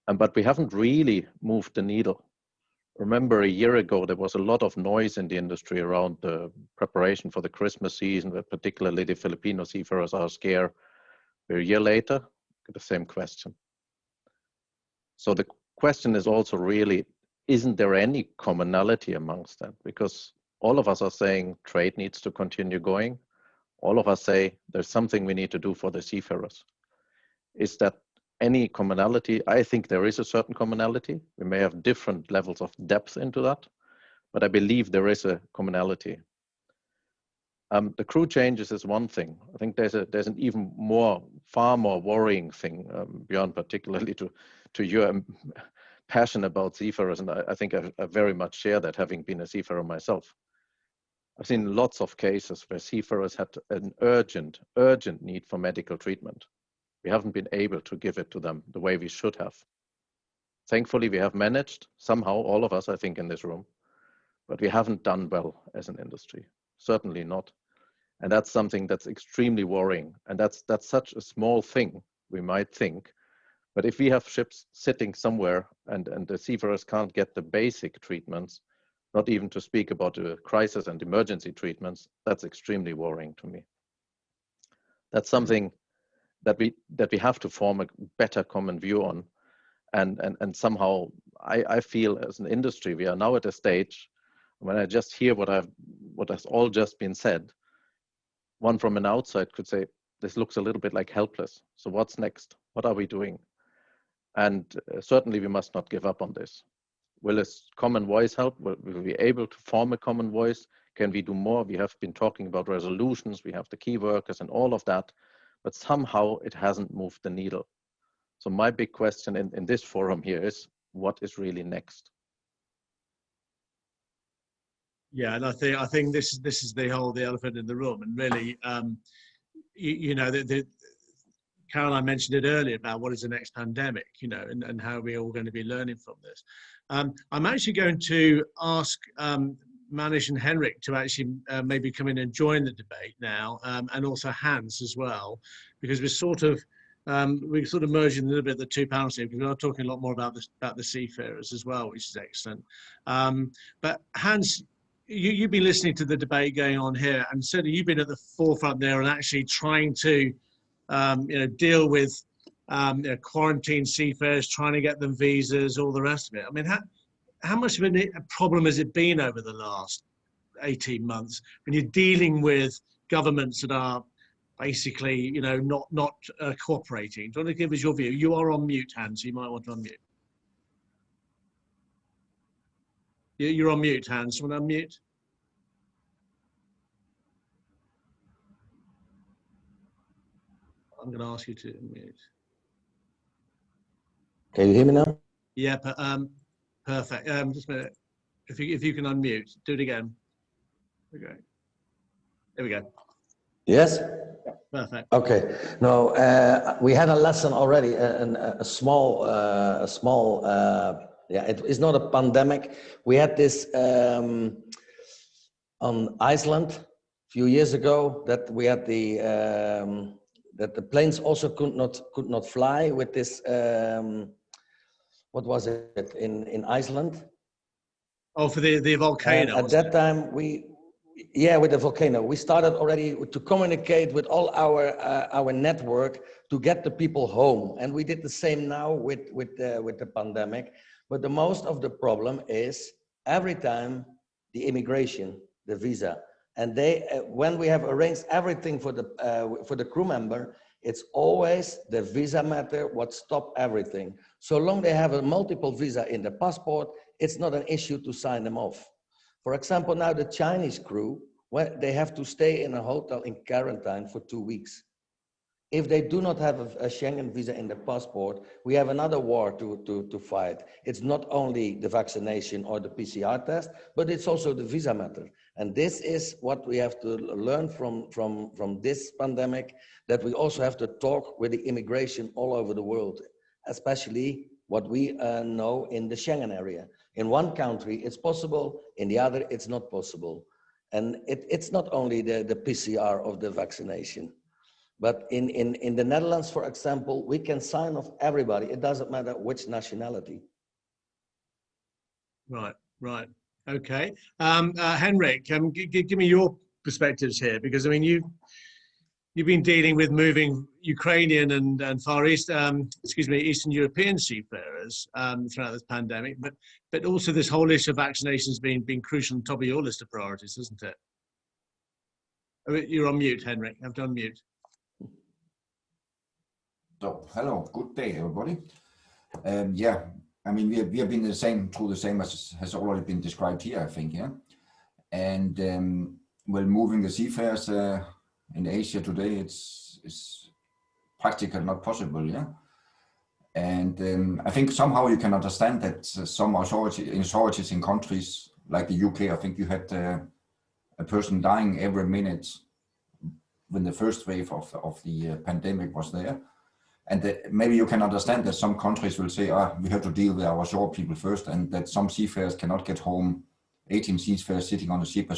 But we haven't really moved the needle. Remember a year ago, there was a lot of noise in the industry around the preparation for the Christmas season, where particularly the Filipino seafarers are scared. A year later, the same question. So the question is also really, isn't there any commonality amongst them? Because all of us are saying trade needs to continue going. All of us say there's something we need to do for the seafarers. Is that any commonality? I think there is a certain commonality. We may have different levels of depth into that, but I believe there is a commonality. The crew changes is one thing. I think there's an even far more worrying thing, beyond particularly to your passion about seafarers, and I think I very much share that, having been a seafarer myself. I've seen lots of cases where seafarers had an urgent need for medical treatment. We haven't been able to give it to them the way we should have. Thankfully, we have managed somehow, all of us, I think, in this room, but we haven't done well as an industry, certainly not. And that's something that's extremely worrying. And that's such a small thing, we might think. But if we have ships sitting somewhere and the seafarers can't get the basic treatments, not even to speak about the crisis and emergency treatments, that's extremely worrying to me. That's something that we have to form a better common view on. And somehow I feel as an industry, we are now at a stage when I just hear what has all just been said, one from an outside could say, this looks a little bit like helpless. So what's next? What are we doing? And certainly we must not give up on this. Will a common voice help? Will we be able to form a common voice? Can we do more? We have been talking about resolutions. We have the key workers and all of that, but somehow it hasn't moved the needle. So my big question in this forum here is, what is really next? Yeah, and I think this is the elephant in the room, and really, you know, Caroline mentioned it earlier about what is the next pandemic, you know, and how we're all going to be learning from this. I'm actually going to ask Manish and Henrik to actually maybe come in and join the debate now, and also Hans as well, because we're sort of merging a little bit the two panels here, because we are talking a lot more about the seafarers as well, which is excellent. But Hans, you've been listening to the debate going on here, and certainly you've been at the forefront there and actually trying to, you know, deal with you know, quarantine seafarers, trying to get them visas, all the rest of it. I mean, how much of a problem has it been over the last 18 months when you're dealing with governments that are basically, you know, not cooperating? Do you want to give us your view? You are on mute, Hans, so you might want to unmute. You're on mute, Hans. You want to unmute? I'm going to ask you to unmute. Can you hear me now? Yeah, perfect. Just a minute. If you can unmute, do it again. Okay. There we go. Yes. Yeah, perfect. Okay. No, we had a lesson already, a small. Yeah, it's not a pandemic. We had this on Iceland a few years ago, that we had that the planes also could not fly with this. What was it in Iceland? Oh, for the volcano. At that time, with the volcano, we started already to communicate with all our network to get the people home, and we did the same now with the pandemic. But the most of the problem is every time the immigration, the visa, and when we have arranged everything for the crew member, it's always the visa matter what stop everything. So long they have a multiple visa in the passport, it's not an issue to sign them off. For example, now the Chinese crew, when they have to stay in a hotel in quarantine for 2 weeks. If they do not have a Schengen visa in their passport, we have another war to fight. It's not only the vaccination or the PCR test, but it's also the visa matter. And this is what we have to learn from this pandemic, that we also have to talk with the immigration all over the world, especially what we know in the Schengen area. In one country, it's possible, in the other, it's not possible. And it's not only the PCR of the vaccination. But in the Netherlands, for example, we can sign off everybody. It doesn't matter which nationality. Right, right. Okay. Henrik, give me your perspectives here, because I mean, you've been dealing with moving Ukrainian and Far East, Eastern European seafarers throughout this pandemic, but also this whole issue of vaccinations being crucial on top of your list of priorities, isn't it? Oh, you're on mute, Henrik. I've done mute. So, hello, good day, everybody. Yeah, I mean, we have been through the same as has already been described here, I think, yeah. And well, moving the seafarers in Asia today, it's practically not possible, yeah. And I think somehow you can understand that some authorities in countries like the UK, I think you had a person dying every minute when the first wave of the pandemic was there. And maybe you can understand that some countries will say, we have to deal with our shore people first, and that some seafarers cannot get home. 18 seafarers sitting on a ship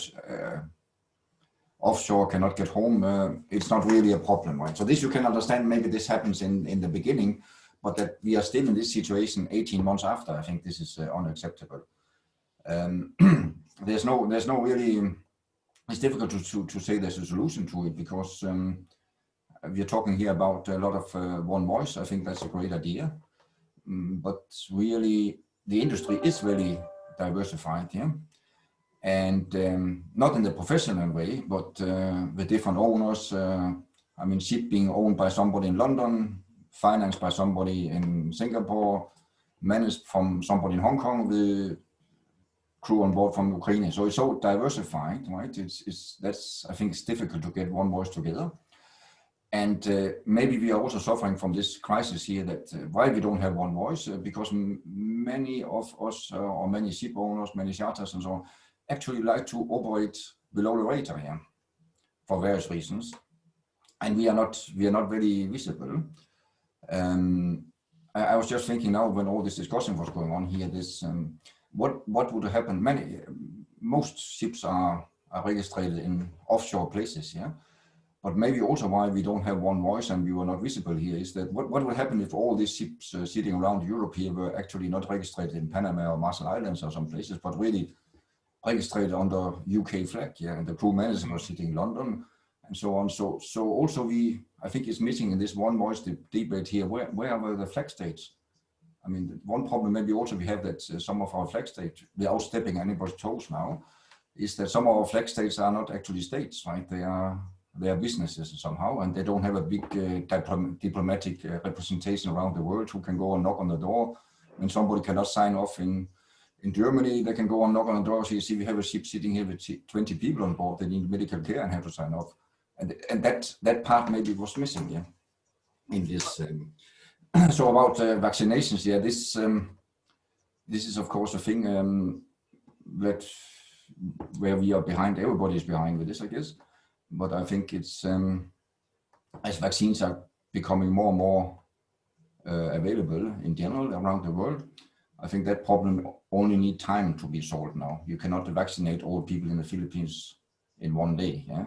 offshore cannot get home. It's not really a problem, right? So this you can understand. Maybe this happens in the beginning, but that we are still in this situation 18 months after, I think this is unacceptable. There's no really. It's difficult to say there's a solution to it, because we are talking here about a lot of one voice. I think that's a great idea, but really the industry is really diversified here, and not in the professional way, but with different owners. I mean, ship being owned by somebody in London, financed by somebody in Singapore, managed from somebody in Hong Kong, the crew on board from Ukraine. So it's so diversified, right? I think it's difficult to get one voice together. And maybe we are also suffering from this crisis here, that why we don't have one voice, because many of us, or many ship owners, many charters and so on, actually like to operate below the radar here for various reasons. And we are not very visible. I was just thinking now, when all this discussion was going on here, what would have happened? Most ships are registered in offshore places, yeah. But maybe also why we don't have one voice and we were not visible here is that what would happen if all these ships sitting around Europe here were actually not registered in Panama or Marshall Islands or some places, but really registered under UK flag, yeah, and the crew manager was sitting in London and so on. So also I think it's missing in this one voice debate here, where were the flag states? I mean, one problem maybe also we have that some of our flag states, without stepping anybody's toes now, is that some of our flag states are not actually states, right? They are businesses somehow, and they don't have a big diplomatic representation around the world who can go and knock on the door. When somebody cannot sign off in Germany, they can go and knock on the door. So you see, we have a ship sitting here with 20 people on board. They need medical care and have to sign off. And that part maybe was missing, yeah, in this. So about vaccinations, yeah, this is of course a thing where we are behind. Everybody is behind with this, I guess. But I think it's as vaccines are becoming more and more available in general around the world, I think that problem only need time to be solved now. You cannot vaccinate all people in the Philippines in one day, yeah,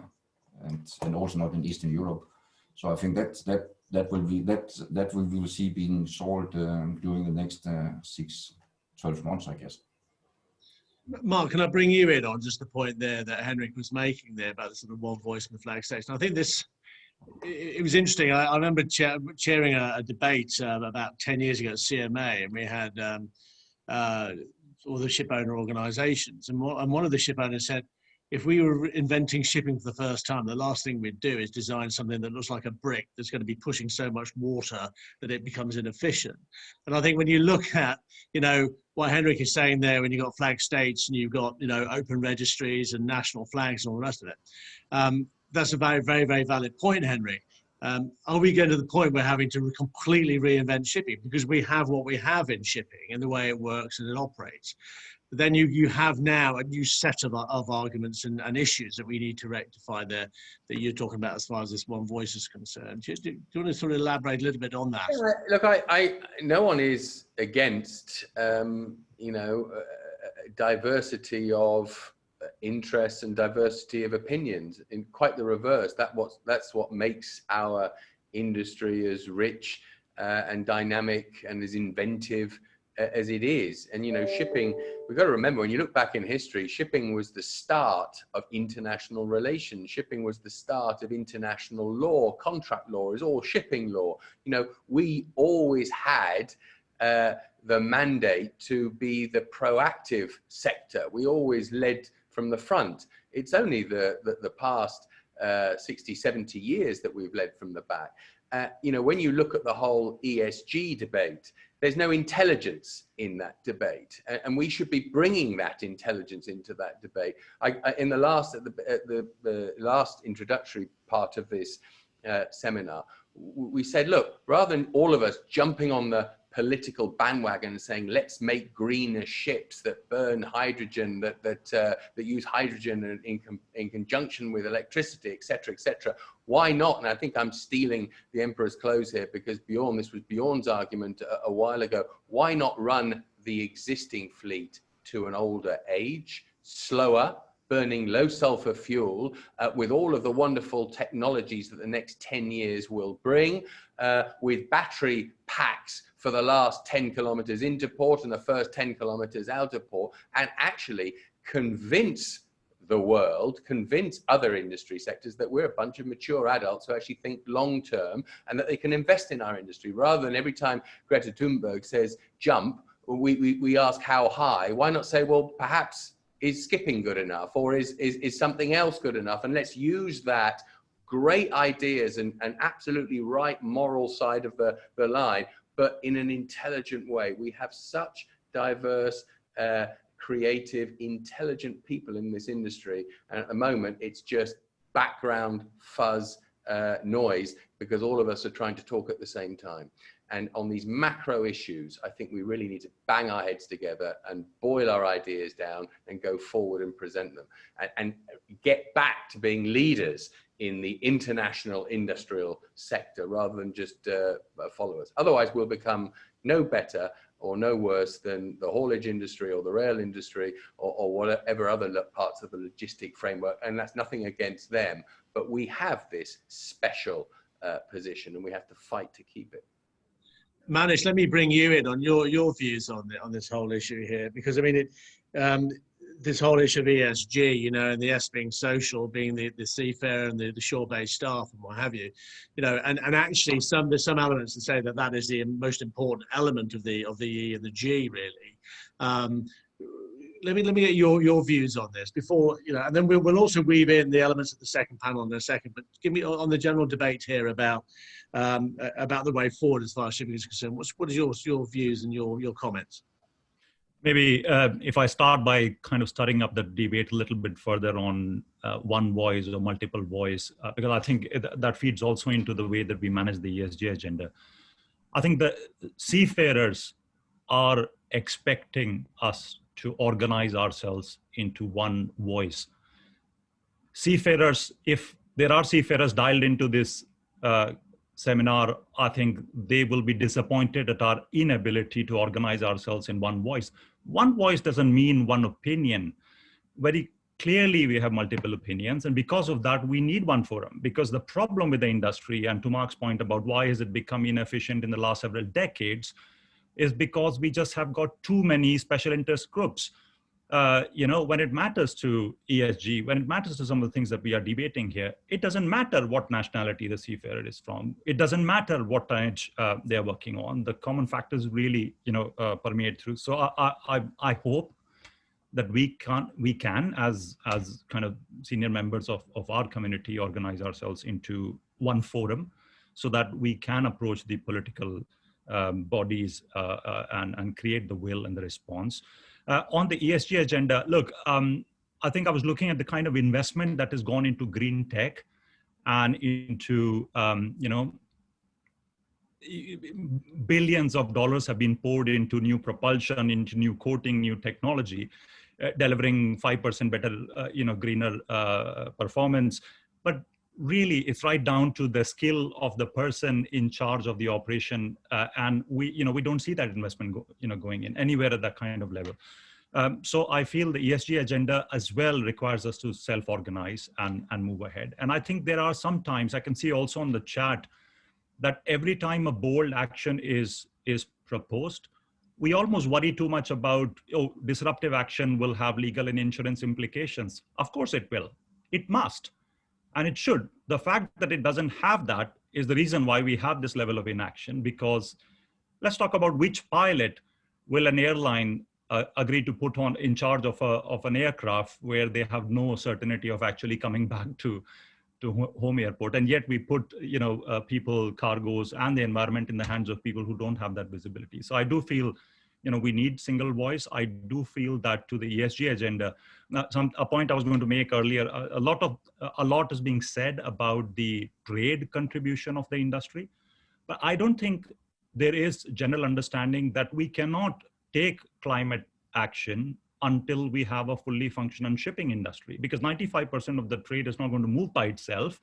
and also not in Eastern Europe. So I think that we will see being solved during the next 6-12 months, I guess. Mark, can I bring you in on just the point there that Henrik was making there about the sort of one voice in the flag station? I think it was interesting. I remember chairing a debate about 10 years ago at CMA, and we had all the ship owner organizations, and one of the ship owners said, if we were inventing shipping for the first time, the last thing we'd do is design something that looks like a brick that's going to be pushing so much water that it becomes inefficient. And I think when you look at, what Henrik is saying there, when you've got flag states and you've got, open registries and national flags and all the rest of it, that's a very, very, very valid point, Henrik. Are we getting to the point where having to completely reinvent shipping because we have what we have in shipping and the way it works and it operates? But then you have now a new set of arguments and issues that we need to rectify there that you're talking about as far as this one voice is concerned. Do you want to sort of elaborate a little bit on that? Yeah, look, no one is against, diversity of interests and diversity of opinions. In quite the reverse, that's what makes our industry as rich and dynamic and as inventive as it is. And shipping, we've got to remember, when you look back in history, shipping was the start of international relations. Shipping was the start of international law. Contract law is all shipping law. We always had the mandate to be the proactive sector. We always led from the front. It's only the past 60, 70 years that we've led from the back. When you look at the whole ESG debate, there's no intelligence in that debate, and we should be bringing that intelligence into that debate. In the last introductory part of this seminar, we said, look, rather than all of us jumping on the political bandwagon and saying, let's make greener ships that burn hydrogen, that use hydrogen in conjunction with electricity, etc., etc. Why not? And I think I'm stealing the emperor's clothes here, because this was Bjorn's argument a while ago. Why not run the existing fleet to an older age, slower, burning low sulfur fuel, with all of the wonderful technologies that the next 10 years will bring, with battery packs for the last 10 kilometers into port and the first 10 kilometers out of port, and actually convince the world, convince other industry sectors that we're a bunch of mature adults who actually think long term and that they can invest in our industry, rather than every time Greta Thunberg says jump, we ask how high. Why not say, well, perhaps is skipping good enough, or is something else good enough? And let's use that great ideas and absolutely right moral side of the line, but in an intelligent way. We have such diverse, creative, intelligent people in this industry. And at the moment, it's just background fuzz noise, because all of us are trying to talk at the same time. And on these macro issues, I think we really need to bang our heads together and boil our ideas down and go forward and present them, and get back to being leaders in the international industrial sector rather than just followers. Otherwise, we'll become no better or no worse than the haulage industry or the rail industry or whatever other parts of the logistic framework. And that's nothing against them, but we have this special position and we have to fight to keep it. Manish, let me bring you in on your views on this whole issue here, because I mean, this whole issue of ESG, and the S being social, being the seafarer and the shore-based staff and what have you, and actually there's some elements that say that is the most important element of the E and the G, really. Let me get your views on this before, and then we'll also weave in the elements of the second panel in a second. But give me on the general debate here about the way forward as far as shipping is concerned. What is your views and your comments? Maybe if I start by kind of starting up the debate a little bit further on one voice or multiple voice, because I think that feeds also into the way that we manage the ESG agenda. I think the seafarers are expecting us to organize ourselves into one voice. Seafarers, if there are seafarers dialed into this seminar, I think they will be disappointed at our inability to organize ourselves in one voice. One voice doesn't mean one opinion. Very clearly, we have multiple opinions, and because of that, we need one forum. Because the problem with the industry, and to Mark's point about why has it become inefficient in the last several decades, is because we just have got too many special interest groups. When it matters to ESG, when it matters to some of the things that we are debating here, it doesn't matter what nationality the seafarer is from. It doesn't matter what tonnage they're working on. The common factors really, permeate through. So I hope that we can, as kind of senior members of our community, organize ourselves into one forum so that we can approach the political bodies and create the will and the response. On the ESG agenda, look, I think I was looking at the kind of investment that has gone into green tech. and into, billions of dollars have been poured into new propulsion, into new coating, new technology, delivering 5% better, greener performance. But really, it's right down to the skill of the person in charge of the operation, and we don't see that investment going in anywhere at that kind of level. So I feel the ESG agenda as well requires us to self-organize and move ahead. And I think there are some times, I can see also on the chat, that every time a bold action is proposed, we almost worry too much about, oh, disruptive action will have legal and insurance implications. Of course it will. It must, and it should. The fact that it doesn't have that is the reason why we have this level of inaction, because let's talk about which pilot will an airline agree to put on in charge of an aircraft where they have no certainty of actually coming back to home airport, and yet we put people, cargoes, and the environment in the hands of people who don't have that visibility. So I do feel we need single voice. I do feel that to the ESG agenda, a point I was going to make earlier, a lot is being said about the trade contribution of the industry, but I don't think there is general understanding that we cannot take climate action until we have a fully functional shipping industry, because 95% of the trade is not going to move by itself.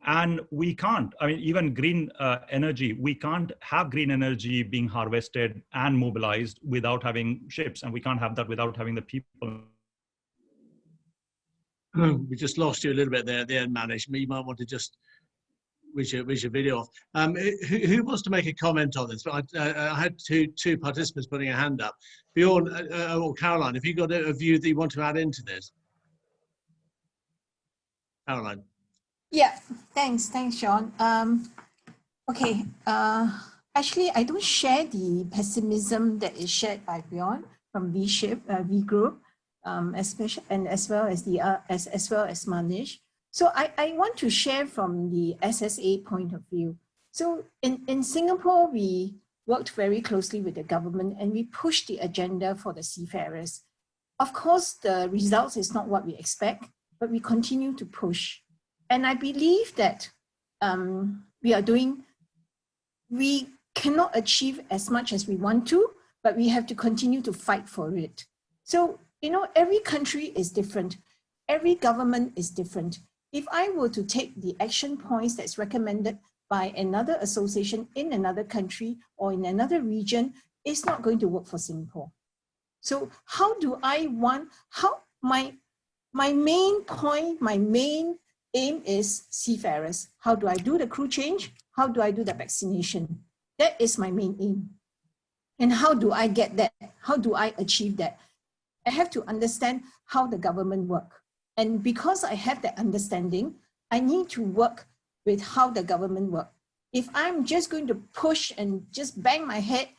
And we can't, even green energy, we can't have green energy being harvested and mobilized without having ships, and we can't have that without having the people. We just lost you a little bit there at the end, Manish. You might want to just which your video off. Who wants to make a comment on this? I had two participants putting a hand up. Bjorn or Caroline, have you got a view that you want to add into this? Caroline. Yeah, thanks, Sean. Okay, actually, I don't share the pessimism that is shared by Bjorn from V Group, especially and as well as Manish. So I want to share from the SSA point of view. So in Singapore, we worked very closely with the government and we pushed the agenda for the seafarers. Of course, the results is not what we expect, but we continue to push. And I believe that we cannot achieve as much as we want to, but we have to continue to fight for it. So, every country is different. Every government is different. If I were to take the action points that's recommended by another association in another country or in another region, it's not going to work for Singapore. So how do I my main point, my main aim is seafarers. How do I do the crew change? How do I do the vaccination? That is my main aim. And how do I get that? How do I achieve that? I have to understand how the government works. And because I have that understanding, I need to work with how the government works. If I'm just going to push and just bang my head,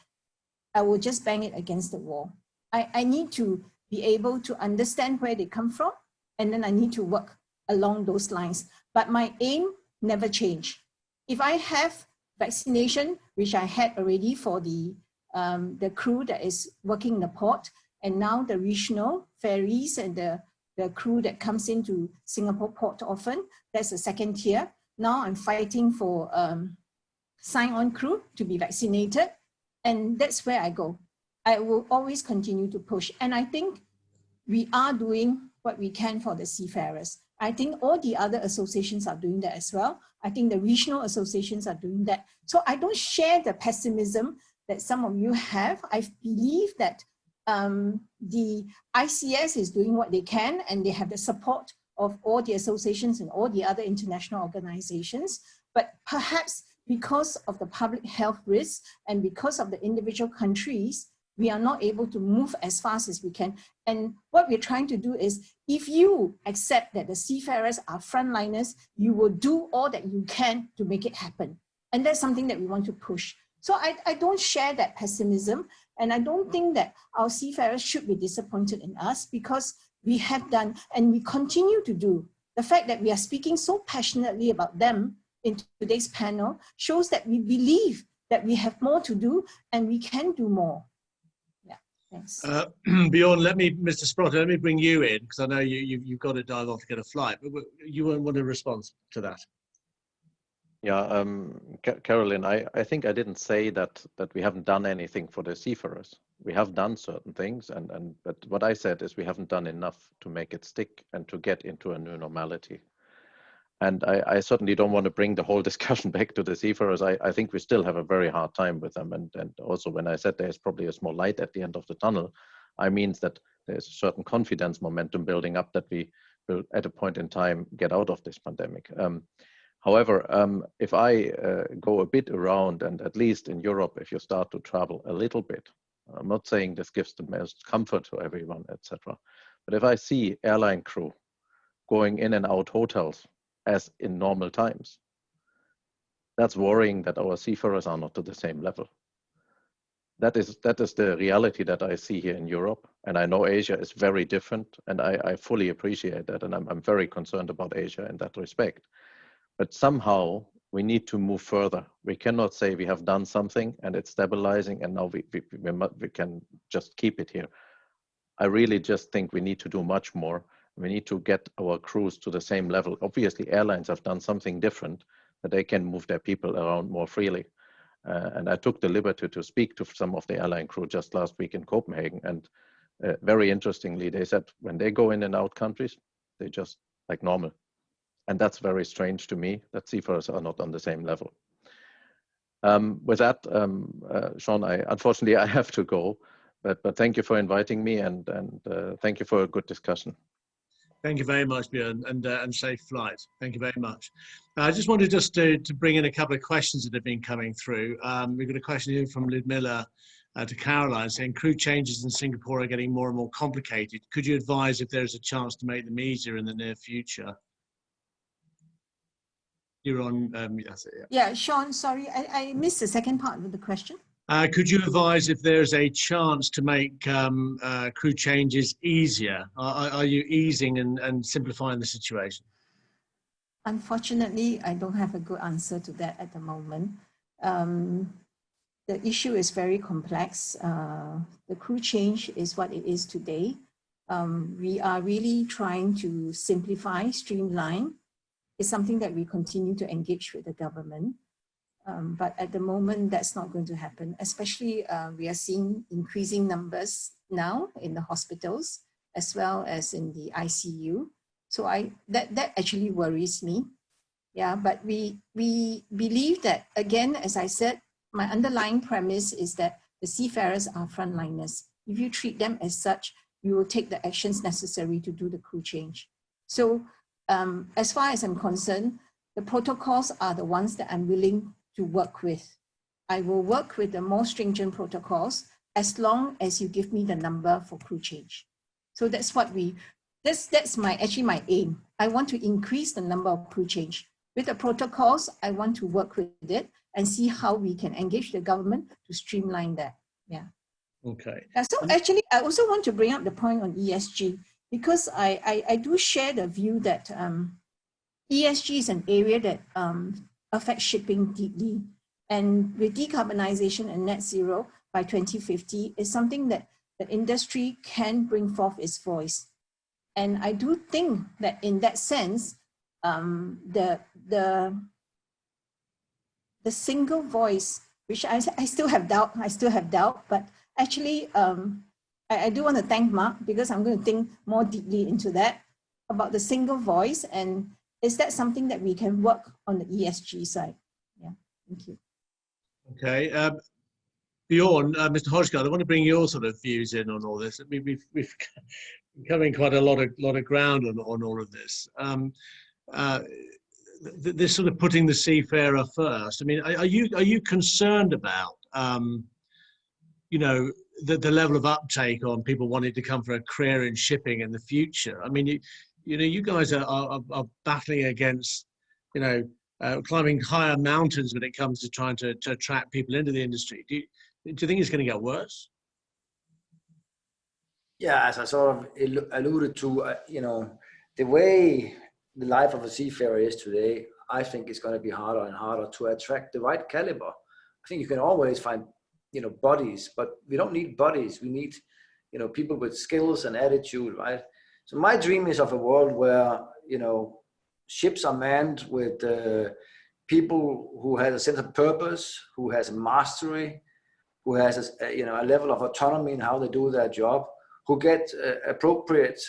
I will just bang it against the wall. I need to be able to understand where they come from, and then I need to work along those lines. But my aim never changed. If I have vaccination, which I had already for the crew that is working in the port, and now the regional ferries and the crew that comes into Singapore port often, that's the second tier. Now I'm fighting for sign-on crew to be vaccinated, and that's where I go. I will always continue to push. And I think we are doing what we can for the seafarers. I think all the other associations are doing that as well. I think the regional associations are doing that. So I don't share the pessimism that some of you have. I believe that the ICS is doing what they can, and they have the support of all the associations and all the other international organizations. But perhaps because of the public health risks and because of the individual countries, we are not able to move as fast as we can. And what we're trying to do is, if you accept that the seafarers are frontliners, you will do all that you can to make it happen. And that's something that we want to push. So I don't share that pessimism. And I don't think that our seafarers should be disappointed in us, because we have done and we continue to do. The fact that we are speaking so passionately about them in today's panel shows that we believe that we have more to do and we can do more. Yeah. Thanks. Bjorn, Mr. Sprotter, let me bring you in because I know you've got to dive off to get a flight, but you won't want to respond to that. Yeah, Carolyn, I think I didn't say that we haven't done anything for the seafarers. We have done certain things, but what I said is we haven't done enough to make it stick and to get into a new normality. And I certainly don't want to bring the whole discussion back to the seafarers. I think we still have a very hard time with them. And also when I said there's probably a small light at the end of the tunnel, I mean that there's a certain confidence momentum building up that we will at a point in time get out of this pandemic. However, if I go a bit around, and at least in Europe, if you start to travel a little bit, I'm not saying this gives the most comfort to everyone, etc. But if I see airline crew going in and out hotels as in normal times, that's worrying that our seafarers are not to the same level. That is the reality that I see here in Europe. And I know Asia is very different, and I fully appreciate that. And I'm very concerned about Asia in that respect. But somehow we need to move further. We cannot say we have done something and it's stabilizing and now we can just keep it here. I really just think we need to do much more. We need to get our crews to the same level. Obviously, airlines have done something different, that they can move their people around more freely. And I took the liberty to speak to some of the airline crew just last week in Copenhagen. And very interestingly, they said when they go in and out countries, they just like normal. And that's very strange to me that seafarers are not on the same level. With that, Sean, unfortunately I have to go, but thank you for inviting me and thank you for a good discussion. Thank you very much, Bjorn, and safe flight. Thank you very much. I just wanted to bring in a couple of questions that have been coming through. We've got a question here from Ludmilla to Caroline saying, crew changes in Singapore are getting more and more complicated. Could you advise if there's a chance to make them easier in the near future? You're on, that's it, Yeah, Sean, sorry, I missed the second part of the question. Could you advise if there's a chance to make crew changes easier? Are you easing and simplifying the situation? Unfortunately, I don't have a good answer to that at the moment. The issue is very complex. The crew change is what it is today. We are really trying to simplify, streamline. It's something that we continue to engage with the government. But at the moment, that's not going to happen, especially we are seeing increasing numbers now in the hospitals, as well as in the ICU. So that actually worries me. Yeah, but we believe that, again, as I said, my underlying premise is that the seafarers are frontliners. If you treat them as such, you will take the actions necessary to do the crew change. So as far as I'm concerned, the protocols are the ones that I'm willing to work with. I will work with the more stringent protocols as long as you give me the number for crew change. So that's what that's actually my aim. I want to increase the number of crew change. With the protocols, I want to work with it and see how we can engage the government to streamline that. Yeah. Okay. So actually, I also want to bring up the point on ESG, because I do share the view that ESG is an area that affects shipping deeply. And with decarbonization and net zero by 2050 is something that the industry can bring forth its voice. And I do think that in that sense, the single voice, which I still have doubt, but actually I do want to thank Mark, because I'm going to think more deeply into that, about the single voice, and is that something that we can work on the ESG side? Yeah, thank you. Okay, Bjorn, Mr. Hodgson, I want to bring your sort of views in on all this. I mean, we've covering quite a lot of ground on all of this. This sort of putting the seafarer first. I mean, are you concerned about you know, the level of uptake on people wanting to come for a career in shipping in the future? I mean, you know, you guys are battling against, you know, climbing higher mountains when it comes to trying to attract people into the industry. Do you think it's going to get worse? Yeah, as I sort of alluded to, you know, the way the life of a seafarer is today, I think it's going to be harder and harder to attract the right caliber. I think you can always find bodies, but we don't need bodies. We need, people with skills and attitude, right? So my dream is of a world where, ships are manned with people who has a sense of purpose, who has a mastery, who has a level of autonomy in how they do their job, who get appropriate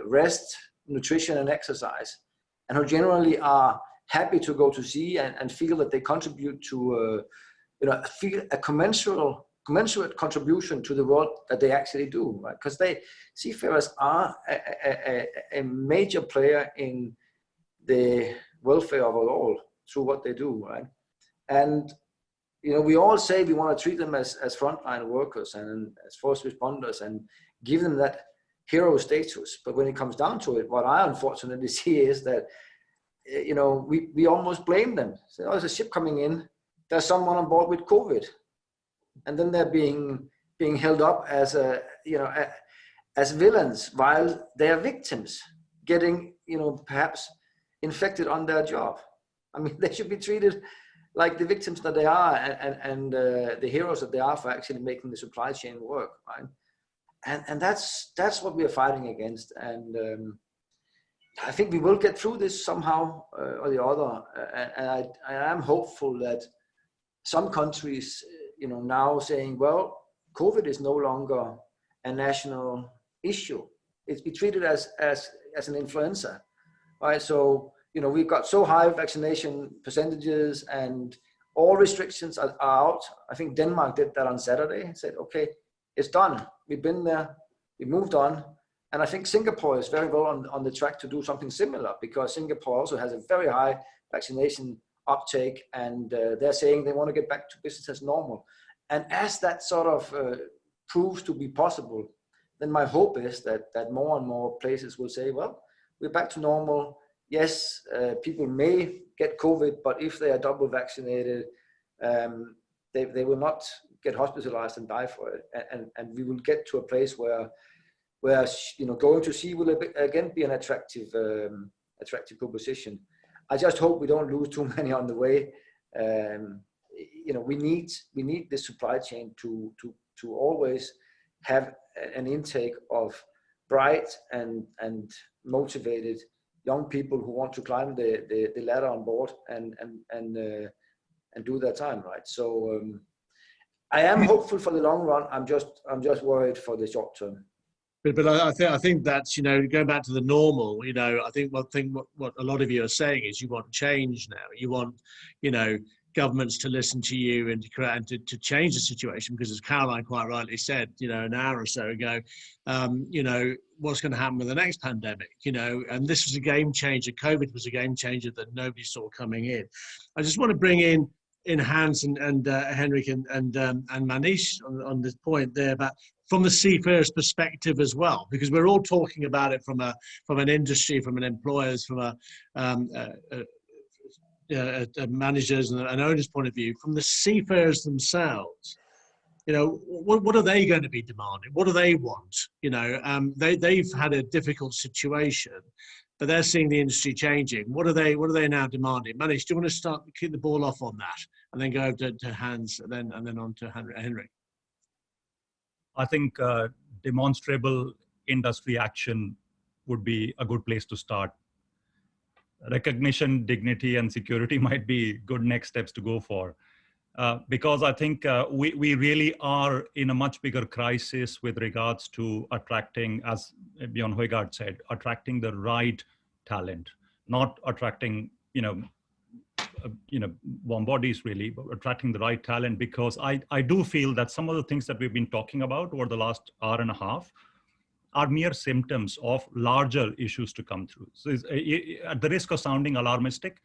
rest, nutrition, and exercise, and who generally are happy to go to sea and feel that they contribute to, feel a commensurate contribution to the world that they actually do, right? Because seafarers are a major player in the welfare of us all through what they do, right? And we all say we want to treat them as frontline workers and as first responders and give them that hero status. But when it comes down to it, what I unfortunately see is that, we almost blame them. So, there's a ship coming in, there's someone on board with COVID, and then they're being held up as as villains while they are victims, getting, perhaps infected on their job. I mean, they should be treated like the victims that they are and the heroes that they are for actually making the supply chain work, right? And that's what we are fighting against. And I think we will get through this somehow or the other. And I am hopeful that some countries, now saying, well, COVID is no longer a national issue. It's be treated as an influenza, right? So, we've got so high vaccination percentages and all restrictions are out. I think Denmark did that on Saturday and said, okay, it's done. We've been there, we moved on. And I think Singapore is very well on the track to do something similar, because Singapore also has a very high vaccination uptake, and they're saying they want to get back to business as normal. And as that sort of proves to be possible, then my hope is that more and more places will say, well, we're back to normal. Yes, people may get COVID, but if they are double vaccinated, they will not get hospitalized and die for it. And we will get to a place where going to sea will again be an attractive proposition. I just hope we don't lose too many on the way. We need the supply chain to always have an intake of bright and motivated young people who want to climb the ladder on board and do their time, right? So I am hopeful for the long run. I'm just worried for the short term. But I think that's, going back to the normal, I think what a lot of you are saying is you want change now. You want, governments to listen to you and to change the situation, because as Caroline quite rightly said, an hour or so ago, what's going to happen with the next pandemic, and this was a game changer. COVID was a game changer that nobody saw coming in. I just want to bring in Hans and Henrik and Manish on this point there, about from the seafarers' perspective as well, because we're all talking about it from an industry, from an employers, from a managers and owners' point of view. From the seafarers themselves, what are they going to be demanding? What do they want? They've had a difficult situation, but they're seeing the industry changing. What are they now demanding? Manish, do you want to kick the ball off on that, and then go over to Hans, and then on to Henrik? I think demonstrable industry action would be a good place to start. Recognition, dignity, and security might be good next steps to go for. Because I think we really are in a much bigger crisis with regards to attracting, as Bjorn Højgaard said, attracting the right talent, not attracting, warm bodies really, but attracting the right talent. Because I do feel that some of the things that we've been talking about over the last hour and a half are mere symptoms of larger issues to come through. So at the risk of sounding alarmistic,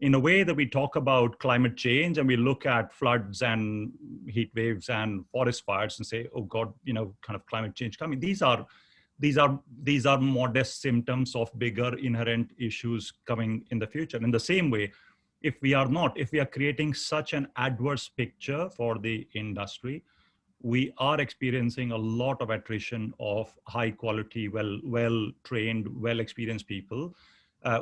in a way that we talk about climate change and we look at floods and heat waves and forest fires and say, oh God, kind of climate change coming. These are modest symptoms of bigger inherent issues coming in the future. In the same way, if we are creating such an adverse picture for the industry, we are experiencing a lot of attrition of high quality, well-trained, well-experienced people.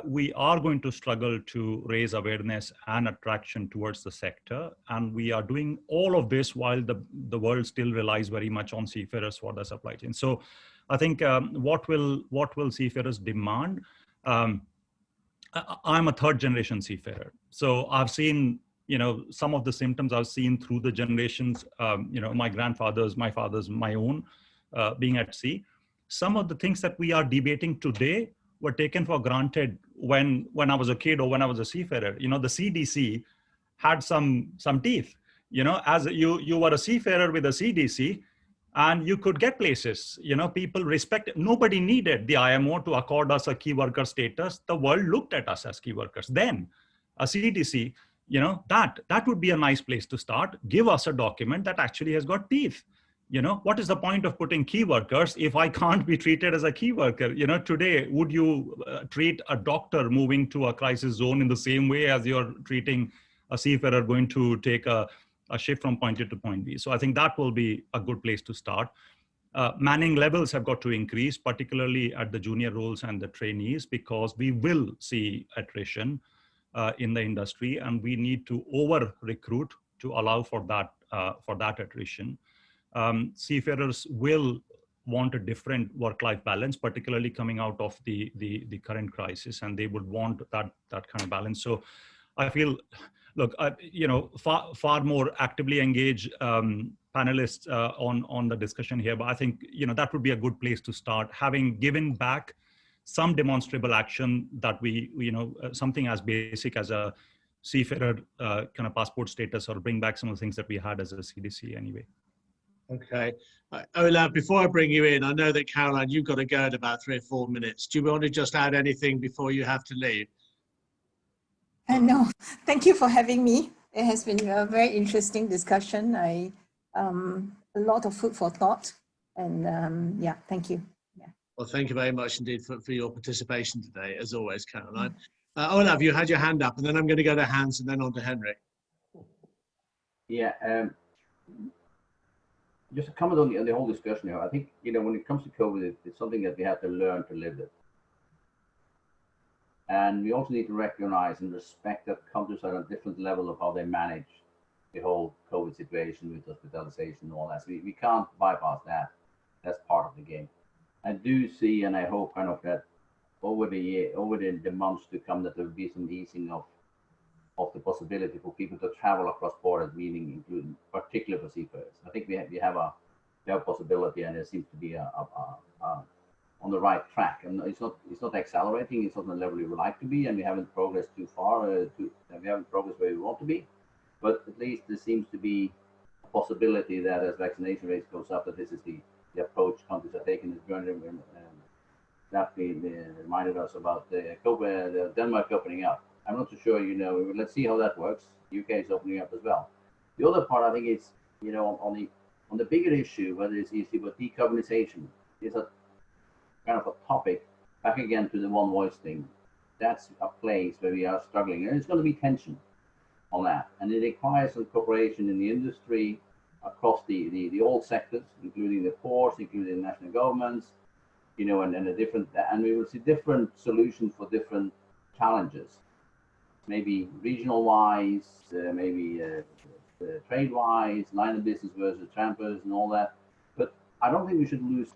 we are going to struggle to raise awareness and attraction towards the sector. And we are doing all of this while the world still relies very much on seafarers for the supply chain. So I think what will seafarers demand? I'm a third generation seafarer. So I've seen, some of the symptoms I've seen through the generations, my grandfathers, my fathers, my own, being at sea. Some of the things that we are debating today were taken for granted when I was a kid or when I was a seafarer. The CDC had some teeth. As you were a seafarer with a CDC, and you could get places. People respect. Nobody needed the IMO to accord us a key worker status. The world looked at us as key workers. Then a CDC, that would be a nice place to start. Give us a document that actually has got teeth. What is the point of putting key workers if I can't be treated as a key worker? Today, would you treat a doctor moving to a crisis zone in the same way as you're treating a seafarer going to take a ship from point A to point B? So I think that will be a good place to start. Manning levels have got to increase, particularly at the junior roles and the trainees, because we will see attrition in the industry, and we need to over-recruit to allow for that attrition. Seafarers will want a different work-life balance, particularly coming out of the current crisis, and they would want that kind of balance. So I feel, look, far more actively engaged panelists on the discussion here, but I think that would be a good place to start, having given back some demonstrable action that we something as basic as a seafarer kind of passport status, or bring back some of the things that we had as a CDC anyway. Okay. Olaf, before I bring you in, I know that Caroline, you've got to go in about 3 or 4 minutes. Do you want to just add anything before you have to leave? No, thank you for having me. It has been a very interesting discussion. A lot of food for thought, and yeah, thank you. Yeah. Well, thank you very much indeed for your participation today, as always, Caroline. Olaf, you had your hand up, and then I'm going to go to Hans and then on to Henrik. Yeah. Just a comment on the whole discussion here. I think, when it comes to COVID, it's something that we have to learn to live with. And we also need to recognize and respect that countries are at a different level of how they manage the whole COVID situation with hospitalization and all that. So we can't bypass that. That's part of the game. I do see, and I hope kind of that over the months to come, that there will be some easing of the possibility for people to travel across borders, meaning including particularly for seafarers. I think we have a possibility, and it seems to be on the right track. And it's not accelerating. It's not on the level we would like to be, and we haven't progressed too far. We haven't progressed where we want to be. But at least there seems to be a possibility that as vaccination rates goes up, that this is the approach countries are taking. This journey, that reminded us about the Denmark opening up. I'm not so sure, let's see how that works. UK is opening up as well. The other part, I think, is, on the bigger issue, whether it's about decarbonization, is a kind of a topic, back again to the one voice thing. That's a place where we are struggling, and it's going to be tension on that. And it requires some cooperation in the industry across the all sectors, including the ports, including the national governments, and we will see different solutions for different challenges. Maybe regional wise, maybe trade wise, line of business versus trampers and all that. But I don't think we should lose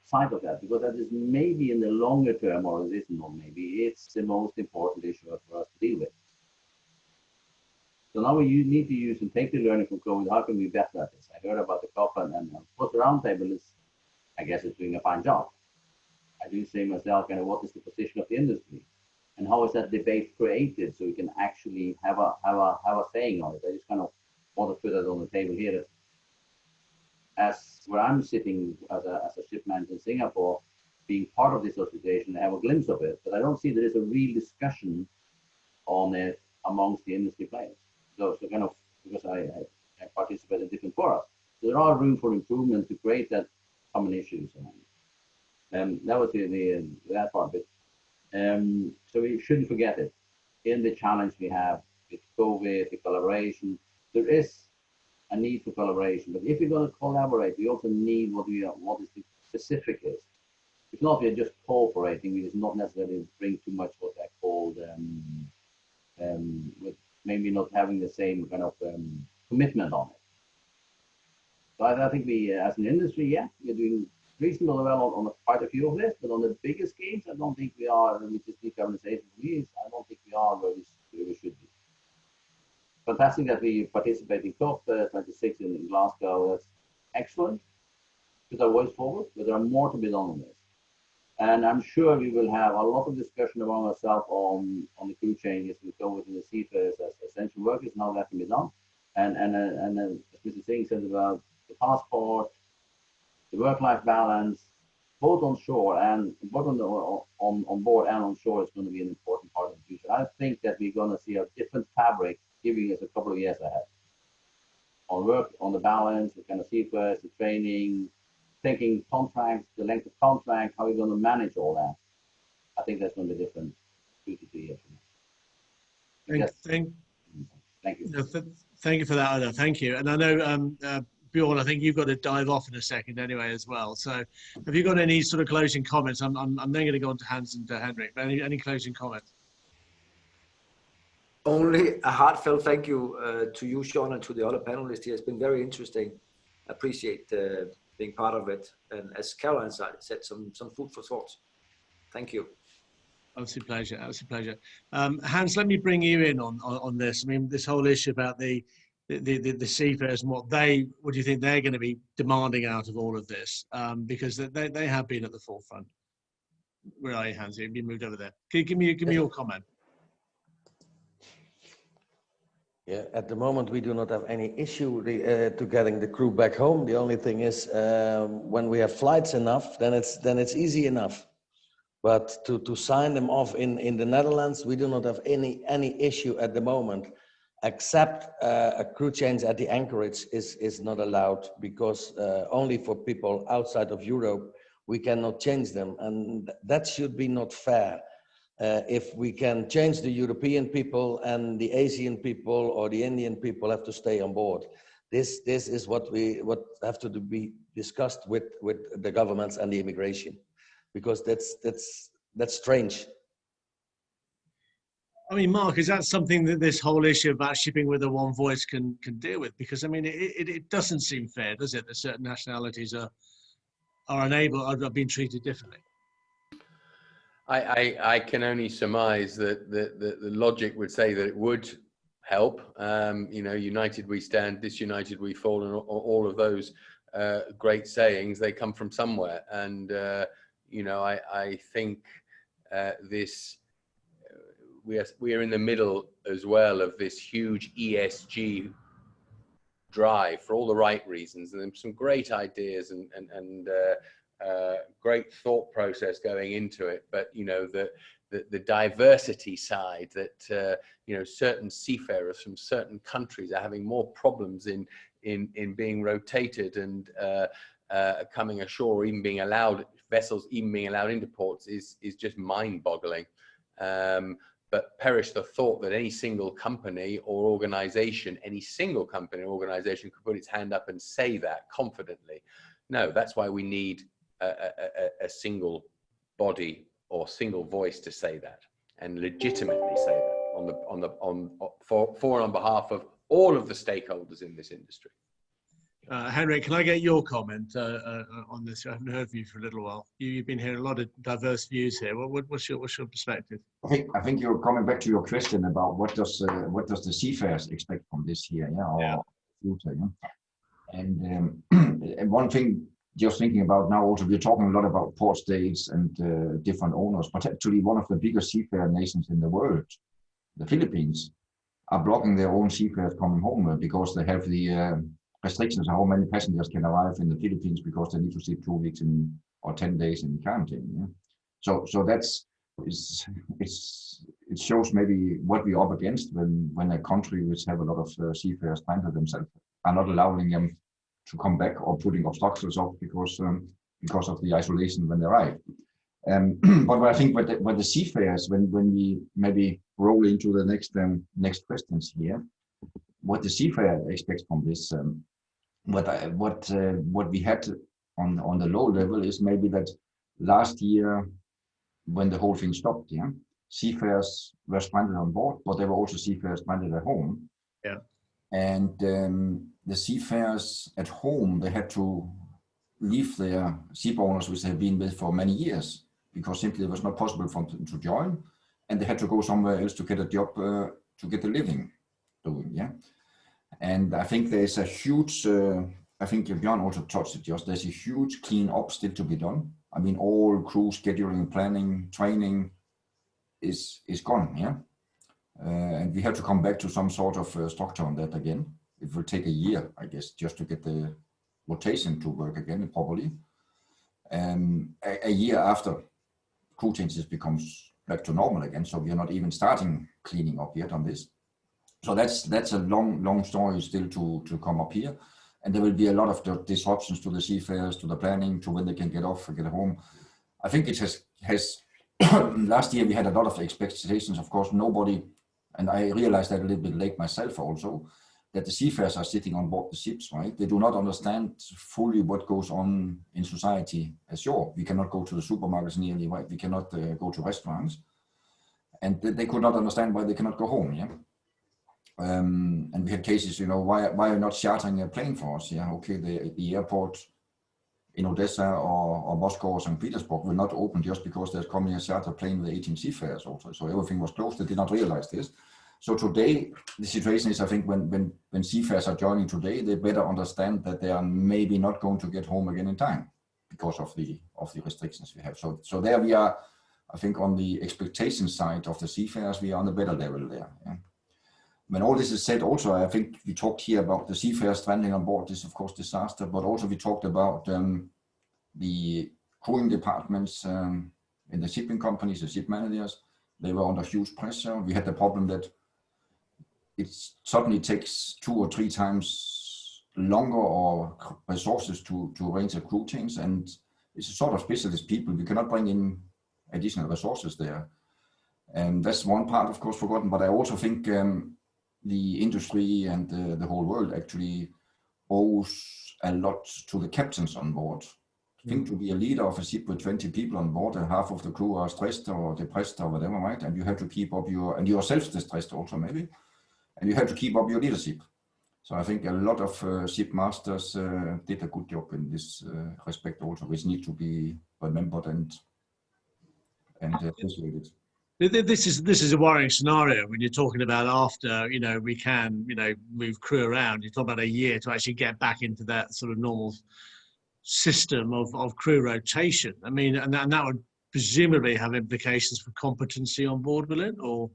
sight of that, because that is maybe in the longer term, or it isn't, or maybe it's the most important issue for us to deal with. So now we need to use and take the learning from COVID. How can we better at this? I heard about the COP, and of course the roundtable is, I guess, it's doing a fine job. I do say myself, what is the position of the industry? And how is that debate created so we can actually have a saying on it? I just kind of want to put that on the table here. As where I'm sitting as a shipman in Singapore, being part of this association, I have a glimpse of it, but I don't see there is a real discussion on it amongst the industry players. So kind of, because I participate in different forums, so there are room for improvement to create that common issues. And that was that part of it. So we shouldn't forget it. In the challenge we have with COVID, the collaboration, there is a need for collaboration. But if we're going to collaborate, we also need what is the specific is. it's not we're just cooperating. We just not necessarily bring too much what I called with maybe not having the same kind of commitment on it. So I think we, as an industry, yeah, we're doing reasonably well on quite a few of this, but on the bigger scales, I don't think we are. With this decarbonization, I don't think we are where we should be. Fantastic that we participate in COP26 in Glasgow. That's excellent. Put our voice forward, but there are more to be done on this. And I'm sure we will have a lot of discussion among ourselves on the crew changes we go within the seafarers as essential workers and how that can be done. And as Mr. Singh said about the passport, the work-life balance, both on shore and both on board and on shore is going to be an important part of the future. I think that we're going to see a different fabric giving us a couple of years ahead. On work, on the balance, the kind of seafarers, the training, thinking contracts, the length of contract, how we're going to manage all that. I think that's going to be different 2 to 3 years from now. Thank you. No, thank you for that, Ola. Thank you. And I know, Bjorn, I think you've got to dive off in a second anyway as well. So have you got any sort of closing comments? I'm then going to go on to Hans and Henrik, but any closing comments? Only a heartfelt thank you to you, Sean, and to the other panelists here. It's been very interesting. I appreciate being part of it. And as Caroline said, some food for thought. Thank you. Absolute pleasure. Absolute pleasure. Hans, let me bring you in on this. I mean, this whole issue about the seafarers and what do you think they're going to be demanding out of all of this? Because they have been at the forefront. Where are you, Hans? Have you moved over there? Can you give me your comment? Yeah, at the moment we do not have any issue to getting the crew back home. The only thing is when we have flights enough, then it's easy enough. But to sign them off in the Netherlands, we do not have any issue at the moment, except a crew change at the anchorage is not allowed because only for people outside of Europe we cannot change them, and that should be not fair. If we can change the European people and the Asian people or the Indian people have to stay on board. This is what have to be discussed with the governments and the immigration, because that's strange. I mean, Mark, is that something that this whole issue about shipping with a one voice can deal with? Because I mean, it doesn't seem fair, does it, that certain nationalities are being treated differently? I can only surmise that the logic would say that it would help. You know, united we stand, disunited we fall, and all of those great sayings, they come from somewhere. And you know, I think we are in the middle as well of this huge ESG drive for all the right reasons, and some great ideas and great thought process going into it. But you know, the diversity side, that you know, certain seafarers from certain countries are having more problems in being rotated and coming ashore, even being allowed vessels, even being allowed into ports, is just mind-boggling. But perish the thought that any single company or organization, could put its hand up and say that confidently. No, that's why we need a single body or single voice to say that, and legitimately say that for and on behalf of all of the stakeholders in this industry. Henrik, can I get your comment on this? I haven't heard from you for a little while. You've been hearing a lot of diverse views here. What's your perspective? I think you're coming back to your question about what does the seafarers expect from this year, or future, And one thing, just thinking about now, also we're talking a lot about port states and different owners, but actually one of the biggest seafarer nations in the world, the Philippines, are blocking their own seafarers coming home because they have the restrictions on how many passengers can arrive in the Philippines because they need to stay 2 weeks or 10 days in quarantine. So it shows maybe what we're up against when a country which have a lot of seafarers find themselves are not allowing them to come back or putting obstacles up because of the isolation when they arrive. But I think with the seafarers, when we maybe roll into the next questions here, what the seafarer expects from this, what we had on the low level is maybe that last year, when the whole thing stopped, yeah, seafarers were stranded on board, but there were also seafarers stranded at home. Yeah. And the seafarers at home, they had to leave their ship owners, which they had been with for many years, because simply it was not possible for them to join, and they had to go somewhere else to get a job, to get a living doing, yeah. And I think there's a huge, I think Björn also touched it just, there's a huge clean up still to be done. I mean, all crew scheduling, planning, training is gone, yeah. And we have to come back to some sort of structure on that again. It will take a year, I guess, just to get the rotation to work again properly. A year after crew changes becomes back to normal again, so we are not even starting cleaning up yet on this. So that's a long story still to come up here, and there will be a lot of disruptions to the seafarers, to the planning, to when they can get off and get home. I think it has last year we had a lot of expectations. Of course, nobody, and I realized that a little bit late myself also, that the seafarers are sitting on board the ships, right? They do not understand fully what goes on in society ashore. We cannot go to the supermarkets nearly, right? We cannot go to restaurants, and they could not understand why they cannot go home, yeah. And we had cases, you know, why are you not chartering a plane for us? Yeah, okay, the airport in Odessa or Moscow or St. Petersburg will not open just because there's coming a charter plane with 18 seafarers also. So everything was closed. They did not realize this. So today, the situation is, I think, when seafarers are joining today, they better understand that they are maybe not going to get home again in time because of the restrictions we have. So there we are, I think, on the expectation side of the seafarers, we are on a better level there. Yeah. When all this is said, also, I think we talked here about the seafarers stranding on board is, of course, disaster, but also we talked about the crewing departments in the shipping companies, the ship managers. They were under huge pressure. We had the problem that it suddenly takes 2 or 3 times longer or resources to arrange a crew change, and it's a sort of specialist people. We cannot bring in additional resources there. And that's one part, of course, forgotten, but I also think the industry and the whole world actually owes a lot to the captains on board. I think to be a leader of a ship with 20 people on board and half of the crew are stressed or depressed or whatever, right? And you have to keep up and yourself distressed also maybe, and you have to keep up your leadership. So I think a lot of ship masters did a good job in this respect also, which need to be remembered and appreciated. This is a worrying scenario when you're talking about after, you know, we can, you know, move crew around. You talk about a year to actually get back into that sort of normal system of crew rotation. I mean, and that would presumably have implications for competency on board, will it? Or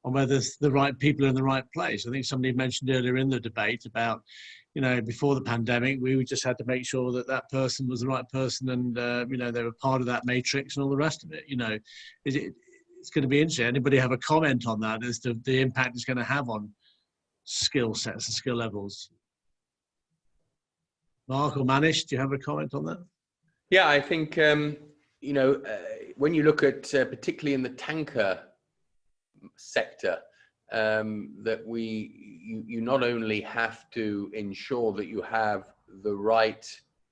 on whether the right people are in the right place. I think somebody mentioned earlier in the debate about, you know, before the pandemic, we just had to make sure that that person was the right person and, you know, they were part of that matrix and all the rest of it. You know, it's going to be interesting. Anybody have a comment on that as to the impact it's going to have on skill sets and skill levels? Mark or Manish, do you have a comment on that? Yeah, I think, you know, when you look at, particularly in the tanker sector, that you not only have to ensure that you have the right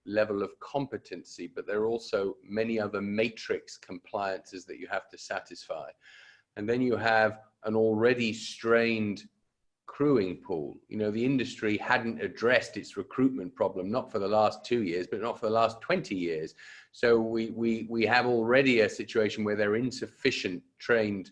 level of competency, but there are also many other matrix compliances that you have to satisfy. And then you have an already strained crewing pool. You know, the industry hadn't addressed its recruitment problem, not for the last 2 years, but not for the last 20 years. So we have already a situation where there are insufficient trained,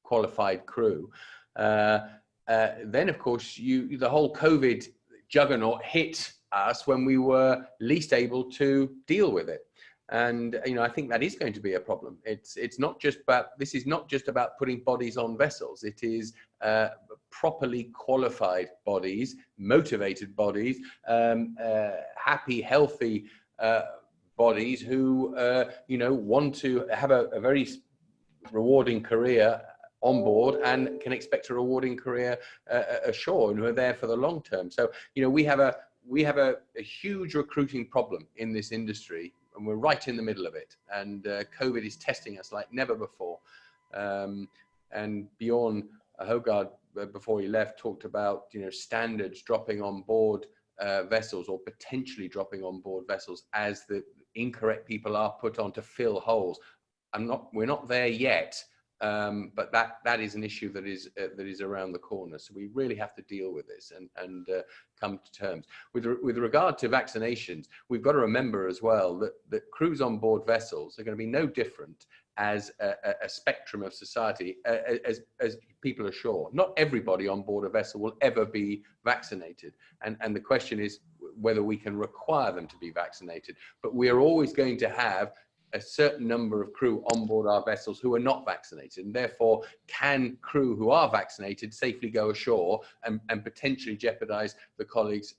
qualified crew. Then, of course, the whole COVID juggernaut hit us when we were least able to deal with it. And, you know, I think that is going to be a problem. It's not just about, this is not just about putting bodies on vessels. It is properly qualified bodies, motivated bodies, happy, healthy bodies who, you know, want to have a very rewarding career on board and can expect a rewarding career ashore and who are there for the long term. So, you know, we have a huge recruiting problem in this industry, and we're right in the middle of it. And COVID is testing us like never before. And Bjorn Hogard, before he left, talked about, you know, standards dropping on board vessels or potentially dropping on board vessels as the incorrect people are put on to fill holes. We're not there yet, but that is an issue that is around the corner. So we really have to deal with this and come to terms. With regard to vaccinations, we've got to remember as well that crews on board vessels are going to be no different as a spectrum of society as people ashore. Not everybody on board a vessel will ever be vaccinated, and the question is whether we can require them to be vaccinated. But we are always going to have a certain number of crew on board our vessels who are not vaccinated, and therefore can crew who are vaccinated safely go ashore and potentially jeopardize the colleagues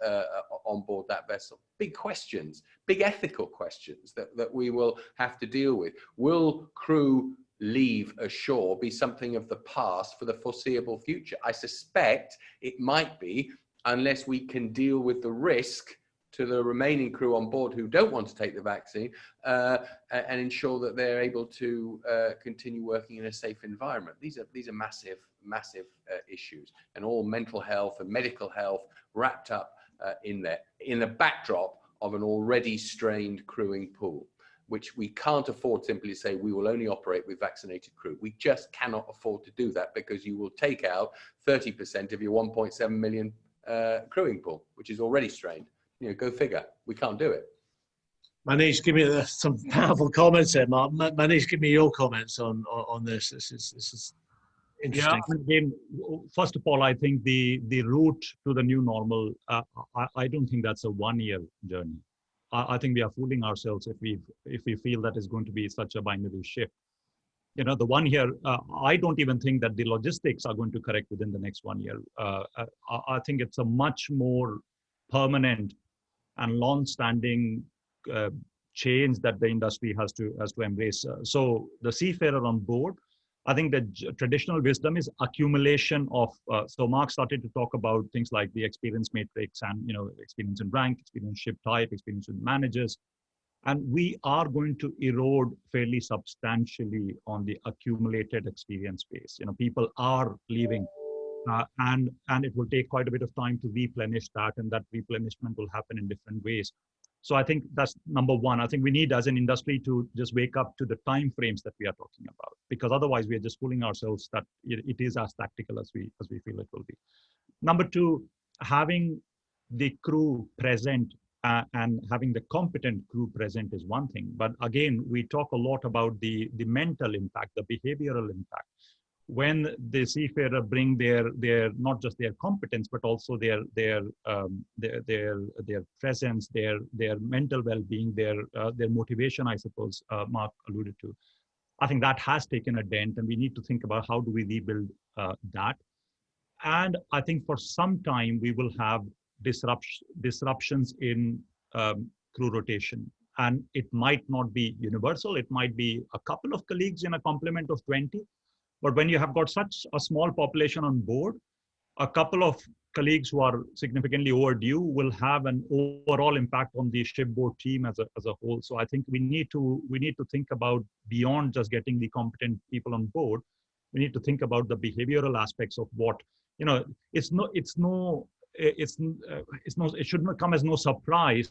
on board that vessel? Big questions, big ethical questions that we will have to deal with. Will crew leave ashore be something of the past for the foreseeable future? I suspect it might be, unless we can deal with the risk to the remaining crew on board who don't want to take the vaccine and ensure that they're able to continue working in a safe environment. These are massive issues, and all mental health and medical health wrapped up in there, in the backdrop of an already strained crewing pool, which we can't afford simply to say we will only operate with vaccinated crew. We just cannot afford to do that, because you will take out 30% of your 1.7 million crewing pool, which is already strained. You know, go figure. We can't do it. Manish, give me some powerful comments there, Mark. Manish, give me your comments on this. This is interesting. Yeah, again, first of all, I think the route to the new normal, I don't think that's a one-year journey. I think we are fooling ourselves if we feel that is going to be such a binary shift. You know, the 1 year, I don't even think that the logistics are going to correct within the next 1 year. I think it's a much more permanent and long-standing change that the industry has to embrace. So the seafarer on board, I think the traditional wisdom is accumulation of. So Mark started to talk about things like the experience matrix and, you know, experience in rank, experience ship type, experience with managers, and we are going to erode fairly substantially on the accumulated experience base. You know, people are leaving. And it will take quite a bit of time to replenish that, and that replenishment will happen in different ways. So I think that's number one. I think we need, as an industry, to just wake up to the time frames that we are talking about, because otherwise we are just fooling ourselves that it is as tactical as we feel it will be. Number two, having the crew present and having the competent crew present is one thing, but again, we talk a lot about the mental impact, the behavioral impact. When the seafarer bring their not just their competence, but also their presence, their mental well-being, their motivation, I suppose Mark alluded to, I think that has taken a dent, and we need to think about how do we rebuild that. And I think for some time we will have disruptions in crew rotation, and it might not be universal. It might be a couple of colleagues in a complement of 20. But when you have got such a small population on board, a couple of colleagues who are significantly overdue will have an overall impact on the shipboard team as a whole. So I think we need to think about beyond just getting the competent people on board. We need to think about the behavioral aspects of what, you know, it should not come as no surprise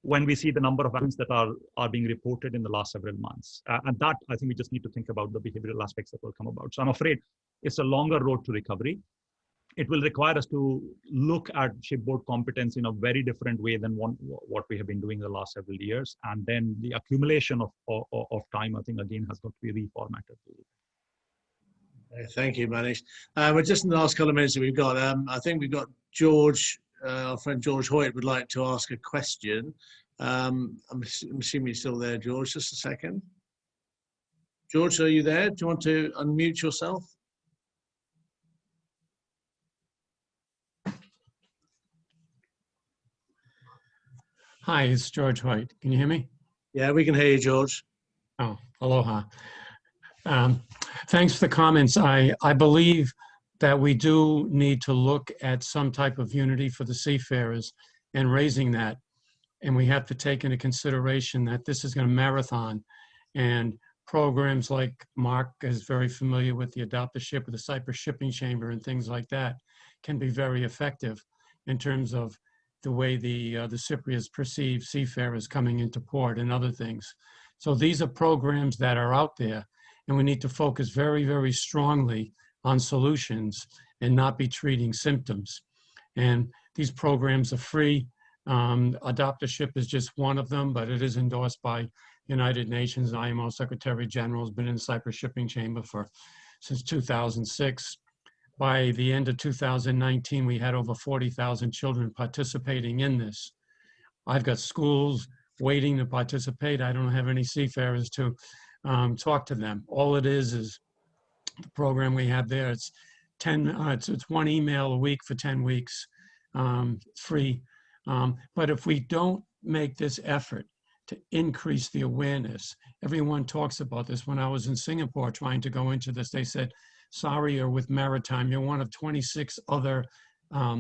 when we see the number of accidents that are being reported in the last several months. And that, I think we just need to think about the behavioral aspects that will come about. So I'm afraid it's a longer road to recovery. It will require us to look at shipboard competence in a very different way than what we have been doing the last several years. And then the accumulation of time, I think, again, has got to be reformatted. Thank you, Manish. We're just in the last couple of minutes that we've got. I think we've got George, our friend George Hoyt would like to ask a question. I'm assuming you're still there, George. Just a second. George, are you there? Do you want to unmute yourself? Hi, it's George Hoyt. Can you hear me? Yeah, we can hear you, George. Oh, aloha. Thanks for the comments. I believe that we do need to look at some type of unity for the seafarers and raising that. And we have to take into consideration that this is going to marathon, and programs like Mark is very familiar with, the Adopt a Ship with the Cyprus Shipping Chamber and things like that can be very effective in terms of the way the Cypriots perceive seafarers coming into port and other things. So these are programs that are out there, and we need to focus very, very strongly on solutions and not be treating symptoms. And these programs are free. Adopt a Ship is just one of them, but it is endorsed by United Nations. IMO Secretary General has been in the Cyprus Shipping Chamber since 2006. By the end of 2019, we had over 40,000 children participating in this. I've got schools waiting to participate. I don't have any seafarers to talk to them. All it is the program we have there. It's one email a week for 10 weeks, free. But if we don't make this effort to increase the awareness, everyone talks about this. When I was in Singapore trying to go into this, they said, sorry, you're with maritime. You're one of 26 other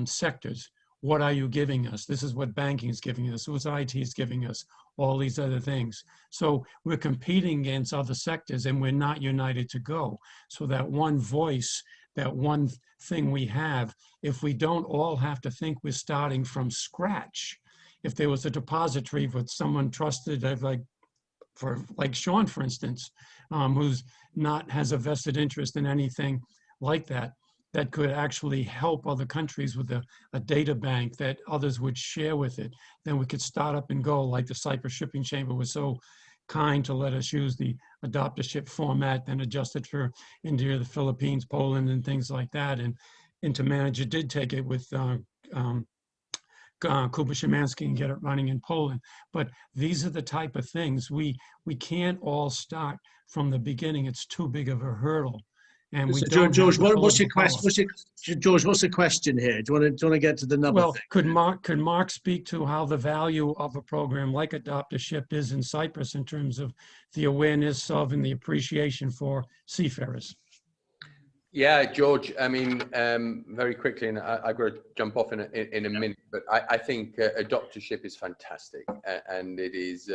sectors. What are you giving us? This is what banking is giving us. This is what IT is giving us, all these other things. So we're competing against other sectors and we're not united to go. So that one voice, that one thing we have, if we don't all have to think we're starting from scratch, if there was a depository with someone trusted, like Sean, for instance, who's has a vested interest in anything like that, that could actually help other countries with a data bank that others would share with it, then we could start up and go, like the Cyprus Shipping Chamber was so kind to let us use the Adopt a Ship format, then adjust it for India, the Philippines, Poland, and things like that. And Intermanager did take it with Kuba Szymanski and get it running in Poland. But these are the type of things we can't all start from the beginning. It's too big of a hurdle. And we don't George, what's your question? George, what's the question here? Do you want to get to the number thing? Could Mark speak to how the value of a program like Adopt a Ship is in Cyprus in terms of the awareness of and the appreciation for seafarers? Yeah, George, I mean, very quickly, and I've got to jump off in a minute, but I think Adopt a Ship is fantastic. And it is,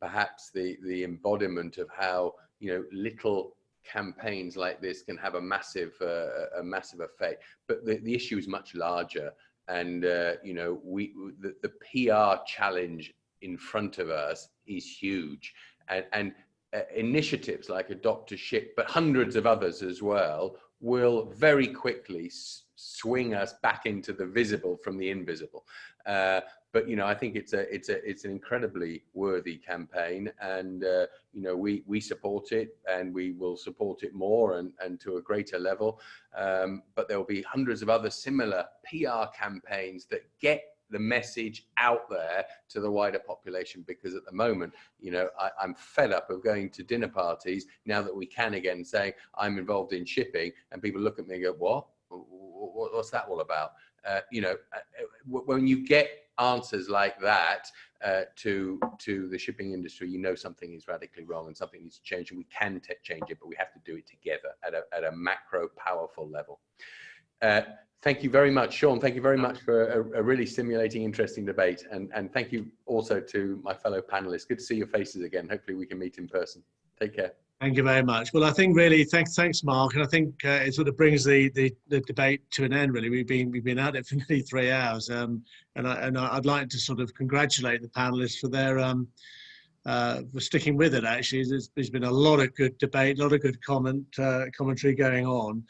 perhaps the embodiment of how, little campaigns like this can have a massive effect. But the issue is much larger. And, the PR challenge in front of us is huge. And initiatives like Adopt a Ship, but hundreds of others as well, will very quickly swing us back into the visible from the invisible. But I think it's an incredibly worthy campaign, and we support it, and we will support it more and to a greater level. But there will be hundreds of other similar PR campaigns that get the message out there to the wider population, because at the moment, I'm fed up of going to dinner parties now that we can again, saying I'm involved in shipping, and people look at me and go, what? What's that all about? When you get answers like that to the shipping industry, something is radically wrong and something needs to change, and we can change it, but we have to do it together at a macro powerful level. Thank you very much, Sean. Thank you very much for a really stimulating, interesting debate. And thank you also to my fellow panelists. Good to see your faces again. Hopefully we can meet in person. Take care. Thank you very much. Well, I think really, thanks, Mark. And I think it sort of brings the debate to an end, really. We've been at it for nearly 3 hours. And I'd like to sort of congratulate the panelists for their for sticking with it, actually. There's been a lot of good debate, a lot of good commentary going on.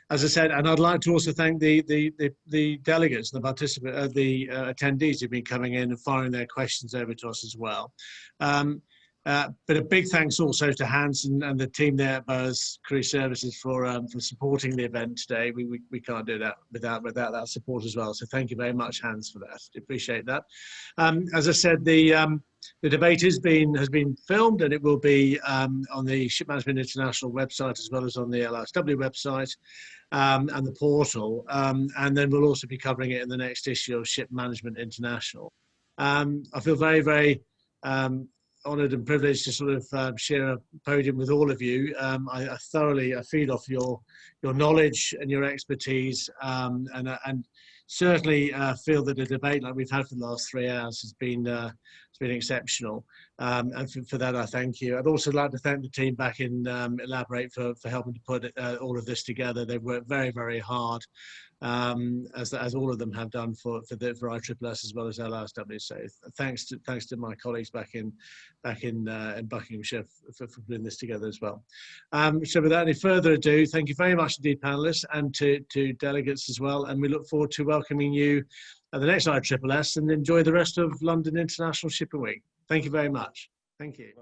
As I said, and I'd like to also thank the delegates, the participants, the attendees who've been coming in and firing their questions over to us as well. But a big thanks also to Hans and the team there at Bowers Cruise Services for supporting the event today. We can't do that without that support as well. So thank you very much, Hans, for that. Appreciate that. As I said, the debate has been filmed, and it will be on the Shipmanagement International website as well as on the LSW website and the portal. And then we'll also be covering it in the next issue of Shipmanagement International. I feel very, very honoured and privileged to sort of share a podium with all of you. I thoroughly feed off your knowledge and your expertise, and certainly feel that a debate like we've had for the last 3 hours has been exceptional, and for that I thank you. I'd also like to thank the team back in Elaborate for helping to put all of this together. They've worked very, very hard as all of them have done for ISSS as well as LRSW. So thanks to my colleagues back in Buckinghamshire for putting this together as well. So without any further ado, thank you very much indeed, panelists, and to delegates as well. And we look forward to welcoming you at the next ISSS, and enjoy the rest of London International Shipping Week. Thank you very much. Thank you.